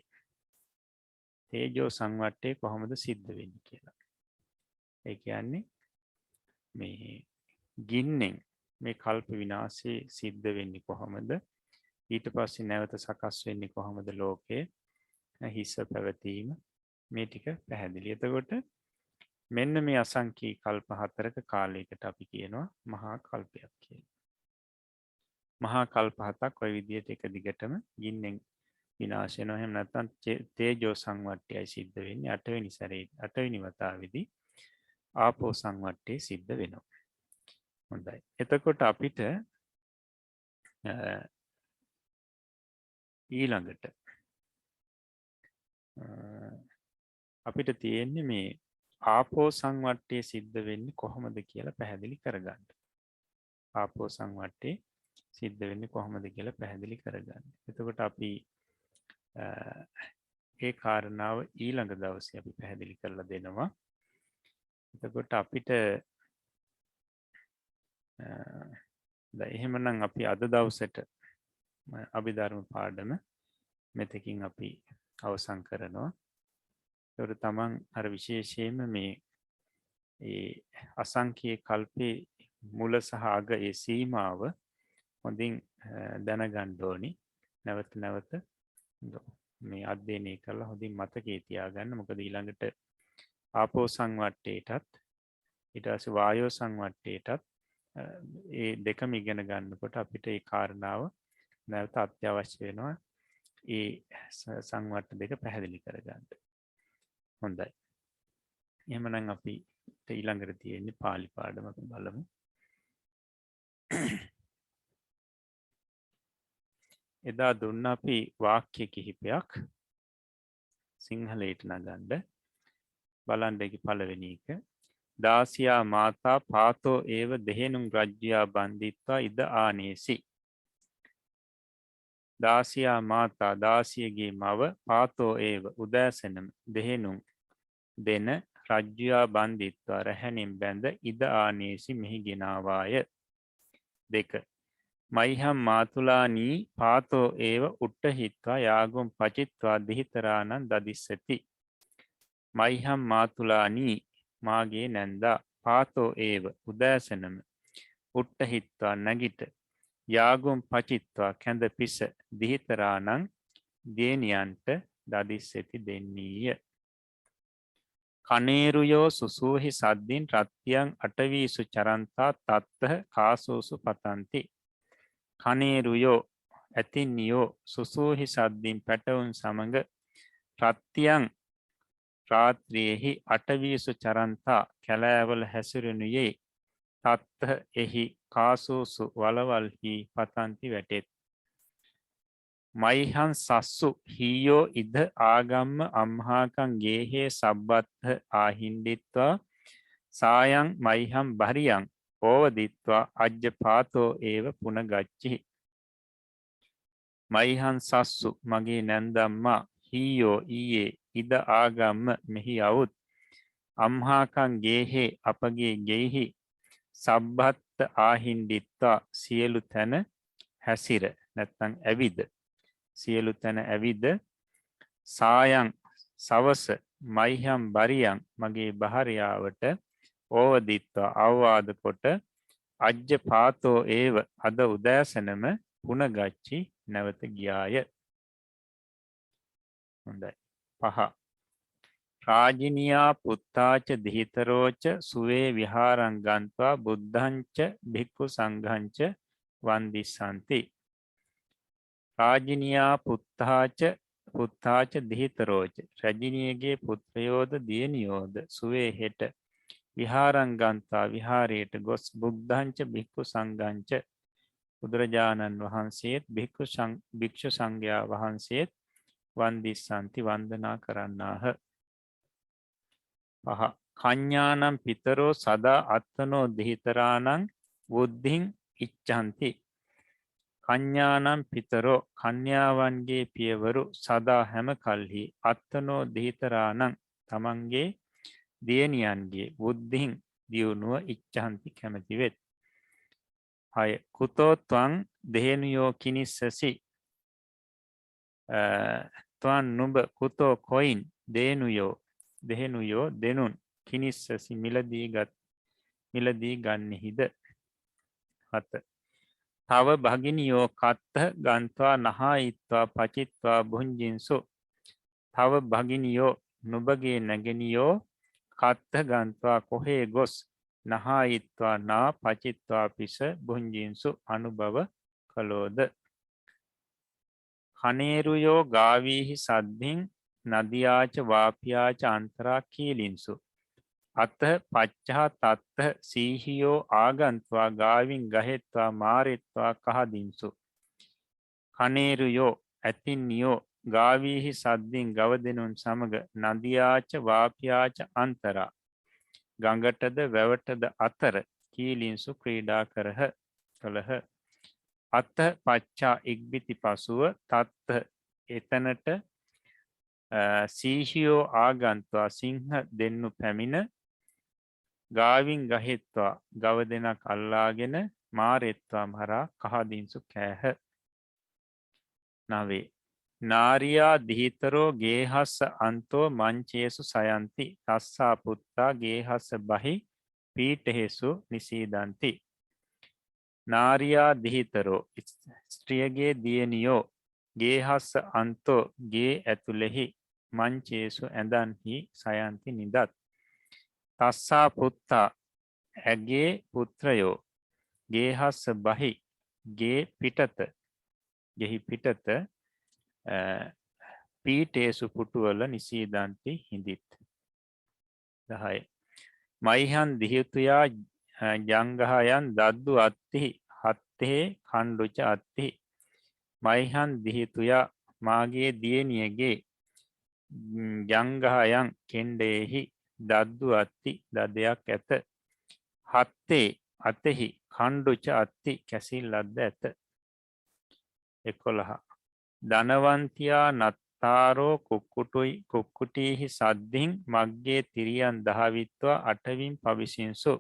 [SPEAKER 2] තේජෝ සංවට්ටේ කොහොමද සිද්ධ වෙන්නේ කියලා. ඒ කියන්නේ මේ ගින්නෙන් මේ කල්ප විනාශය සිද්ධ වෙන්නේ කොහොමද? ඊට පස්සේ නැවත සකස් වෙන්නේ කොහොමද ලෝකේ? හිස පැවතීම මේ ටික පැහැදිලි. එතකොට මෙන්න මේ අසංඛ්‍ය කල්ප 4ක කාලයකට අපි කියනවා මහා කල්පයක් කියලා. මහා කල්ප 7ක් ওই විදිහට එක දිගටම ගින්නෙන් විනාශ වෙනවා. එහෙම නැත්නම් තේජෝ සංවට්ටයයි සිද්ධ වෙන්නේ 8 වෙනි සැරේ 8 වෙනි වතාවේදී ආපෝ සංවට්ටේ සිද්ධ වෙනවා. හොඳයි. එතකොට අපිට ඊළඟට අපිට තියෙන්නේ මේ ආපෝ සංවට්ටේ සිද්ධ වෙන්නේ කොහොමද කියලා පැහැදිලි කරගන්න. ආපෝ සංවට්ටේ සිද්ධ වෙන්නේ කොහොමද කියලා පැහැදිලි කරගන්න. එතකොට අපි ඒ කාරණාව ඊළඟ දවසේ අපි පැහැදිලි කරලා දෙනවා. එතකොට අපිට එහෙමනම් අපි අද දවසට අභිධර්ම පාඩම මෙතකින් අපි අවසන් කරනවා. ඒකට තමන් අර විශේෂයෙන්ම මේ අසංඛ්‍ය කල්පේ මුල සහ අග ඒ සීමාව හොඳින් දැනගන්න ඕනි. නැවත නැවත මේ අධ්‍යයනය කරලා හොඳින් මතකයේ තියාගන්න. මොකද ඊළඟට ආපෝ සංවට්ටේටත් ඊට පස්සේ වායෝ සංවට්ටේටත් ඒ දෙකම ඉගෙන ගන්නකොට අපිට ඒ කාරණාව නැවත අත්‍යවශ්‍ය වෙනවා. ඒ සංවට්ට දෙක පැහැදිලි කරගන්න. හොඳයි. එහෙමනම් අපි ඊළඟට තියෙන්නේ පාලි පාඩම අපි බලමු. එදා දුන්න අපි වාක්‍ය කිහිපයක් සිංහලයට නගන්න. බලන්න ඒකේ පළවෙනි එක. දාසියා මාතා පාතෝ ඒව දෙහෙනුම් රජ්‍යා බන්දිත්වා ඉද ආනේසි. දාසියා මාතා දාසියගේ මව පාතෝ ඒව උදෑසනම දෙහෙනුම් දෙන රජ්‍යා බන්දිත්වා රැහැණෙන් බැඳ ඉද ආනේසි මෙහි ගෙනාවාය. 2. මයිහම් මාතුලානී පාතෝ ඒව උට්ටහිත්වා යාගුම් පචිත්වා දිහිතරානන් දදිස්සති. මයිහම් මාතුලානී මාගේ නැන්දා පාතෝ ඒව උදෑසනම උට්ටහිත්වා නැගිට යාගුම් පචිත්වා කැඳ පිස දිහිතරානං දේනියන්ට දදිස්සති දෙන්නීය. කනේරුයෝ සුසූහි සද්දින් රත්තියන් අටවීසු චරන්තා තත්තහ කාසෝසු පතන්ති. කනේරුයෝ ඇතින්නියෝ සුසූහි සද්දින් පැටවුන් සමඟ ප්‍රත්තියන් රාත්‍රියෙහි අටවීසු චරන්තා කැලෑවල හැසිරෙනුයේ තත්ත එහි කාසූසු වලවල්හි පතන්ති වැටෙත්. මයිහන් සස්සු හීයෝ ඉද ආගම්ම අම්හාකන් ගේහේ සබ්බත්හ ආහින්ඩිත්වා සායන් මයිහම් බරියන් ඕවදිත්වා අජ්‍ය පාතෝ ඒව පුනගච්චිහි. මයිහන් සස්සු මගේ නැන්දම්මා හීයෝ ඊයේ ඉද ආගම්ම මෙහි අවුත් අම්හාකන් ගේහේ අපගේ ගෙයිහි සබ්බත්ත ආහින්ඩිත්වා සියලු තැන හැසිර නැත්තං ඇවිද සියලු තැන ඇවිද සායන් සවස මයිහම් බරියන් මගේ භාර්යාවට ඕවදිත්වා අවවාද කොට අජ්‍ය පාතෝ ඒව අද උදෑසනම පුනගච්චි නැවත ගියාය. හොඳයි. 5. රාජිනියා පුත්තාච දිහිතරෝච සුවේ විහාරං ගන්්වා බුද්ධංච භික්ඛු සංඝංච වන්දිස්සන්ති. රාජිනියා පුත්තාච දිහිතරෝච රජිනියගේ පුත්‍රයෝද දියණියෝද සුවේ හෙට විහාරං ගන්්වා විහාරයට ගොස් බුද්ධංච භික්ඛු සංඝංච බුදුරජාණන් වහන්සේත් භික්ෂු සංඝයා වහන්සේත් වන්දිස්සන්ති වන්දනා කරන්නාහ. 5. කඤ්ඤානම් පිතරෝ සදා අත්තනෝ දිහිතරාණං බුද්ධින් ඉච්ඡන්ති. කඤ්ඤානම් පිතරෝ කන්‍යාවන්ගේ පියවරු සදා හැම කල්හි අත්තනෝ දිහිතරාණං තමන්ගේ දියණියන්ගේ බුද්ධින් දියුණුව ඉච්ඡන්ති කැමැති වෙත්. 6. කුතෝ ත්වං දෙහෙනුයෝ කිනිස්සසි ත්වන් නුඹ කුතෝ කොයින් දෙහෙනුයෝ දෙනුන් කිනිස්සසි මිලදී ගන්නෙහිද. 7. තව භගිනියෝ කත්ත ගන්්වා නහායිත්වා පචිත්වා බුංජින්සු. තව භගිනියෝ නුබගේ නැගෙනියෝ කත්ත ගන්්වා කොහේ ගොස් නහායිත්වා නා පචිත්වා පිස බුංජින්සු අනුභව කළෝද. කනේරුයෝ ගාවීහි සද්ධින් නදියාච වාපියාච අන්තරා කීලින්සු. අත පච්චහා තත්ත සීහියෝ ආගන්ත්වා ගාවින් ගහෙත්වා මාරෙත්වා කහදින්සු. කනේරුයෝ ඇතින්නියෝ ගාවීහි සද්ධින් ගවදෙනුන් සමග නදියාච වාපියාච අන්තරා ගඟටද වැවටද අතර කීලින්සු ක්‍රීඩා කළහ. අත පච්චා ඉක්බිති පසුව තත්ත එතනට සීහියෝ ආගන්ත්වා සිංහ දෙන්නු පැමිණ ගාවින් ගහෙත්වා ගව දෙනක් අල්ලාගෙන මාරෙත්වා මරා කහදින්සු කෑහ. 9. නාරියා දිහිතරෝ ගේහස්ස අන්තෝ මංචේසු සයන්ති තස්සා පුත්තා ගේහස්ස බහි පීටහෙසු නිසීදන්ති. නාරියා දිහිතරෝ ස්ත්‍රියගේ දියණියෝ ගේහස්ස අන්තෝ ගේ ඇතුළෙහි මංචේසු ඇඳන්හි සයන්ති නිදත්. තස්සා පුත්තා ඇගේ පුත්‍රයෝ ගේහස්ස බහි ගේ පිටත ගෙහි පිටත පීටේසු පුටුවල නිසීදන්ති හිඳිත්. 10. මයිහන් දිහිතුයා ජංගහයන් දද්දු අත්තිහි හත්තේ කණ්ඩුච අත්තිහි. මයිහන් දිහිතුයා මාගේ දියණියගේ ජංගහයන් කෙන්ඩේහි දද්දු අත්ති දදයක් ඇත. හත්තේ අතෙහි කණ්ඩුච අත්ති කැසිල්ලද්ද ඇත. 11. ධනවන්තියා නත්තාරෝ කුක්කුටීහි සද්ධින් මක්ගේ තිරියන් දහවිත්වා අටවින් පවිසින්සු.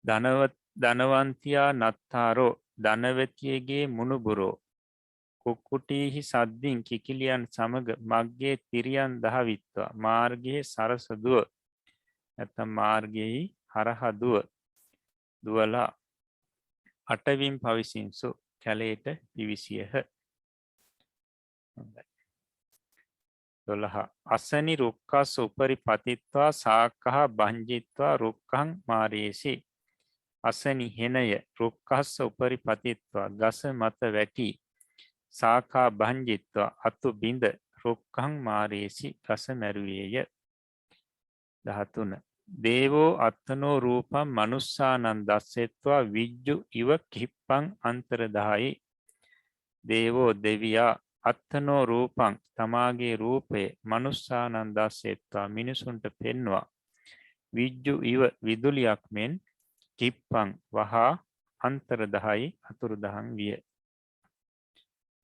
[SPEAKER 2] ධනවන්තියා නත්තාරෝ ධනවතියගේ මුණුබුරෝ කුක්කුටීහි සද්ධින් කිකිලියන් සමග මක්ගේ තිරියන් දහවිත්වා මාර්ගයේ සරසදුව ඇත මාර්ගයෙහි හරහදුව දුවලා අටවින් පවිසින්සු කැලේට පිවිසියහ. 12. අසනි රුක්කස් උපරි පතිත්වා සාක්කහ බංජිත්වා රුක්කං මාරේසි. අසනි හෙනය රුක්කස්ස උපරි පතිත්වා ගස මත වැටි සාකා භංජිත්වා අතු බිඳ රුක්කං මාරේසි ගස මැරුවේය. 13. දේවෝ අත්තනෝ රූපම් මනුස්සානන් දස්සෙත්වා විජ්ජු ඉව කිප්පං අන්තරදායි. දේවෝ දෙවියා අත්තනෝ රූපං තමාගේ රූපය මනුස්සානන් දස්සෙත්වා මිනිසුන්ට පෙන්වා විජ්ජු ඉව විදුලියක් මෙන් කිප්පං වහා අන්තරදහයි අතුරුදහන් විය.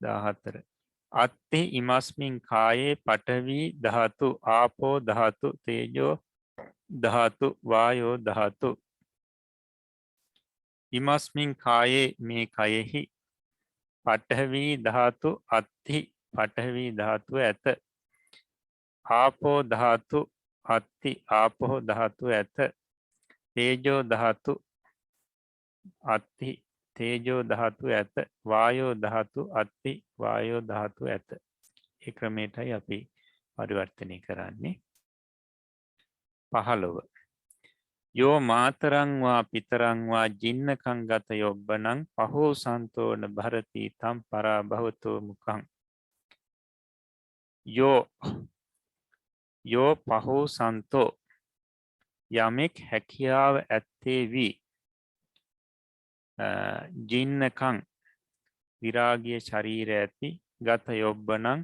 [SPEAKER 2] 14. අත්ති ඉමස්මින් කායේ පඨවි ධාතු ආපෝ ධාතු තේජෝ ධාතු වායෝ ධාතු. ඉමස්මින් කායේ මේ කයෙහි පඨවි ධාතු අත්ති පඨවි ධාතුව ඇත. ආපෝ ධාතු අත්ති ආපෝ ධාතුව ඇත. තේජෝ ධාතු අත්ති තේජෝ ධාතු ඇත. වායෝ ධාතු අත්ති වායෝ ධාතු ඇත. ඒ ක්‍රමයටයි අපි පරිවර්තනය කරන්නේ. 15. යෝ මාතරංවා පිතරංවා ජින්නකං ගත යොබ්බනං පහෝ සන්තෝන භරති තම් පරා භවතෝ මුකං. යෝ පහෝ සන්තෝ යමෙක් හැකියාව ඇත්තේ වී ජින්නකං විරාගිය ශරීර ඇති ගත යොබ්බනං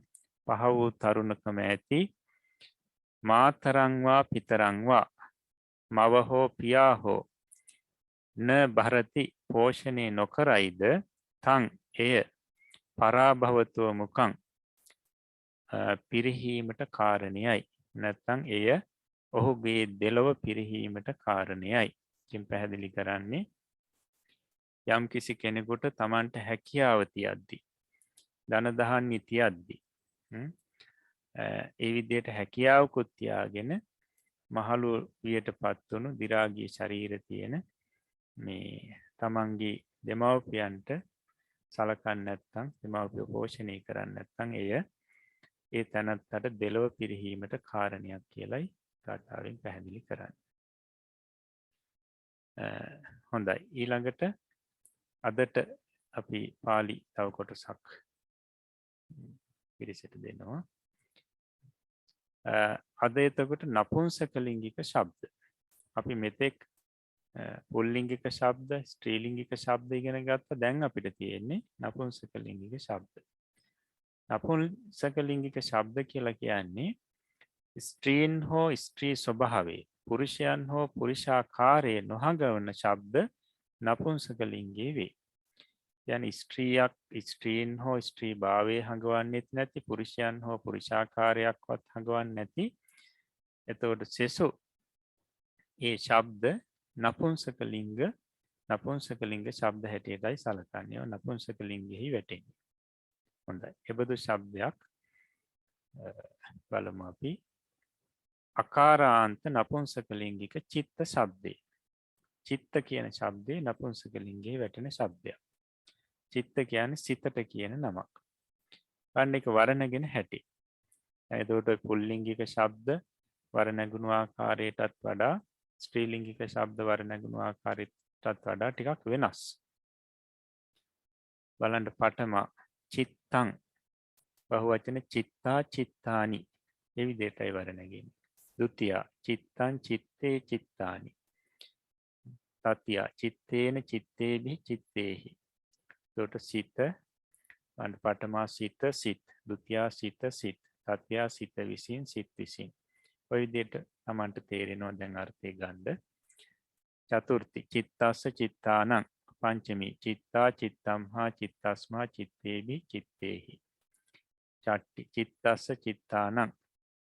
[SPEAKER 2] පහ වූ තරුණකම ඇති මාතරංවා පිතරංවා මව හෝ පියා හෝ න භරති පෝෂණය නොකරයිද තං එය පරාභවතුව මුකං පිරිහීමට කාරණයයි. නැත්තං එය ඔහුගේ දෙලොව පිරිහීමට කාරණයයි. ඉතින් පැහැදිලි කරන්නේ යම් කිසි කෙනෙකුට තමන්ට හැකියාව තියද්දි ධන දහන්නේ තියද්දි ඒ විදිහට හැකියාවකුත් තියාගෙන මහලු වියට පත්වනු දි รา ගී ශරීර තියෙන මේ තමන්ගේ දෙමව්පියන්ට සලකන්නේ නැත්නම් දෙමව්පිය පෝෂණය කරන්නේ නැත්නම් එය ඒ තැනත්තට දෙලොව පිරිහීමට කාරණයක් කියලයි කතාවෙන් පැහැදිලි කරන්නේ. හොඳයි ඊළඟට අදට අපි පාලි තව කොටසක් පිරිසට දෙනවා. අද එතකොට නපුංසක ලිංගික ශබ්ද අපි මෙතෙක් පුල්ලිංගික ශබ්ද ස්ත්‍රීලිංගික ශබ්ද ඉගෙන ගත්තා. දැන් අපිට තියෙන්නේ නපුංසක ලිංගික ශබ්ද. නපුංසක ලිංගික ශබ්ද කියලා කියන්නේ ස්ත්‍රීන් හෝ ස්ත්‍රී ස්වභාවයේ පුරුෂයන් හෝ පුරුෂාකාරයේ නොහඟවන ශබ්ද නපුංසක ලිංගයේ වේ. යන ස්ත්‍රියක් ස්ත්‍රීන් හෝ ස්ත්‍රී භාවයේ හඟවන්නෙත් නැති පුරුෂයන් හෝ පුරුෂාකාරයක්වත් හඟවන්නේ නැති. එතකොට සෙසු ඒ ශබ්ද නපුංසක ලිංග ශබ්ද හැටියටයි සලකන්නේ. නපුංසක ලිංගෙහි වැටෙන්නේ. හොඳයි. එබඳු ශබ්දයක් බලමු අපි. අකාරාන්ත නපුංසක ලිංගික චිත්ත ශබ්දේ. චිත්ත කියන ශබ්දේ නපුංසක ලිංගෙහි වැටෙන ශබ්දයක්. චිත්ත කියන්නේ සිතට කියන නමක්. ගන්න එක වර්ණගෙන හැටි. එතකොට පුල්ලිංගික ශබ්ද වර්ණගුණ ආකාරයටත් වඩා ස්ත්‍රීලිංගික ශබ්ද වර්ණගුණ ආකාරයටත් වඩා ටිකක් වෙනස්. බලන්න පඨම චිත්තං බහුවචන චිත්තා චිත්තානි. ඒ විදිහටයි වර්ණගන්නේ. ဒုတိ ය චිත්තං චිත්තේ චිත්තානි. තතිය චිත්තේන චිත්තේහි චිත්තේහි. එතකොට සිත අන්න පඨමා සිත සිත ဒုတိ ය සිත සිත තතිය සිත විසින් සිත විසින්. ඔය විදිහට තමන්ට තේරෙනවා දැන් අර්ථය ගන්න. චතුර්ථි චිත්තස්ස චිත්තානං. පංචමි චිත්තා චිත්තම්හා චිත්තස්මා චිත්තේහි චිත්තේහි. චට්ටි චිත්තස්ස චිත්තානං.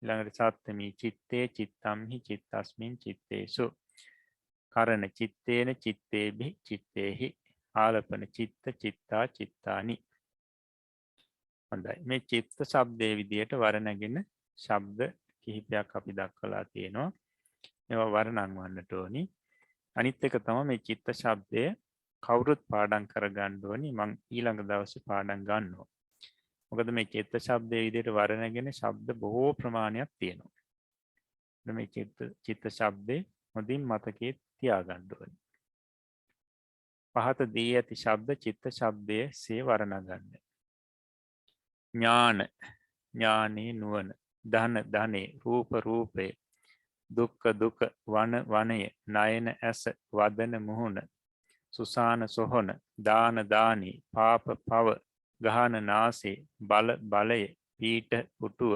[SPEAKER 2] ඊළඟට සප්තමි චිත්තේ චිත්තම්හි චිත්තස්මින් චිත්තේසු. කරණ චිත්තේන චිත්තේහි චිත්තේහි. ආලපන චිත්ත චිත්තා චිත්තානි. හොඳයි. මේ චිත්ත ශබ්දයේ විදියට වර්ණගෙන ශබ්ද කිහිපයක් අපි දක්වලා තියෙනවා. මේවා වර්ණන් වන්නට ඕනි. අනිත් එක තමයි මේ චිත්ත ශබ්දය කවුරුත් පාඩම් කරගන්න ඕනි. මම ඊළඟ දවසේ පාඩම් ගන්නවා. මොකද මේ චිත්ත ශබ්දයේ විදියට වර්ණගෙන ශබ්ද බොහෝ ප්‍රමාණයක් තියෙනවා. මේ චිත්ත ශබ්දේ හොඳින් මතකයේ තියාගන්න ඕනි. පහත දී ඇති ශබ්ද චිත්ත ශබ්දය සේ වර්ණගන්න. ඥාන ඥානී නුවණ ධන ධනේ රූප රූපේ දුක්ඛ දුක වන වනය නයන ඇස වදන මුහුණ සුසාන සොහොන දාන දානී පාප පව ගහන නාසේ බල බලය පීඨ පුටුව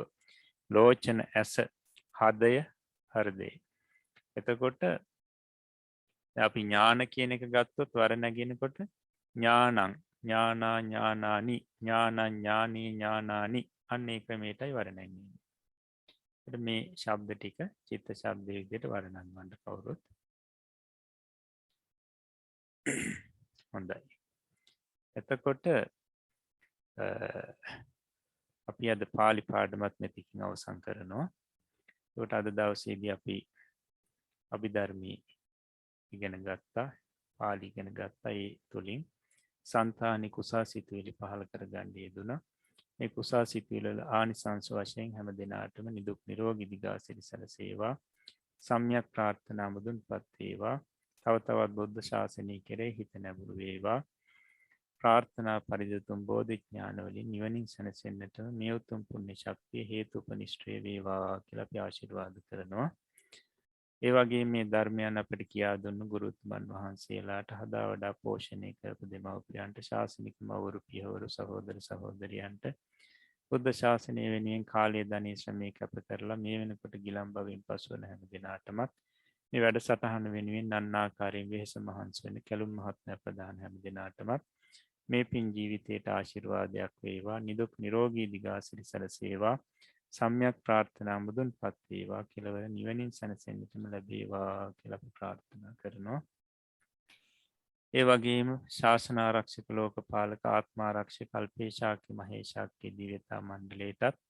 [SPEAKER 2] ලෝචන ඇස හදය හෘදය. එතකොට අපි ඥාන කියන එක ගත්තොත් වර්ණගෙනකොට ඥානං ඥානා ඥානානි ඥානං ඥානී ඥානානි අන්න ඒ ක්‍රමයටයි වර්ණන්නේ. මේ ශබ්ද ටික චිත්ත ශබ්ද විදිහට වර්ණන්වන්න කවුරුත්. හොඳයි. එතකොට අපි අද පාලි පාඩමත් මෙතකින් අවසන් කරනවා. ඒකට අද දවසේදී අපි අභිධර්මී ඉගෙන ගත්තා. පාලි ඉගෙන ගත්තා. ඒ තුලින් సంతානි කුසා සිතුවිලි පහල කරගන්න යෙදුණා. මේ කුසා සිතුවිලි වල ආනිසංස වශයෙන් හැම දිනාටම නිදුක් නිරෝගී දිගාසිරි සැලසේවා. සම්‍යක් ප්‍රාර්ථනා මුදුන්පත් වේවා. තව තවත් බුද්ධ ශාසනය කෙරෙහි හිත නැඹුරු වේවා. ප්‍රාර්ථනා පරිදි බෝධි ඥාන වලින් නිවනින් සැනසෙන්නට මේ උතුම් පුණ්‍ය ශක්තිය හේතුපනිෂ්ඨ වේවා කියලා අපි ආශිර්වාද කරනවා. ඒ වගේ මේ ධර්මයන් අපිට කියා දුන්නු ගුරුතුමන් වහන්සේලාට හදා වඩා පෝෂණය කරපු දෙමව්පියන්ට ශාසනික මව්වරු පියවරු සහෝදර සහෝදරියන්ට බුද්ධ ශාසනය වෙනුවෙන් කාලය ධනය ශ්‍රමය කැප කරලා මේ වෙනකොට ගිලන් බවින් පසු වන හැම දිනාටමත් මේ වැඩසටහන වෙනුවෙන් නන්නාකාරයෙන් වෙහෙස මහන්සි වෙන කැලුම් මහත්මයා ප්‍රදාන හැම දිනාටමත් මේ පින් ජීවිතයට ආශිර්වාදයක් වේවා. නිදුක් නිරෝගී දිගාසිරි සැලසේවා. සම්‍යක් ප්‍රාර්ථනා මුදුන්පත් වේවා. කෙලවර නිවනින් සැනසෙන්නටම ලැබේවා කියලා අපි ප්‍රාර්ථනා කරනවා. ඒ වගේම ශාසන ආරක්ෂක ලෝකපාලක ආත්මාරක්ෂක කල්පේශාක්‍ය මහේශාක්‍ය දිව්‍යතා මණ්ඩලයටත්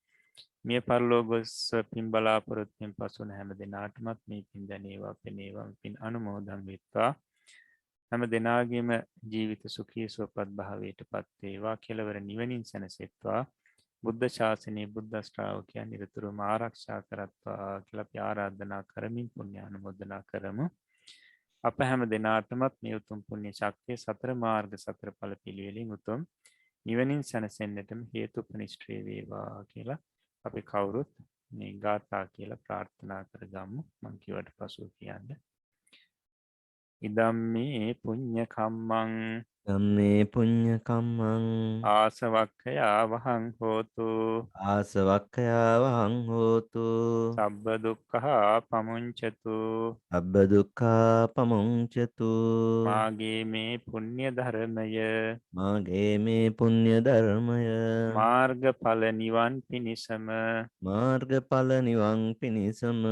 [SPEAKER 2] මේ පරලෝකස් පින් බලාපොරොත්තුෙන් පසුන හැම දිනාටමත් මේ පින් දැනේවා පෙනේවා පින් අනුමෝදන් වෙත්වා. හැම දෙනාගේම ජීවිත සුඛී සුවපත් භාවයට පත් වේවා. කෙලවර නිවනින් සැනසෙත්වා. බුද්ධ ශාසනයේ බුද්ධ ශ්‍රාවකයන් නිරතුරුවම ආරක්ෂා කරත්වා කියලා අපි ආරාධනා කරමින් පුණ්‍ය අනුමෝදනා කරමු. අප හැම දෙනාටමත් මේ උතුම් පුණ්‍ය ශක්තිය සතර මාර්ග සතර ඵල පිළිවෙලින් උතුම් නිවනින් සැනසෙන්නටම හේතුපනිෂ්ඨ වේවා කියලා අපි කවුරුත් මේ ගාථා කියලා ප්‍රාර්ථනා කරගමු. මං කියවට පසුව කියන්නේ ඉදම්මේ පුඤ්ඤ කම්මං
[SPEAKER 1] ධම්මේ පුඤ්ඤ කම්මං
[SPEAKER 2] ආසවක්ඛයා වහං හෝතු
[SPEAKER 1] ආසවක්ඛයා වහං හෝතු
[SPEAKER 2] සබ්බ දුක්ඛා පමුංචතු
[SPEAKER 1] අබ්බ දුක්ඛා පමුංචතු
[SPEAKER 2] මාගේ මේ පුණ්‍ය ධර්මය
[SPEAKER 1] මාගේ මේ පුණ්‍ය ධර්මය
[SPEAKER 2] මාර්ගඵල නිවන් පිණිසම
[SPEAKER 1] මාර්ගඵල නිවන් පිණිසම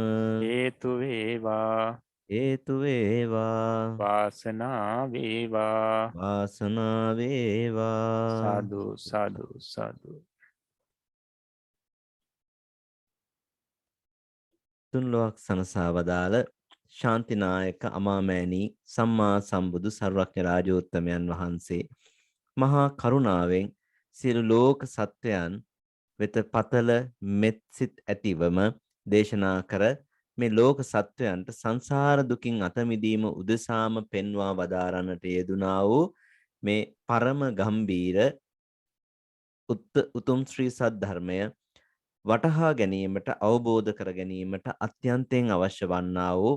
[SPEAKER 2] හේතු වේවා
[SPEAKER 1] හේතු වේවා
[SPEAKER 2] වාසනාව වේවා
[SPEAKER 1] වාසනාව වේවා
[SPEAKER 2] සාදු සාදු සාදු.
[SPEAKER 1] තුන්ලොවක් සනසා වදාළ ශාන්තිනායක අමාමෑණී සම්මා සම්බුදු සර්වඥ රාජෝත්තමයන් වහන්සේ මහා කරුණාවෙන් සියලු ලෝක සත්වයන් වෙත පතල මෙත්සිත ඇතිවම දේශනා කර මේ ලෝක සත්වයන්ට සංසාර දුකින් අත මිදීම උදෙසාම පෙන්වා වදාරන්නට යෙදුනා වූ මේ පරම ගම්බීර උතුම් ශ්‍රී සද්ධර්මය වටහා ගැනීමට අවබෝධ කර ගැනීමට අත්‍යන්තයෙන් අවශ්‍ය වන්නා වූ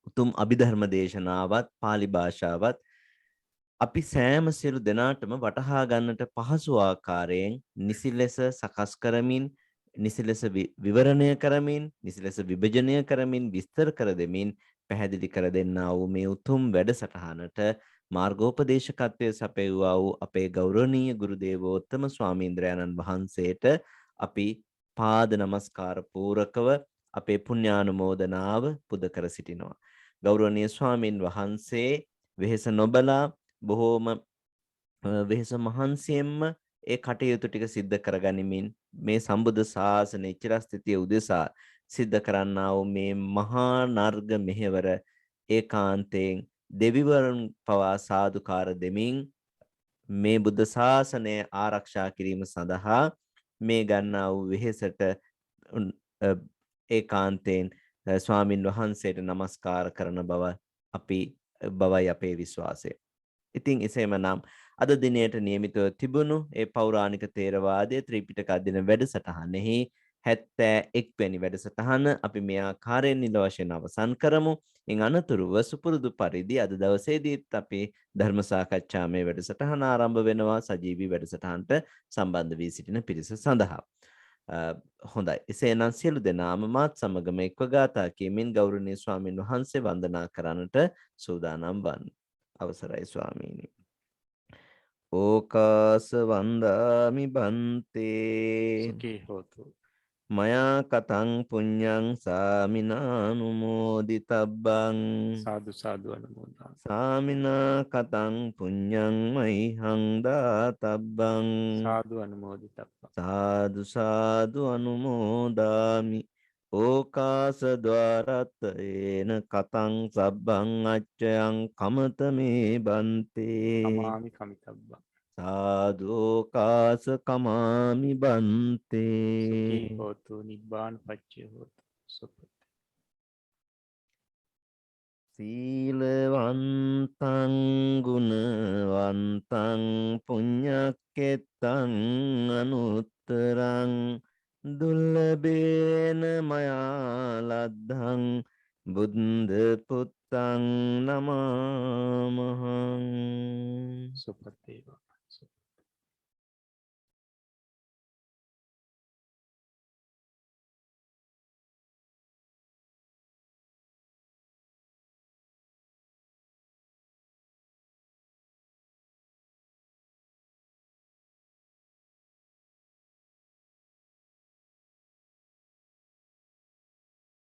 [SPEAKER 1] උතුම් අභිධර්ම දේශනාවත් පාලි භාෂාවත් අපි සෑම සියලු දෙනාටම වටහා ගන්නට පහසු ආකාරයෙන් නිසි ලෙස සකස් කරමින් නිසි ලෙස විවරණය කරමින් නිසි ලෙස විභජනය කරමින් විස්තර කර දෙමින් පැහැදිලි කර දෙන්නා වූ මේ උතුම් වැඩසටහනට මාර්ගෝපදේශකත්වයේ සපයුවා වූ අපේ ගෞරවනීය ගුරු දේවෝත්තම ස්වාමීන්ද්‍රයන්න් වහන්සේට අපි පාද නමස්කාර පූරකව අපේ පුණ්‍යානුමෝදනාව පුද කර සිටිනවා. ගෞරවනීය ස්වාමින් වහන්සේ වෙහෙස නොබලා බොහෝම වෙහෙස මහන්සියෙන්ම ඒ කටයුතු ටික සිද්ධ කරගනිමින් මේ සම්බුද්ධ ශාසනයේ චිරස්ථිතිය උදෙසා සිද්ධ කරන්නා වූ මේ මහා නර්ග මෙහෙවර ඒකාන්තයෙන් දෙවිවරුන් පවා සාදුකාර දෙමින් මේ බුද්ධ ශාසනය ආරක්ෂා කිරීම සඳහා මේ ගන්නා වූ වෙහෙසට ඒකාන්තයෙන් ස්වාමින් වහන්සේට নমස්කාර කරන බව අපි බවයි අපේ විශ්වාසය. ඉතින් එසේම නම් අද දිනයට නියමිතව තිබුණු ඒ පෞරාණික තේරවාදයේ ත්‍රිපිටක අධ්‍යයන වැඩසටහනෙහි 71 වෙනි වැඩසටහන අපි මේ ආකාරයෙන් නිල වශයෙන් අවසන් කරමු. ඉන් අනතුරුව සුපුරුදු පරිදි අද දවසේදීත් අපි ධර්ම සාකච්ඡාමය වැඩසටහන ආරම්භ වෙනවා සජීවී වැඩසටහනට සම්බන්ධ වී සිටින පිරිස සඳහා. හොඳයි. එසේනම් සියලු දෙනාම මාත් සමගම එක්ව ගාථා කියමින් ගෞරවනීය ස්වාමින් වහන්සේ වන්දනා කරන්නට සූදානම් වන්න. අවසරයි ස්වාමීනි. ඕකාස වන්දාමි බන්තේ
[SPEAKER 2] සුඛී හෝතු.
[SPEAKER 1] මයා කතං පුඤ්ඤං සාමිනානුමෝදිතබ්බං
[SPEAKER 2] සාදු සාදු අනුමෝදන්.
[SPEAKER 1] සාමිනා කතං පුඤ්ඤං මයිහං දාතබ්බං
[SPEAKER 2] සාදු අනුමෝදිතබ්බා.
[SPEAKER 1] සාදු සාදු අනුමෝදාමි ඕකාස ద్వාරත්තේන කතං සබ්බං අච්චයං කමත මේ බන්තේ
[SPEAKER 2] කමාමි කමිතබ්බා.
[SPEAKER 1] සාදෝකාස කමාමි
[SPEAKER 2] සුඛී
[SPEAKER 1] බන්තේ
[SPEAKER 2] හෝතු නිබ්බාන පච්චය හෝතු. සුපති.
[SPEAKER 1] සීලවන්තං ගුණවන්තං පුඤ්ඤක්කෙත්තං අනුත්තරං දුල්ලභේන මයා ලද්ධං බුද්ධ පුත්තං නමාමහං
[SPEAKER 2] සුපතේවා.